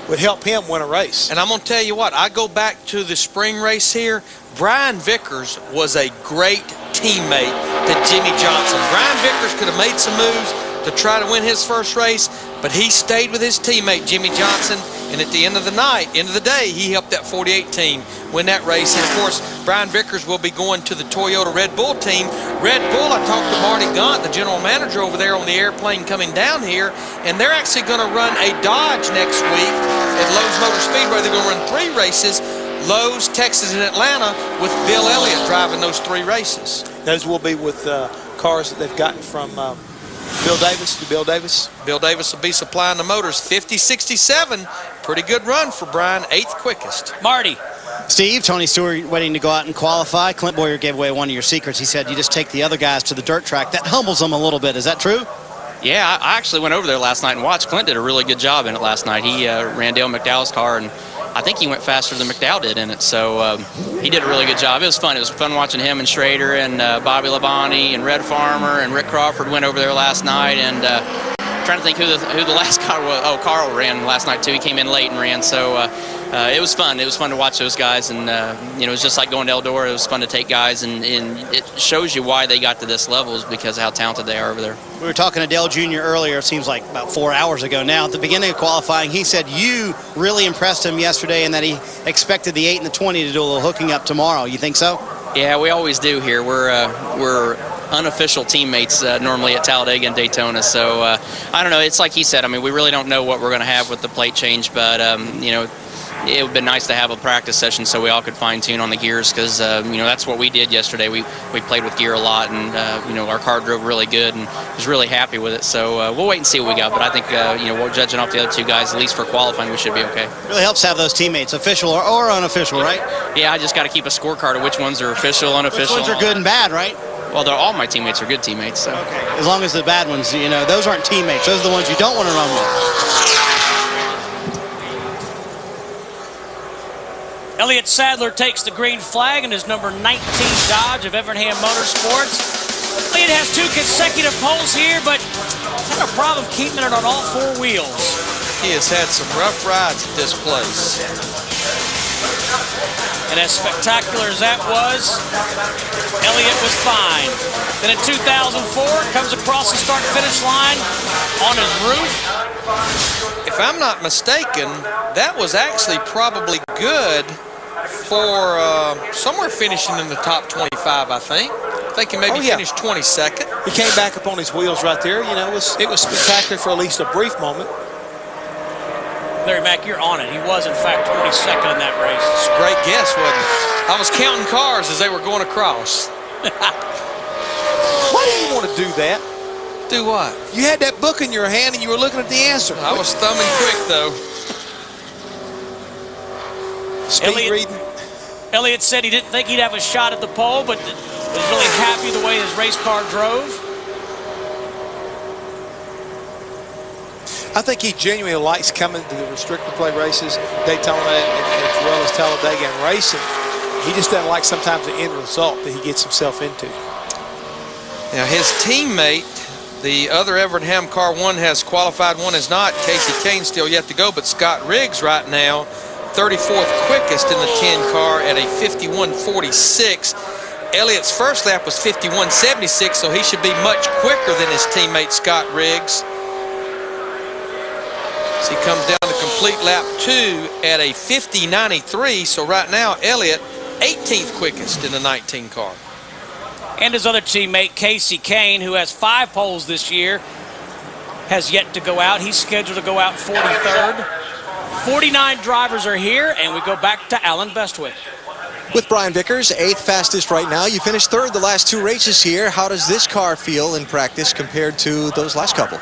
would help him win a race. And I'm going to tell you what, I go back to the spring race here. Brian Vickers was a great teammate to Jimmy Johnson. Brian Vickers could have made some moves to try to win his first race, but he stayed with his teammate, Jimmy Johnson, and at the end of the day, he helped that 48 team win that race. And of course, Brian Vickers will be going to the Toyota Red Bull team. Red Bull, I talked to Marty Gaunt, the general manager over there on the airplane coming down here, and they're actually going to run a Dodge next week at Lowe's Motor Speedway. They're going to run 3 races, Lowe's, Texas, and Atlanta, with Bill Elliott driving those 3 races. Those will be with cars that they've gotten from Bill Davis. Bill Davis will be supplying the motors. 50-67, pretty good run for Brian, 8th quickest. Marty. Steve, Tony Stewart waiting to go out and qualify. Clint Boyer gave away one of your secrets. He said you just take the other guys to the dirt track. That humbles them a little bit. Is that true? Yeah, I actually went over there last night and watched. Clint did a really good job in it last night. He ran Dale McDowell's car, and I think he went faster than McDowell did in it. So he did a really good job. It was fun. It was fun watching him and Schrader and Bobby Labonte and Red Farmer and Rick Crawford went over there last night. And trying to think who the last car was. Oh, Carl ran last night too. He came in late and ran. So it was fun. It was fun to watch those guys. And you know, it was just like going to Eldora. It was fun to take guys, and it shows you why they got to this level is because of how talented they are over there. We were talking to Dale Jr. earlier, it seems like about 4 hours ago now. At the beginning of qualifying, he said you really impressed him yesterday and that he expected the 8 and the 20 to do a little hooking up tomorrow. You think so? Yeah, we always do here. We're unofficial teammates normally at Talladega and Daytona. So I don't know. It's like he said. I mean, we really don't know what we're going to have with the plate change, but you know, it would have been nice to have a practice session so we all could fine-tune on the gears because, you know, that's what we did yesterday. We played with gear a lot, and, you know, our car drove really good and was really happy with it. So we'll wait and see what we got. But I think, you know, we're judging off the other 2 guys, at least for qualifying, we should be okay. It really helps to have those teammates, official or unofficial, right? Yeah, I just got to keep a scorecard of which ones are official, unofficial. Which ones are good and bad, right? Well, all my teammates are good teammates. So. Okay. As long as the bad ones, you know, those aren't teammates. Those are the ones you don't want to run with. Elliott Sadler takes the green flag in his number 19 Dodge of Evernham Motorsports. Elliott has 2 consecutive poles here, but he's had a problem keeping it on all 4 wheels. He has had some rough rides at this place. And as spectacular as that was, Elliott was fine. Then in 2004, comes across the start-finish line on his roof. If I'm not mistaken, that was actually probably good for somewhere finishing in the top 25, I think. I think he maybe finished 22nd. He came back up on his wheels right there. You know, it was spectacular for at least a brief moment. Larry Mack, you're on it. He was, in fact, 22nd in that race. It's a great guess, wasn't it? I was counting cars as they were going across. Why do you want to do that? Do what? You had that book in your hand and you were looking at the answer. I was thumbing quick, though. Elliott said he didn't think he'd have a shot at the pole, but was really happy the way his race car drove. I think he genuinely likes coming to the restrictor plate races, Daytona, as well as Talladega and racing. He just doesn't like sometimes the end result that he gets himself into. Now his teammate, the other Evernham car, one has qualified, one has not. Casey Kane still yet to go, but Scott Riggs right now, 34th quickest in the 10 car at a 51.46. Elliott's first lap was 51.76, so he should be much quicker than his teammate Scott Riggs. So he comes down to complete lap 2 at a 50.93, so right now Elliott 18th quickest in the 19 car. And his other teammate, Casey Kane, who has 5 poles this year, has yet to go out. He's scheduled to go out 43rd. 49 drivers are here, and we go back to Alan Bestwick. With Brian Vickers, 8th fastest right now. You finished 3rd the last 2 races here. How does this car feel in practice compared to those last couple?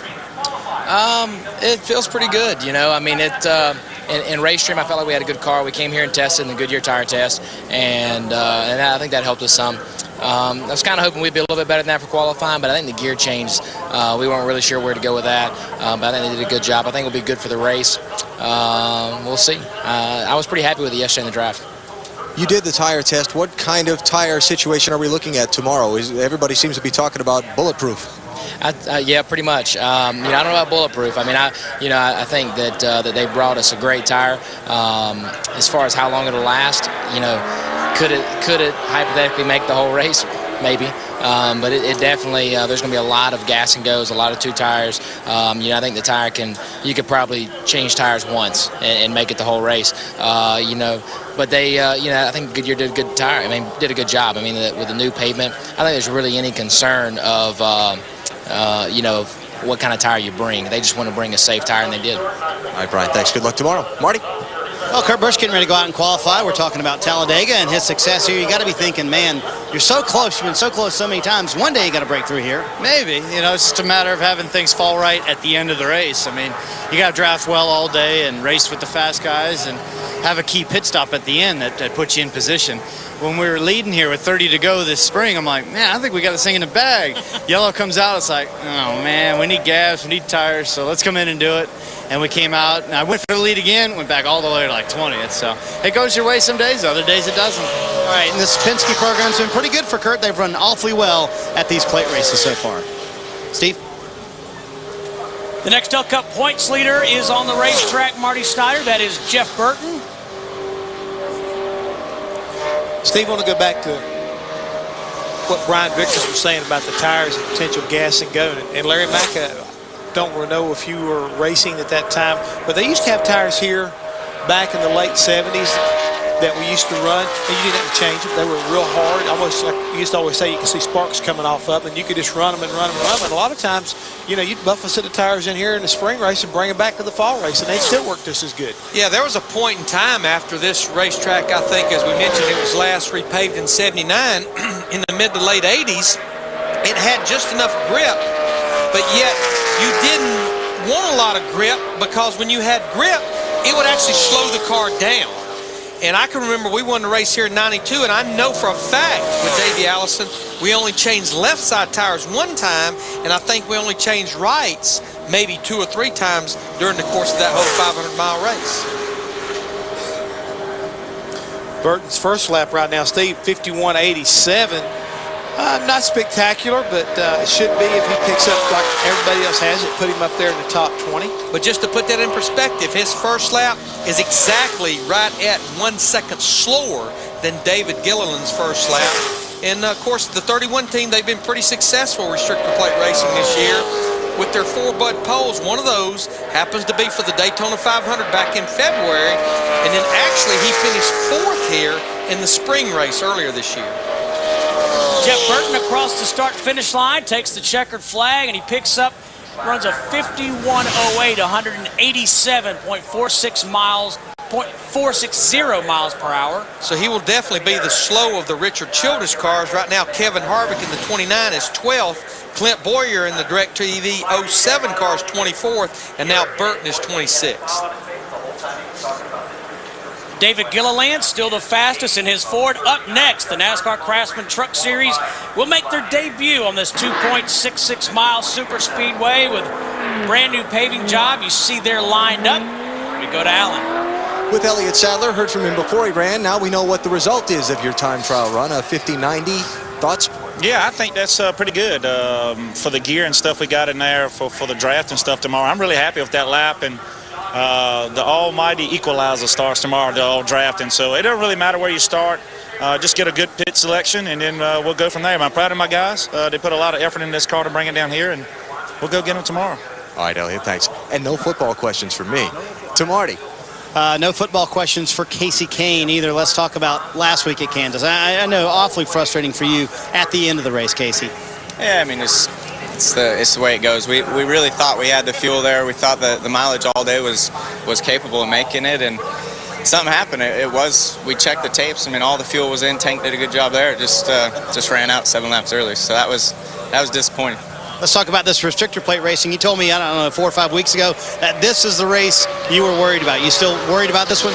It feels pretty good, you know. I mean, in race stream, I felt like we had a good car. We came here and tested in the Goodyear tire test, and I think that helped us some. I was kind of hoping we'd be a little bit better than that for qualifying, but I think the gear changed. We weren't really sure where to go with that, but I think they did a good job. I think it'll be good for the race. We'll see. I was pretty happy with it yesterday in the draft. You did the tire test. What kind of tire situation are we looking at tomorrow? Everybody seems to be talking about bulletproof. Yeah, pretty much. You know, I don't know about bulletproof. I mean, I think that that they brought us a great tire. As far as how long it'll last, you know, could it hypothetically make the whole race? Maybe. But it definitely, there's going to be a lot of gas and goes, a lot of two tires. You know, I think the tire you could probably change tires once and make it the whole race. You know, but they, you know, I think Goodyear did a good tire. I mean, did a good job. I mean, with the new pavement, I think there's really any concern of, you know, of what kind of tire you bring. They just want to bring a safe tire, and they did. All right, Brian, thanks. Good luck tomorrow. Marty? Well, Kurt Busch getting ready to go out and qualify. We're talking about Talladega and his success here. You got to be thinking, man, you're so close. You've been so close so many times. One day you got to break through here. Maybe. You know, it's just a matter of having things fall right at the end of the race. I mean, you got to draft well all day and race with the fast guys and have a key pit stop at the end that puts you in position. When we were leading here with 30 to go this spring, I'm like, man, I think we got this thing in the bag. Yellow comes out, it's like, oh, man, we need gas, we need tires, so let's come in and do it. And we came out, and I went for the lead again, went back all the way to like 20th. So it goes your way some days, other days it doesn't. All right, and this Penske program's been pretty good for Kurt. They've run awfully well at these plate races so far. Steve? The Nextel Cup points leader is on the racetrack, Marty Steyer. That is Jeff Burton. Steve, I want to go back to what Brian Vickers was saying about the tires and potential gas and go. And Larry Mack, don't know if you were racing at that time, but they used to have tires here back in the late 70s that we used to run, and you didn't have to change them. They were real hard, almost like you used to always say, you can see sparks coming off of them, and you could just run them and run them and run them. And a lot of times, you know, you'd buff a set of tires in here in the spring race and bring them back to the fall race, and they'd still work just as good. Yeah, there was a point in time after this racetrack, I think, as we mentioned, it was last repaved in '79, in the mid to late 80s. It had just enough grip, but yet you didn't want a lot of grip, because when you had grip, it would actually slow the car down. And I can remember we won the race here in '92, and I know for a fact with Davey Allison, we only changed left side tires one time, and I think we only changed rights maybe 2 or 3 times during the course of that whole 500-mile race. Burton's first lap right now, Steve, 51.87. Not spectacular, but it should be if he picks up like everybody else has it, put him up there in the top 20. But just to put that in perspective, his first lap is exactly right at 1 second slower than David Gilliland's first lap. And, of course, the 31 team, they've been pretty successful restrictor plate racing this year with their 4 Bud poles. One of those happens to be for the Daytona 500 back in February. And then actually he finished 4th here in the spring race earlier this year. Jeff Burton across the start-finish line, takes the checkered flag, and he picks up, runs a 51.08, 187.46 miles, 0.460 miles per hour. So he will definitely be the slow of the Richard Childress cars. Right now, Kevin Harvick in the 29 is 12th. Clint Boyer in the DirecTV 07 car is 24th, and now Burton is 26th. David Gilliland, still the fastest in his Ford. Up next, the NASCAR Craftsman Truck Series will make their debut on this 2.66 mile super speedway with brand new paving job. You see they're lined up. We go to Allen. With Elliott Sadler, heard from him before he ran. Now we know what the result is of your time trial run, a 50.90. Thoughts? Yeah, I think that's pretty good for the gear and stuff we got in there for the draft and stuff tomorrow. I'm really happy with that lap, and the almighty equalizer starts tomorrow, the all drafting. So it doesn't really matter where you start. Just get a good pit selection, and then we'll go from there. I'm proud of my guys. They put a lot of effort in this car to bring it down here, and we'll go get them tomorrow. All right, Elliott, thanks. And no football questions for me. To Marty. No football questions for Casey Kane either. Let's talk about last week at Kansas. I know, awfully frustrating for you at the end of the race, Casey. Yeah, I mean, it's the way it goes. We really thought we had the fuel there. We thought that the mileage all day was capable of making it, and something happened. We checked the tapes. I mean, all the fuel was in. Tank did a good job there. It just ran out 7 laps early. So that was disappointing. Let's talk about this restrictor plate racing. You told me, I don't know, 4 or 5 weeks ago that this is the race you were worried about. You still worried about this one?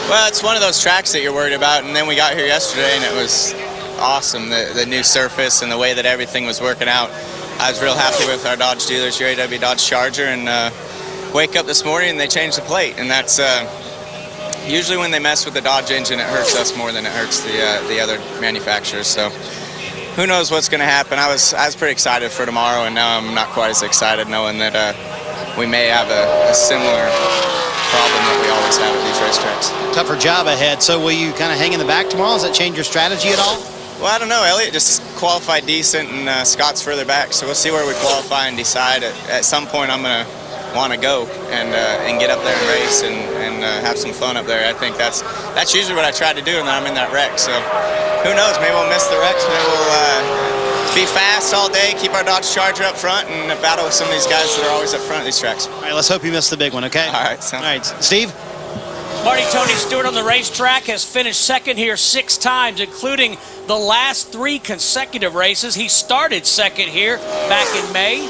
Well, it's one of those tracks that you're worried about, and then we got here yesterday, and it was awesome, the new surface and the way that everything was working out. I was real happy with our Dodge dealers, UAW Dodge Charger, and wake up this morning and they changed the plate, and that's usually when they mess with the Dodge engine, it hurts us more than it hurts the other manufacturers. So who knows what's going to happen. I was pretty excited for tomorrow, and now I'm not quite as excited knowing that we may have a similar problem that we always have at these racetracks. Tougher job ahead. So will you kind of hang in the back tomorrow? Does that change your strategy at all? Well, I don't know. Elliott just qualified decent, and Scott's further back, so we'll see where we qualify and decide. At some point, I'm going to want to go and get up there and race and have some fun up there. I think that's usually what I try to do, and then I'm in that wreck. So who knows? Maybe we'll miss the wrecks. Maybe we'll be fast all day, keep our Dodge Charger up front, and battle with some of these guys that are always up front of these tracks. All right, let's hope you miss the big one, okay? All right. All right, Steve? Marty Tony Stewart on the racetrack has finished second here 6 times, including the last 3 consecutive races. He started second here back in May.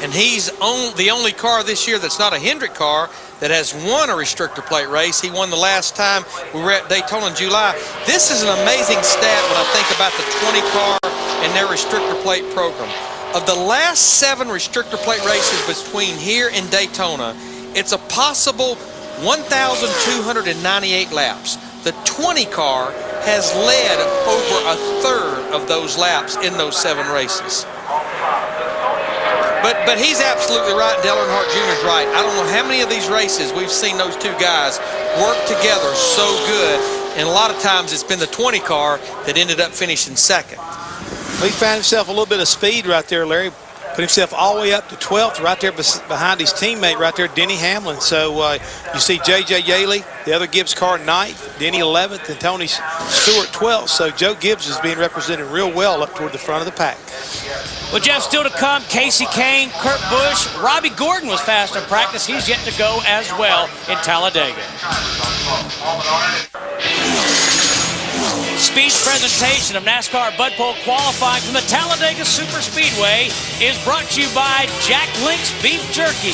And he's the only car this year that's not a Hendrick car that has won a restrictor plate race. He won the last time we were at Daytona in July. This is an amazing stat when I think about the 20 car and their restrictor plate program. Of the last 7 restrictor plate races between here and Daytona, it's a possible 1,298 laps. The 20 car has led over a third of those laps in those 7 races. But he's absolutely right. Dale Earnhardt Jr. is right. I don't know how many of these races we've seen those 2 guys work together so good, and a lot of times it's been the 20 car that ended up finishing second. He found himself a little bit of speed right there, Larry. Put himself all the way up to 12th right there behind his teammate right there, Denny Hamlin. So you see J.J. Yaley, the other Gibbs car, 9th, Denny 11th, and Tony Stewart 12th. So Joe Gibbs is being represented real well up toward the front of the pack. Well, Jeff, still to come, Casey Kane, Kurt Busch, Robbie Gordon was fast in practice. He's yet to go as well in Talladega. Speed presentation of NASCAR Bud Pole qualifying from the Talladega Super Speedway is brought to you by Jack Link's Beef Jerky.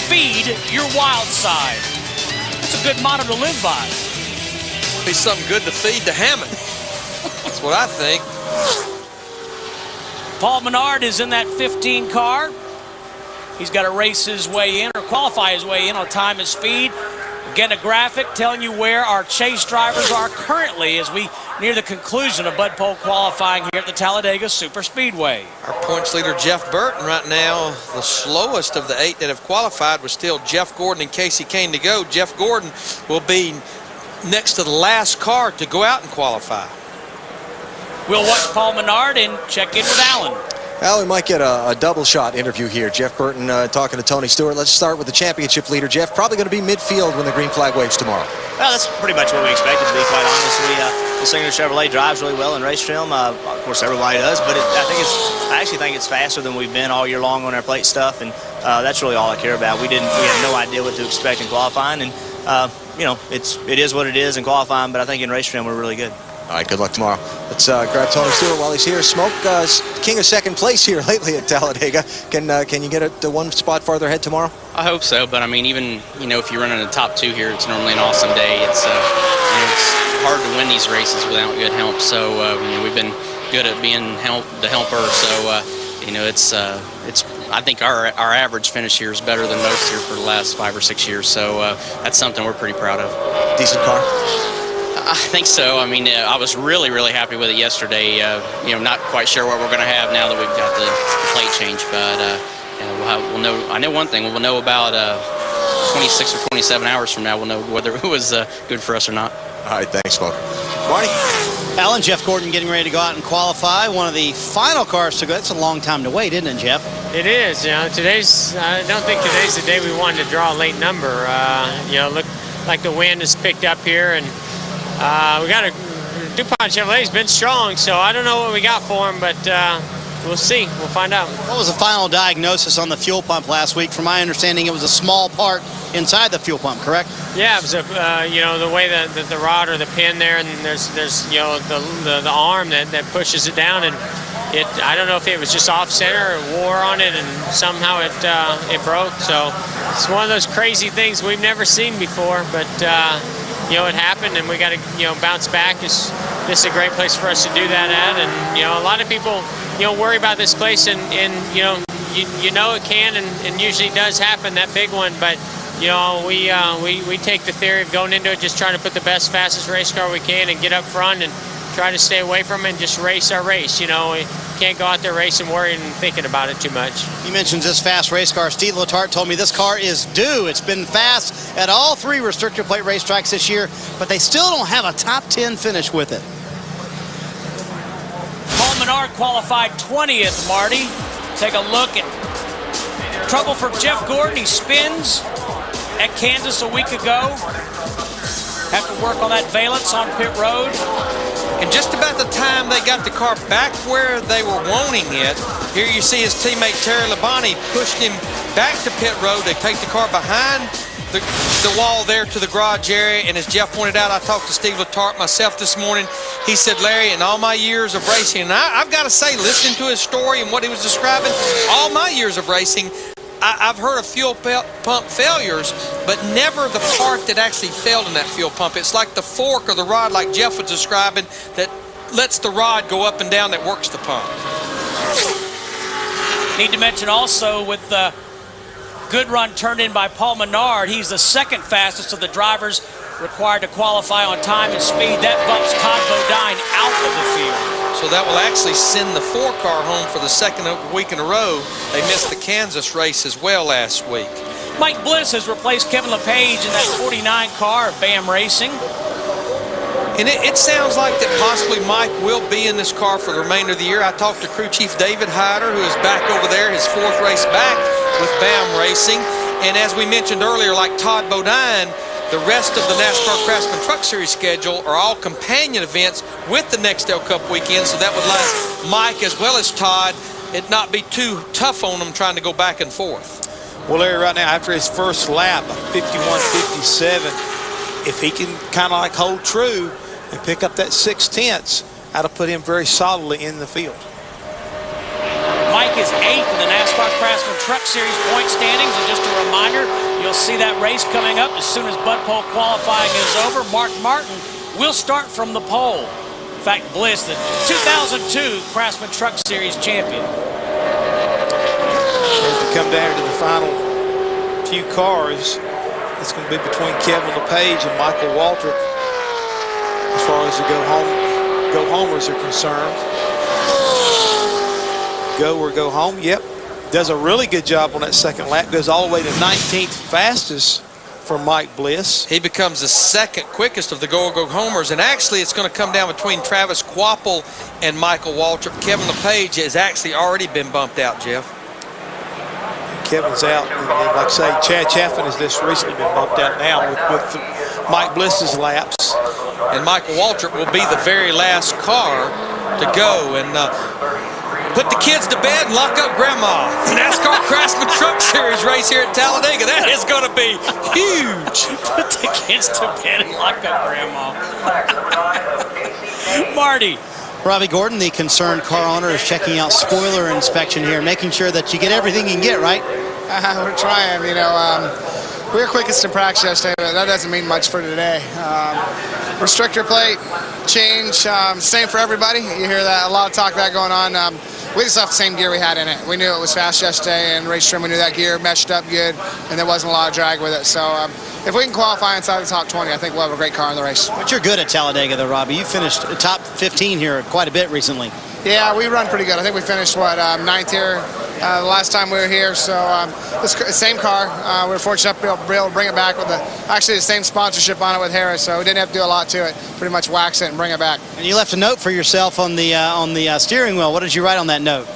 Feed your wild side. It's a good motto to live by. Be something good to feed to Hammond. That's what I think. Paul Menard is in that 15 car. He's got to race his way in or qualify his way in on time and speed. Again, a graphic telling you where our chase drivers are currently as we near the conclusion of Bud Pole qualifying here at the Talladega Super Speedway. Our points leader, Jeff Burton, right now, the slowest of the 8 that have qualified was still Jeff Gordon and Casey Kane to go. Jeff Gordon will be next to the last car to go out and qualify. We'll watch Paul Menard and check in with Alan. Al, we might get a double shot interview here. Jeff Burton talking to Tony Stewart. Let's start with the championship leader. Jeff, probably going to be midfield when the green flag waves tomorrow. Well, that's pretty much what we expected, to be quite honest. The Singer Chevrolet drives really well in race trim. Of course, everybody does, but I actually think it's faster than we've been all year long on our plate stuff, and that's really all I care about. We had no idea what to expect in qualifying, and it is what it is in qualifying, but I think in race trim we're really good. All right, good luck tomorrow. Let's grab Tony Stewart while he's here. Smoke, king of second place here lately at Talladega. Can you get it to one spot farther ahead tomorrow? I hope so, but I mean, even if you're running the top 2 here, it's normally an awesome day. It's hard to win these races without good help. So we've been good at being the helper. So I think our average finish here is better than most here for the last 5 or 6 years. So that's something we're pretty proud of. Decent car. I think so. I mean, I was really, really happy with it yesterday. Not quite sure what we're going to have now that we've got the plate change, but we'll know. I know one thing. We'll know about 26 or 27 hours from now. We'll know whether it was good for us or not. All right, thanks, Smoke. Marty? Alan, Jeff Gordon getting ready to go out and qualify. One of the final cars to go. That's a long time to wait, isn't it, Jeff? It is. I don't think today's the day we wanted to draw a late number. Look like the wind has picked up here, and we got a DuPont Chevrolet's been strong, so I don't know what we got for him, but we'll see. We'll find out. What was the final diagnosis on the fuel pump last week? From my understanding, it was a small part inside the fuel pump, correct? Yeah, it was the way that the rod or the pin there, and there's the arm that pushes it down, and I don't know if it was just off center or wore on it, and somehow it broke. So it's one of those crazy things we've never seen before. But you know, it happened, and we got to bounce back. This is a great place for us to do that at, and a lot of people worry about this place, and you know it can and usually does happen, that big one, but we take the theory of going into it just trying to put the best, fastest race car we can and get up front and try to stay away from it and just race our race. We can't go out there racing, worrying and thinking about it too much. You mentioned this fast race car. Steve Letarte told me this car is due. It's been fast at all 3 restrictor plate racetracks this year, but they still don't have a top 10 finish with it. Paul Menard qualified 20th, Marty. Take a look at trouble for Jeff Gordon. He spins at Kansas a week ago. Have to work on that valence on pit road. And just about the time they got the car back where they were wanting it, here you see his teammate Terry Labonte pushed him back to pit road. They take the car behind the wall there to the garage area, and as Jeff pointed out, I talked to Steve Letarte myself this morning. He said, Larry, in all my years of racing, and I've got to say, listening to his story and what he was describing, all my years of racing, I've heard of fuel pump failures, but never the part that actually failed in that fuel pump. It's like the fork or the rod, like Jeff was describing, that lets the rod go up and down that works the pump. Need to mention also with the good run turned in by Paul Menard, he's the second fastest of the drivers required to qualify on time and speed. That bumps Todd Bodine out of the field. So that will actually send the 4-car home for the second week in a row. They missed the Kansas race as well last week. Mike Bliss has replaced Kevin LePage in that 49 car of BAM Racing. And it sounds like that possibly Mike will be in this car for the remainder of the year. I talked to crew chief David Hyder, who is back over there, his 4th race back with BAM Racing. And as we mentioned earlier, like Todd Bodine, the rest of the NASCAR Craftsman Truck Series schedule are all companion events with the Nextel Cup weekend, so that would let Mike as well as Todd it not be too tough on them trying to go back and forth. Well, Larry, right now, after his first lap, 51.57, if he can kind of like hold true and pick up that 6/10, that'll put him very solidly in the field. Mike is 8th in the NASCAR Craftsman Truck Series point standings, and just a reminder, you'll see that race coming up as soon as Bud Pole qualifying is over. Mark Martin will start from the pole. In fact, Bliss, the 2002 Craftsman Truck Series champion. As we come down to the final few cars, it's going to be between Kevin LePage and Michael Waltrip as far as the go-homers are concerned. Go or go home, yep. Does a really good job on that second lap. Goes all the way to 19th fastest for Mike Bliss. He becomes the second quickest of the go or go homers, and actually it's going to come down between Travis Quapple and Michael Waltrip. Kevin LePage has actually already been bumped out, Jeff. Kevin's out, and like I say, Chad Chaffin has just recently been bumped out now with Mike Bliss's laps. And Michael Waltrip will be the very last car to go, and put the kids to bed and lock up Grandma. NASCAR Craftsman Truck Series race here at Talladega. That is going to be huge. Put the kids to bed and lock up Grandma. Marty. Robbie Gordon, the concerned car owner, is checking out spoiler inspection here, making sure that you get everything you can get, right? We're trying, we were quickest in practice yesterday, but that doesn't mean much for today. Restrictor plate change, same for everybody. You hear that, a lot of talk of that going on. We just left the same gear we had in it. We knew it was fast yesterday, and race trim, we knew that gear meshed up good, and there wasn't a lot of drag with it. So if we can qualify inside the top 20, I think we'll have a great car in the race. But you're good at Talladega, though, Robbie. You finished top 15 here quite a bit recently. Yeah, we run pretty good. I think we finished, 9th here the last time we were here. So same car. We were fortunate to be able to bring it back with actually the same sponsorship on it with Harris. So we didn't have to do a lot to it. Pretty much wax it and bring it back. And you left a note for yourself on the steering wheel. What did you write on that note?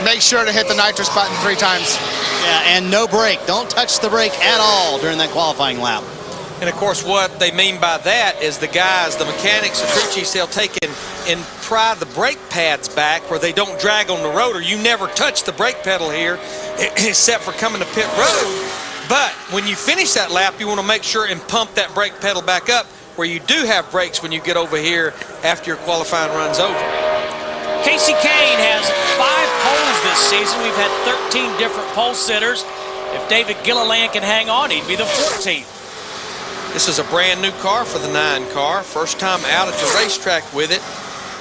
Make sure to hit the nitrous button 3 times. Yeah, and no brake. Don't touch the brake at all during that qualifying lap. And of course, what they mean by that is the guys, the mechanics, the crew chiefs, they'll take and pry the brake pads back where they don't drag on the rotor. You never touch the brake pedal here except for coming to pit road. But when you finish that lap, you want to make sure and pump that brake pedal back up where you do have brakes when you get over here after your qualifying run's over. Casey Kane has 5 poles this season. We've had 13 different pole sitters. If David Gilliland can hang on, he'd be the 14th. This is a brand new car for the 9 car. First time out at the racetrack with it.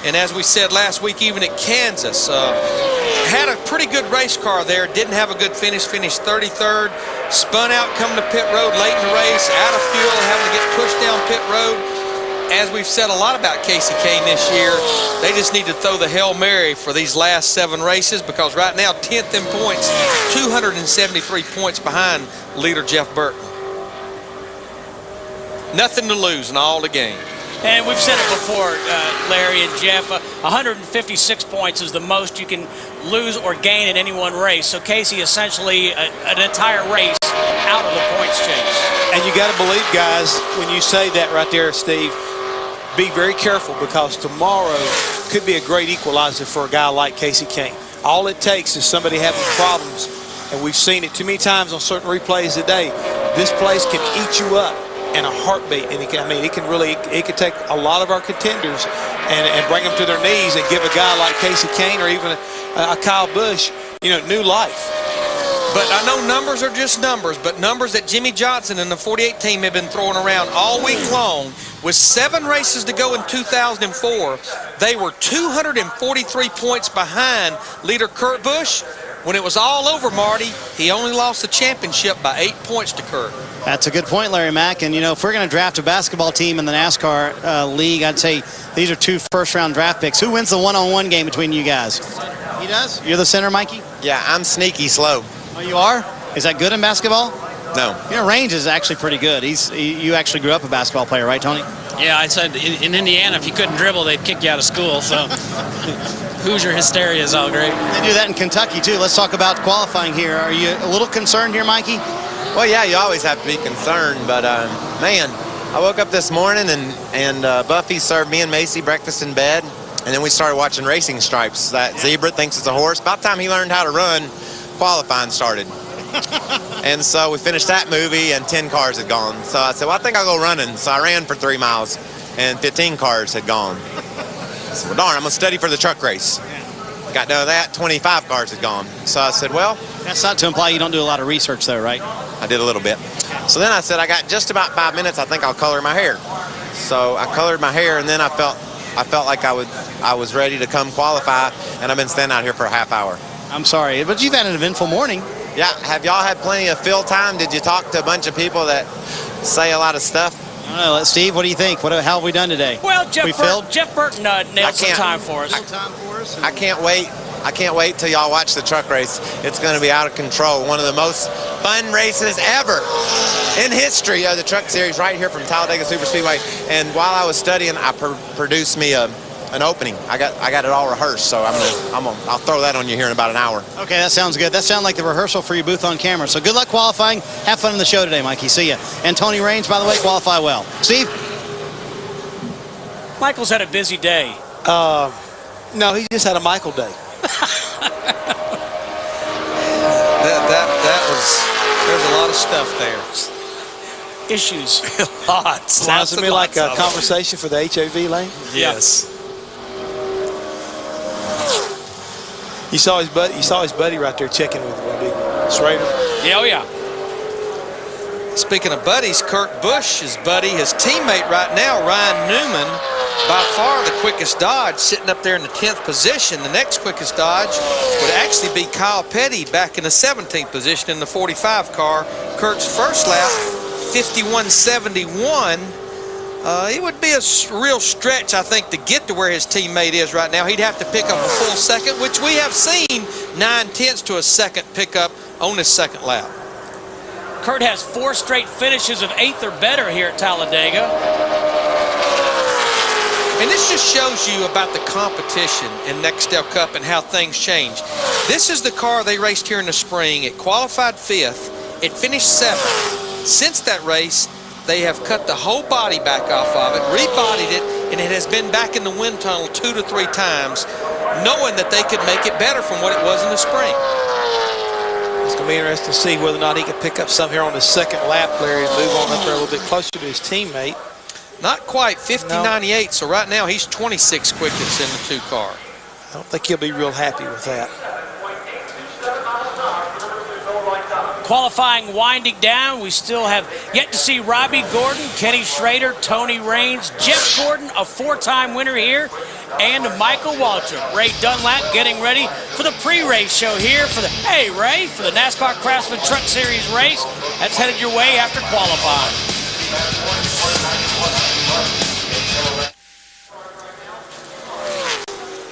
And as we said last week, even at Kansas, had a pretty good race car there. Didn't have a good finish. Finished 33rd. Spun out coming to pit road late in the race. Out of fuel, having to get pushed down pit road. As we've said a lot about Casey Kane this year, they just need to throw the Hail Mary for these last 7 races, because right now, 10th in points, 273 points behind leader Jeff Burton. Nothing to lose and all to gain. And we've said it before, Larry and Jeff, 156 points is the most you can lose or gain in any one race. So Casey essentially an entire race out of the points chase. And you got to believe, guys, when you say that right there, Steve, be very careful, because tomorrow could be a great equalizer for a guy like Casey Kane. All it takes is somebody having problems, and we've seen it too many times on certain replays today. This place can eat you up in a heartbeat, and it can take a lot of our contenders and bring them to their knees and give a guy like Casey Kane or even a Kyle Busch, new life. But I know numbers are just numbers, but numbers that Jimmy Johnson and the 48 team have been throwing around all week long. With 7 races to go in 2004, they were 243 points behind leader Kurt Busch. When it was all over, Marty, he only lost the championship by 8 points to Kurt. That's a good point, Larry Mack. And, if we're going to draft a basketball team in the NASCAR league, I'd say these are 2 first-round draft picks. Who wins the one-on-one game between you guys? He does? You're the center, Mikey? Yeah, I'm sneaky slow. Oh, you are? Is that good in basketball? No. Range is actually pretty good. You actually grew up a basketball player, right, Tony? Yeah, I said in Indiana, if you couldn't dribble, they'd kick you out of school. So Hoosier hysteria is all great. They do that in Kentucky, too. Let's talk about qualifying here. Are you a little concerned here, Mikey? Well, yeah, you always have to be concerned. But, man, I woke up this morning and Buffy served me and Macy breakfast in bed. And then we started watching Racing Stripes. That zebra thinks it's a horse. About the time he learned how to run, qualifying started. And so we finished that movie and 10 cars had gone. So I said, well, I think I'll go running. So I ran for 3 miles and 15 cars had gone. I said, well, darn, I'm going to study for the truck race. Got done with that, 25 cars had gone. So I said, well. That's not to imply you don't do a lot of research there, right? I did a little bit. So then I said, I got just about 5 minutes. I think I'll color my hair. So I colored my hair, and then I felt like I was ready to come qualify, and I've been standing out here for a half hour. I'm sorry, but you've had an eventful morning. Yeah, have y'all had plenty of fill time? Did you talk to a bunch of people that say a lot of stuff? I don't know, Steve, what do you think? How have we done today? Well, Jeff Burton nailed some time for us. I can't wait. I can't wait till y'all watch the truck race. It's going to be out of control. One of the most fun races ever in history of the truck series, right here from Talladega Superspeedway. And while I was studying, I produced me an opening. I got it all rehearsed, so I'll throw that on you here in about an hour. Okay, that sounds good. That sounds like the rehearsal for your booth on camera. So good luck qualifying. Have fun in the show today, Mikey. See ya. And Tony Raines, by the way, qualify well. Steve? Michael's had a busy day. No, he just had a Michael day. There's a lot of stuff there. Issues. Lots. Sounds to me like a conversation for the HAV lane. Yes. You saw his buddy right there checking with Big Schrader. Yeah, oh yeah. Speaking of buddies, Kurt Busch's buddy, his teammate right now, Ryan Newman, by far the quickest Dodge, sitting up there in the 10th position. The next quickest Dodge would actually be Kyle Petty back in the 17th position in the 45 car. Kurt's first lap, 51.71. It would be a real stretch, I think, to get to where his teammate is right now. He'd have to pick up a full second, which we have seen 9/10 to a second pickup on his second lap. Kurt has 4 straight finishes of 8th or better here at Talladega. And this just shows you about the competition in Nextel Cup and how things change. This is the car they raced here in the spring. It qualified 5th. It finished 7th. Since that race, they have cut the whole body back off of it, rebodied it, and it has been back in the wind tunnel 2 to 3 times, knowing that they could make it better from what it was in the spring. It's going to be interesting to see whether or not he can pick up some here on his second lap, Larry, and move on up there a little bit closer to his teammate. Not quite, 50.98, so right now he's 26 quickest in the 2 car. I don't think he'll be real happy with that. Qualifying winding down. We still have yet to see Robbie Gordon, Kenny Schrader, Tony Raines, Jeff Gordon, a four-time winner here, and Michael Waltrip. Ray Dunlap getting ready for the pre-race show here for the, hey Ray, for the NASCAR Craftsman Truck Series race. That's headed your way after qualifying.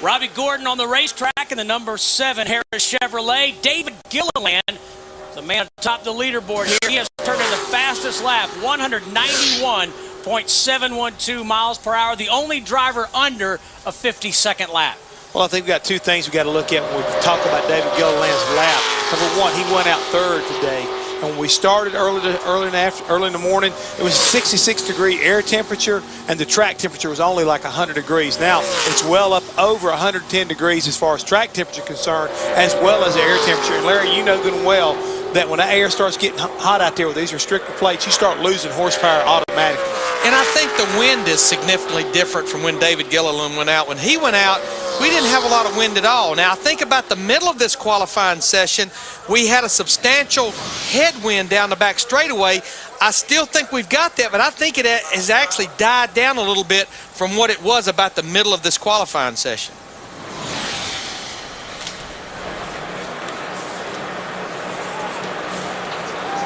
Robbie Gordon on the racetrack in the number 7 Harris Chevrolet. David Gilliland, the man atop the leaderboard here. He has turned in the fastest lap, 191.712 miles per hour, the only driver under a 50-second lap. Well, I think we've got two things we got to look at when we talk about David Gilliland's lap. Number one, he went out third today. And when we started early in the morning, it was 66-degree air temperature, and the track temperature was only like 100 degrees. Now, it's well up over 110 degrees as far as track temperature concerned, as well as the air temperature. And Larry, you know good and well that when the air starts getting hot out there with these restrictor plates, you start losing horsepower automatically. And I think the wind is significantly different from when David Gilliland went out. When he went out, we didn't have a lot of wind at all. Now, I think about the middle of this qualifying session, we had a substantial headwind down the back straightaway. I still think we've got that, but I think it has actually died down a little bit from what it was about the middle of this qualifying session.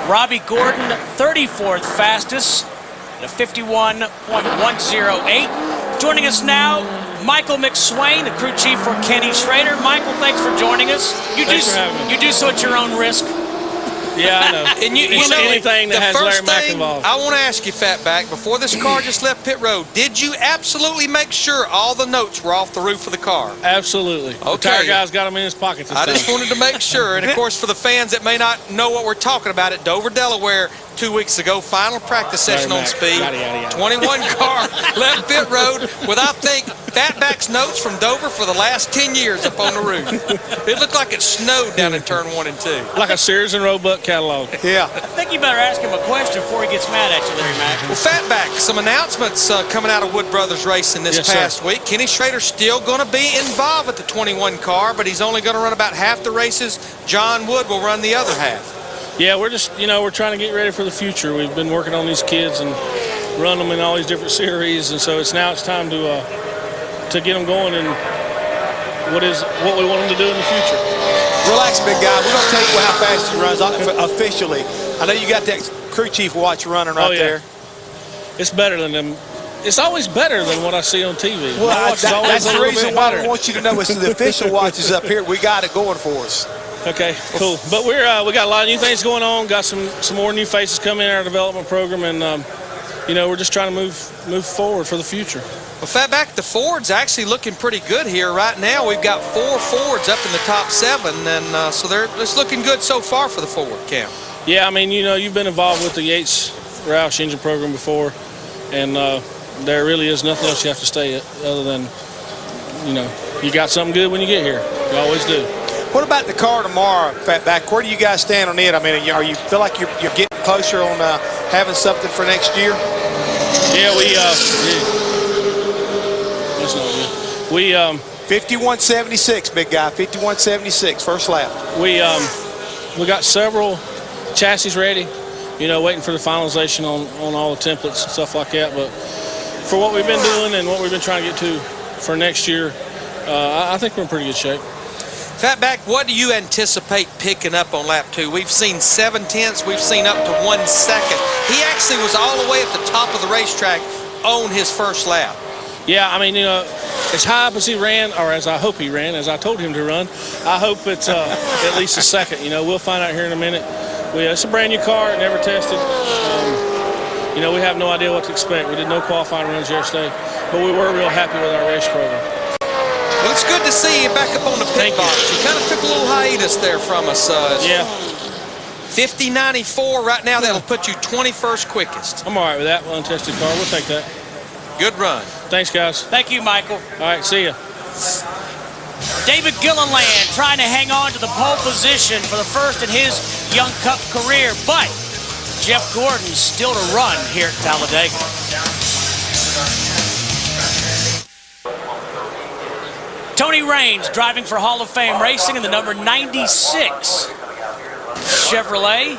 Robbie Gordon, 34th fastest at a 51.108. Joining us now, Michael McSwain, the crew chief for Kenny Schrader. Michael, thanks for joining us. You do so at your own risk. Yeah, I know. And you know, anything that has Larry Mack involved. I want to ask you, Fatback, before this car just left pit road, did you absolutely make sure all the notes were off the roof of the car? Absolutely. Okay. The tire guy's got them in his pocket this time. I just wanted to make sure. And, of course, for the fans that may not know what we're talking about, at Dover, Delaware, 2 weeks ago, final practice session on speed. 21 car left pit road with, I think, Fatback's notes from Dover for the last 10 years up on the roof. It looked like it snowed down in turn 1 and 2. Like a Sears and Roebuck catalog. Yeah. I think you better ask him a question before he gets mad at you, Larry Mack. Well, Fatback, some announcements coming out of Wood Brothers Racing this past week. Kenny Schrader's still going to be involved with the 21 car, but he's only going to run about half the races. John Wood will run the other half. Yeah, we're just, we're trying to get ready for the future. We've been working on these kids and run them in all these different series, and so it's time to get them going and what we want them to do in the future. Relax, big guy. We're going to tell you how fast he runs officially. I know you got that crew chief watch running right there. It's better than them. It's always better than what I see on TV. Well, that's the reason why we want you to know it's the official watches up here. We got it going for us. Okay, cool. But we got a lot of new things going on. Got some more new faces coming in our development program, and we're just trying to move forward for the future. Well, Fatback, the Ford's actually looking pretty good here right now. We've got 4 Fords up in the top 7, and so it's looking good so far for the Ford camp. Yeah, I mean, you've been involved with the Yates Roush engine program before, and there really is nothing else you have to say other than, you got something good when you get here. You always do. What about the car tomorrow, Fatback? Where do you guys stand on it? I mean, you feel like you're getting closer on having something for next year? Yeah, we 51.76, big guy. 51.76, first lap. We got several chassis ready, waiting for the finalization on all the templates and stuff like that. But for what we've been doing and what we've been trying to get to for next year, I think we're in pretty good shape. Fatback, what do you anticipate picking up on lap 2? We've seen 7/10ths. We've seen up to 1 second. He actually was all the way at the top of the racetrack on his first lap. Yeah, I mean, as high up as he ran, or as I hope he ran, as I told him to run, I hope it's at least a second. We'll find out here in a minute. It's a brand new car, never tested. We have no idea what to expect. We did no qualifying runs yesterday, but we were real happy with our race program. Well, it's good to see you back up on the pit box. You kind of took a little hiatus there from us. Yeah. 50.94 right now. That'll put you 21st quickest. I'm all right with that. Untested car. We'll take that. Good run. Thanks, guys. Thank you, Michael. All right, see ya. David Gilliland trying to hang on to the pole position for the first in his Young Cup career, but Jeff Gordon still to run here at Talladega. Tony Raines driving for Hall of Fame Racing in the number 96 Chevrolet.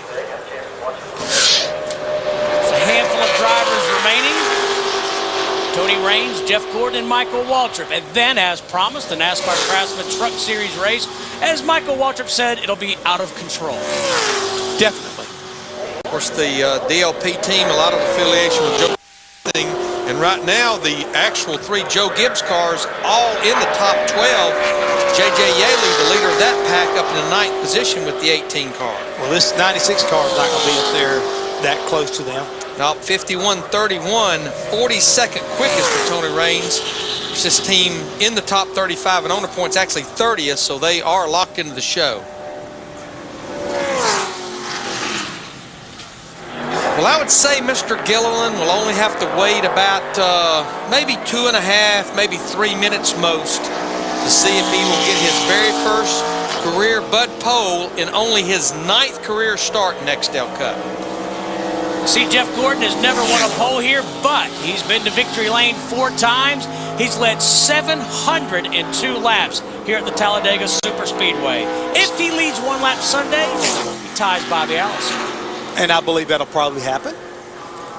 There's a handful of drivers remaining. Tony Raines, Jeff Gordon, and Michael Waltrip. And then, as promised, the NASCAR Craftsman Truck Series race. As Michael Waltrip said, it'll be out of control. Definitely. Of course, the DLP team, a lot of affiliation with Joe. And right now, the actual 3 Joe Gibbs cars all in the top 12. J.J. Yaley, the leader of that pack, up in the 9th position with the 18 car. Well, this 96 car is not going to be up there that close to them. Now, 51.31, 42nd quickest for Tony Raines. This team in the top 35 and owner points actually 30th, so they are locked into the show. Well, I would say Mr. Gilliland will only have to wait about maybe 2.5, maybe 3 minutes most to see if he will get his very first career Bud pole in only his 9th career start in Nextel Cup. See, Jeff Gordon has never won a pole here, but he's been to victory lane 4 times. He's led 702 laps here at the Talladega Superspeedway. If he leads 1 lap Sunday, he ties Bobby Allison. And I believe that'll probably happen.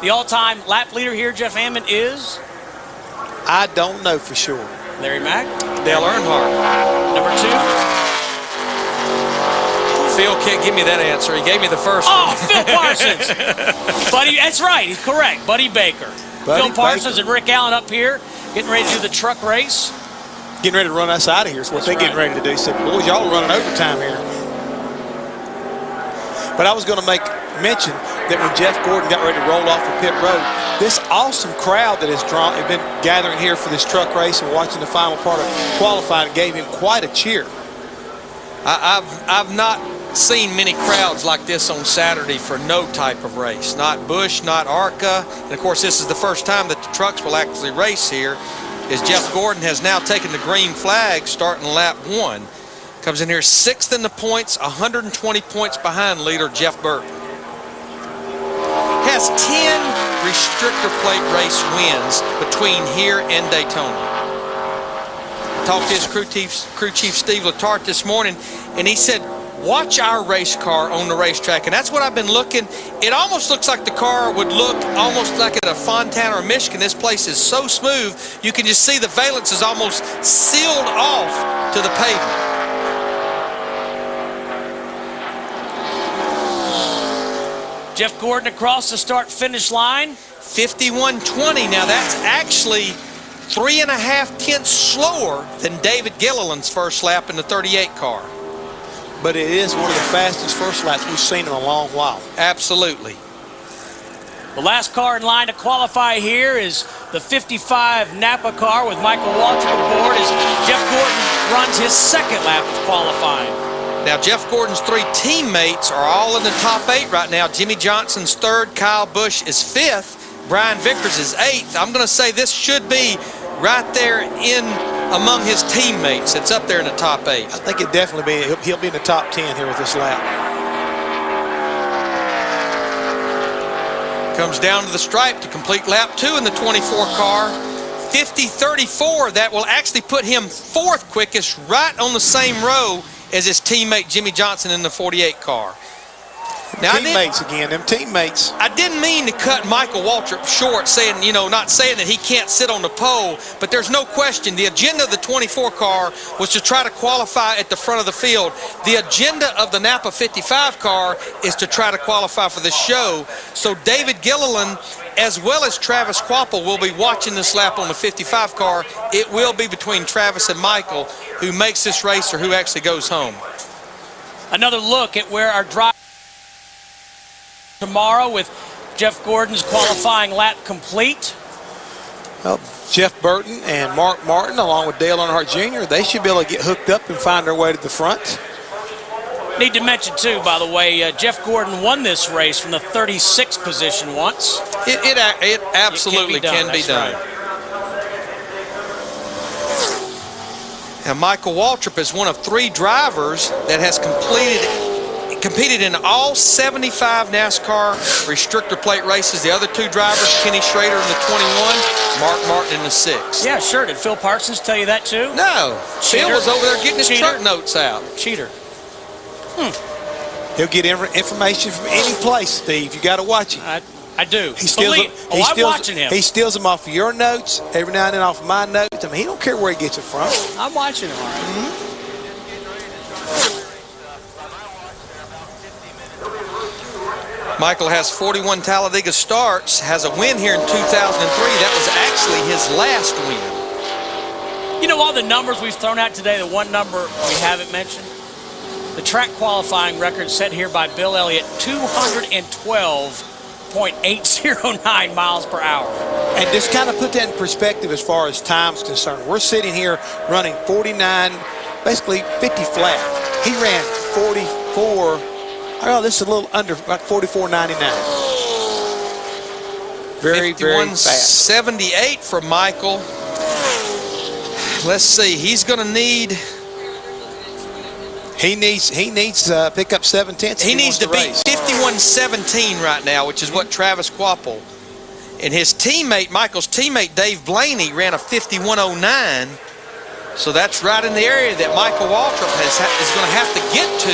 The all-time lap leader here, Jeff Hammond, is? I don't know for sure. Larry Mack. Dale Earnhardt. Number 2. Phil can't give me that answer. He gave me the first one. Oh, Phil Parsons. Buddy, that's right. He's correct. Buddy Baker. Phil Parsons and Rick Allen up here getting ready to do the truck race. Getting ready to run us out of here is what they're getting ready to do. So, boys, y'all are running overtime here. But I was going to make mention that when Jeff Gordon got ready to roll off the pit road, this awesome crowd that has been gathering here for this truck race and watching the final part of qualifying gave him quite a cheer. I've not seen many crowds like this on Saturday for no type of race. Not Busch, not ARCA. And, of course, this is the first time that the trucks will actually race here, as Jeff Gordon has now taken the green flag starting lap 1. Comes in here 6th in the points, 120 points behind leader Jeff Burton. Has 10 restrictor plate race wins between here and Daytona. Talked to his crew chief Steve Letarte this morning, and he said, watch our race car on the racetrack. And that's what I've been looking. It almost looks like the car would look almost like at a Fontana or Michigan. This place is so smooth, you can just see the valence is almost sealed off to the pavement. Jeff Gordon across the start-finish line. 51.20. Now that's actually 3.5 tenths slower than David Gilliland's first lap in the 38 car. But it is one of the fastest first laps we've seen in a long while. Absolutely. The last car in line to qualify here is the 55 Napa car with Michael Waltrip aboard as Jeff Gordon runs his 2nd lap of qualifying. Now, Jeff Gordon's 3 teammates are all in the top 8 right now. Jimmy Johnson's 3rd, Kyle Busch is 5th, Brian Vickers is 8th. I'm going to say this should be right there in among his teammates. It's up there in the top 8. I think it definitely be. He'll be in the top 10 here with this lap. Comes down to the stripe to complete lap 2 in the 24 car. 50.34. That will actually put him 4th quickest, right on the same row as his teammate Jimmy Johnson in the 48 car. Now, them teammates. I didn't mean to cut Michael Waltrip short, saying, not saying that he can't sit on the pole, but there's no question the agenda of the 24 car was to try to qualify at the front of the field. The agenda of the Napa 55 car is to try to qualify for the show. So David Gilliland, as well as Travis Quapple, will be watching this lap on the 55 car. It will be between Travis and Michael who makes this race or who actually goes home. Another look at where our drive tomorrow with Jeff Gordon's qualifying lap complete. Well, Jeff Burton and Mark Martin, along with Dale Earnhardt Jr., they should be able to get hooked up and find their way to the front. Need to mention, too, by the way, Jeff Gordon won this race from the 36th position once. It absolutely can be done. Right. And Michael Waltrip is one of 3 drivers that has completed competed in all 75 NASCAR restrictor plate races. The other two drivers, Kenny Schrader in the 21, Mark Martin in the 6. Yeah, sure. Did Phil Parsons tell you that too? No. Cheater. Phil was over there getting his Cheater. truck notes out. Cheater. He'll get information from any place, Steve. You got to watch him. I do. He steals I'm watching him. He steals them off of your notes, every now and then off of my notes. I mean, he don't care where he gets it from. I'm watching him, all right. Michael has 41 Talladega starts, has a win here in 2003. That was actually his last win. You know, all the numbers we've thrown out today, the one number we haven't mentioned, the track qualifying record set here by Bill Elliott, 212.809 miles per hour. And just kind of put that in perspective as far as time's concerned. We're sitting here running 49, basically 50 flat. He ran 44. Oh, this is a little under, about 44.99. Very, very fast. 51.78 for Michael. Let's see. He's going to need. He needs pick up 7/10. He needs to beat 51.17 right now, which is what Travis Quapple and his teammate, Michael's teammate Dave Blaney, ran a 51.09. So that's right in the area that Michael Waltrip is going to have to get to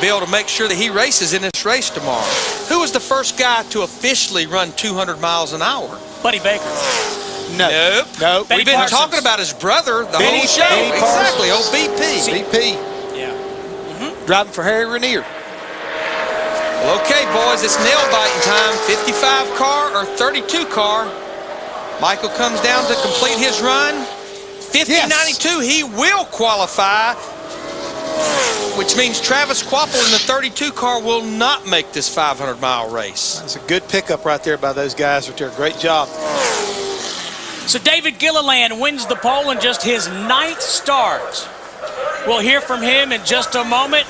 be able to make sure that he races in this race tomorrow. Who was the first guy to officially run 200 miles an hour? Buddy Baker. Nope. We've been talking about his brother the whole show. Exactly. Old BP. BP. Yeah. Driving for Harry Ranier. Well, okay, boys, it's nail biting time. 55 car or 32 car. Michael comes down to complete his run. 50.92, he will qualify, which means Travis Quapple in the 32 car will not make this 500-mile race. That's a good pickup right there by those guys right there. Great job. So David Gilliland wins the pole in just his 9th start. We'll hear from him in just a moment.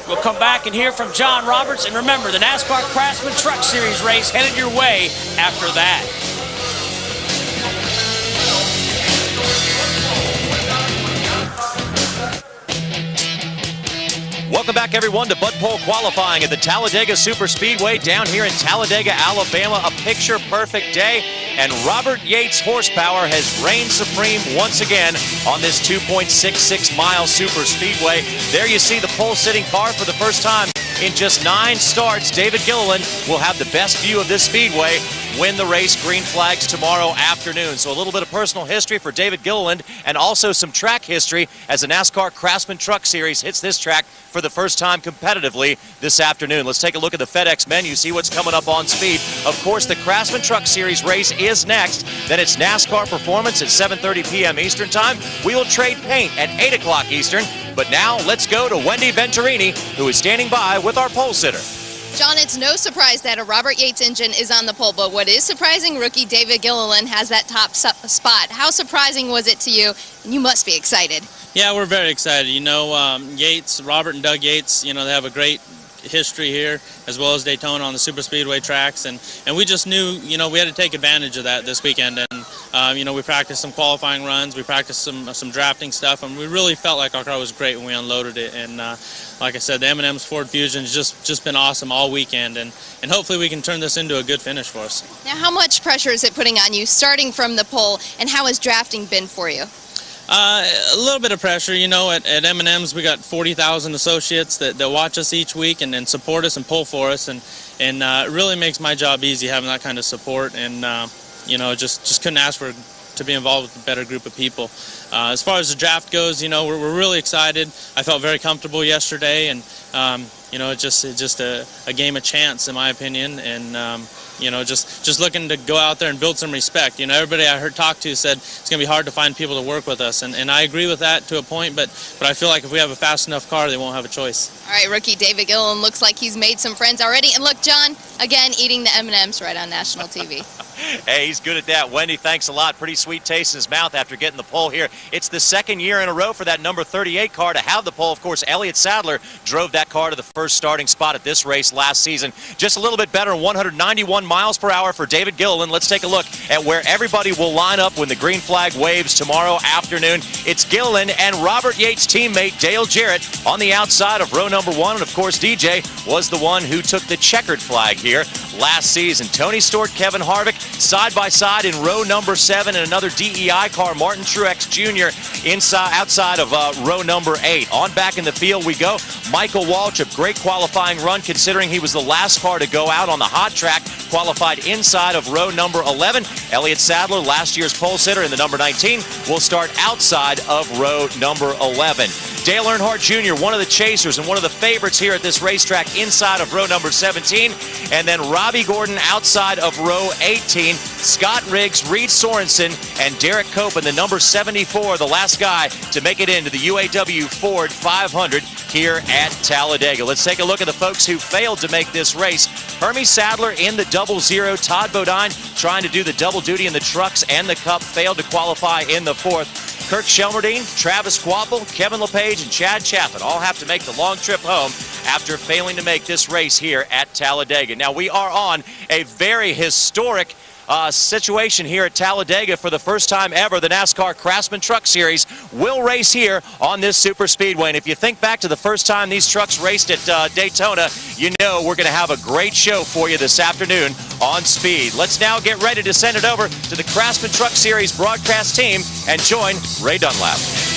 We'll come back and hear from John Roberts. And remember, the NASCAR Craftsman Truck Series race headed your way after that. Welcome back, everyone, to Bud Pole qualifying at the Talladega Superspeedway down here in Talladega, Alabama. A picture-perfect day, and Robert Yates' horsepower has reigned supreme once again on this 2.66-mile superspeedway. There you see the pole sitting car for the first time in just 9 starts. David Gilliland will have the best view of this speedway, win the race, green flags tomorrow afternoon. So a little bit of personal history for David Gilliland and also some track history as the NASCAR Craftsman Truck Series hits this track for the first time competitively this afternoon. Let's take a look at the FedEx menu, see what's coming up on speed. Of course, the Craftsman Truck Series race is next. Then it's NASCAR Performance at 7:30 p.m. Eastern Time. We'll trade paint at 8 o'clock Eastern. But now let's go to Wendy Venturini, who is standing by with our pole sitter. John, it's no surprise that a Robert Yates engine is on the pole, but what is surprising, rookie David Gilliland has that top spot. How surprising was it to you? You must be excited. Yeah, we're very excited. You know, Yates, Robert and Doug Yates, you know, they have a great history here, as well as Daytona on the superspeedway tracks, and we just knew, you know, we had to take advantage of that this weekend. And you know, we practiced some qualifying runs, we practiced some drafting stuff, and we really felt like our car was great when we unloaded it. And like I said, the M&M's Ford Fusion's just been awesome all weekend, and hopefully we can turn this into a good finish for us. Now, how much pressure is it putting on you starting from the pole, and how has drafting been for you? A little bit of pressure, you know. At M&M's we got 40,000 associates that watch us each week and support us and pull for us, and it really makes my job easy having that kind of support, and you know, just couldn't ask for to be involved with a better group of people. As far as the draft goes, you know, we're really excited. I felt very comfortable yesterday, and you know, it's just a game of chance in my opinion, and you know, just looking to go out there and build some respect. You know, everybody I heard talk to said it's going to be hard to find people to work with us, and I agree with that to a point, but I feel like if we have a fast enough car, they won't have a choice. All right, rookie David Gilliland looks like he's made some friends already. And look, John, again, eating the M&Ms right on national TV. Hey, he's good at that. Wendy, thanks a lot. Pretty sweet taste in his mouth after getting the pole here. It's the second year in a row for that number 38 car to have the pole. Of course, Elliott Sadler drove that that car to the first starting spot at this race last season. Just a little bit better, 191 miles per hour for David Gilliland. Let's take a look at where everybody will line up when the green flag waves tomorrow afternoon. It's Gilliland and Robert Yates' teammate Dale Jarrett on the outside of row number 1. And, of course, DJ was the one who took the checkered flag here last season. Tony Stewart, Kevin Harvick side by side in row number 7, and another DEI car, Martin Truex Jr. outside of row number 8. On back in the field we go. Michael Waltrip, great qualifying run considering he was the last car to go out on the hot track, qualified inside of row number 11. Elliott Sadler, last year's pole sitter in the number 19, will start outside of row number 11. Dale Earnhardt Jr., one of the chasers and one of the favorites here at this racetrack, inside of row number 17. And then Robbie Gordon outside of row 18. Scott Riggs, Reed Sorensen, and Derek Cope in the number 74, the last guy to make it into the UAW Ford 500 here at Talladega. Let's take a look at the folks who failed to make this race. Hermie Sadler in the 00. Todd Bodine trying to do the double duty in the trucks and the Cup, failed to qualify in the 4th. Kirk Shelmerdine, Travis Quapple, Kevin LePage, and Chad Chaffin all have to make the long trip home after failing to make this race here at Talladega. Now, we are on a very historic situation here at Talladega. For the first time ever, the NASCAR Craftsman Truck Series will race here on this super speedway. And if you think back to the first time these trucks raced at Daytona, you know we're going to have a great show for you this afternoon on Speed. Let's now get ready to send it over to the Craftsman Truck Series broadcast team and join Ray Dunlap.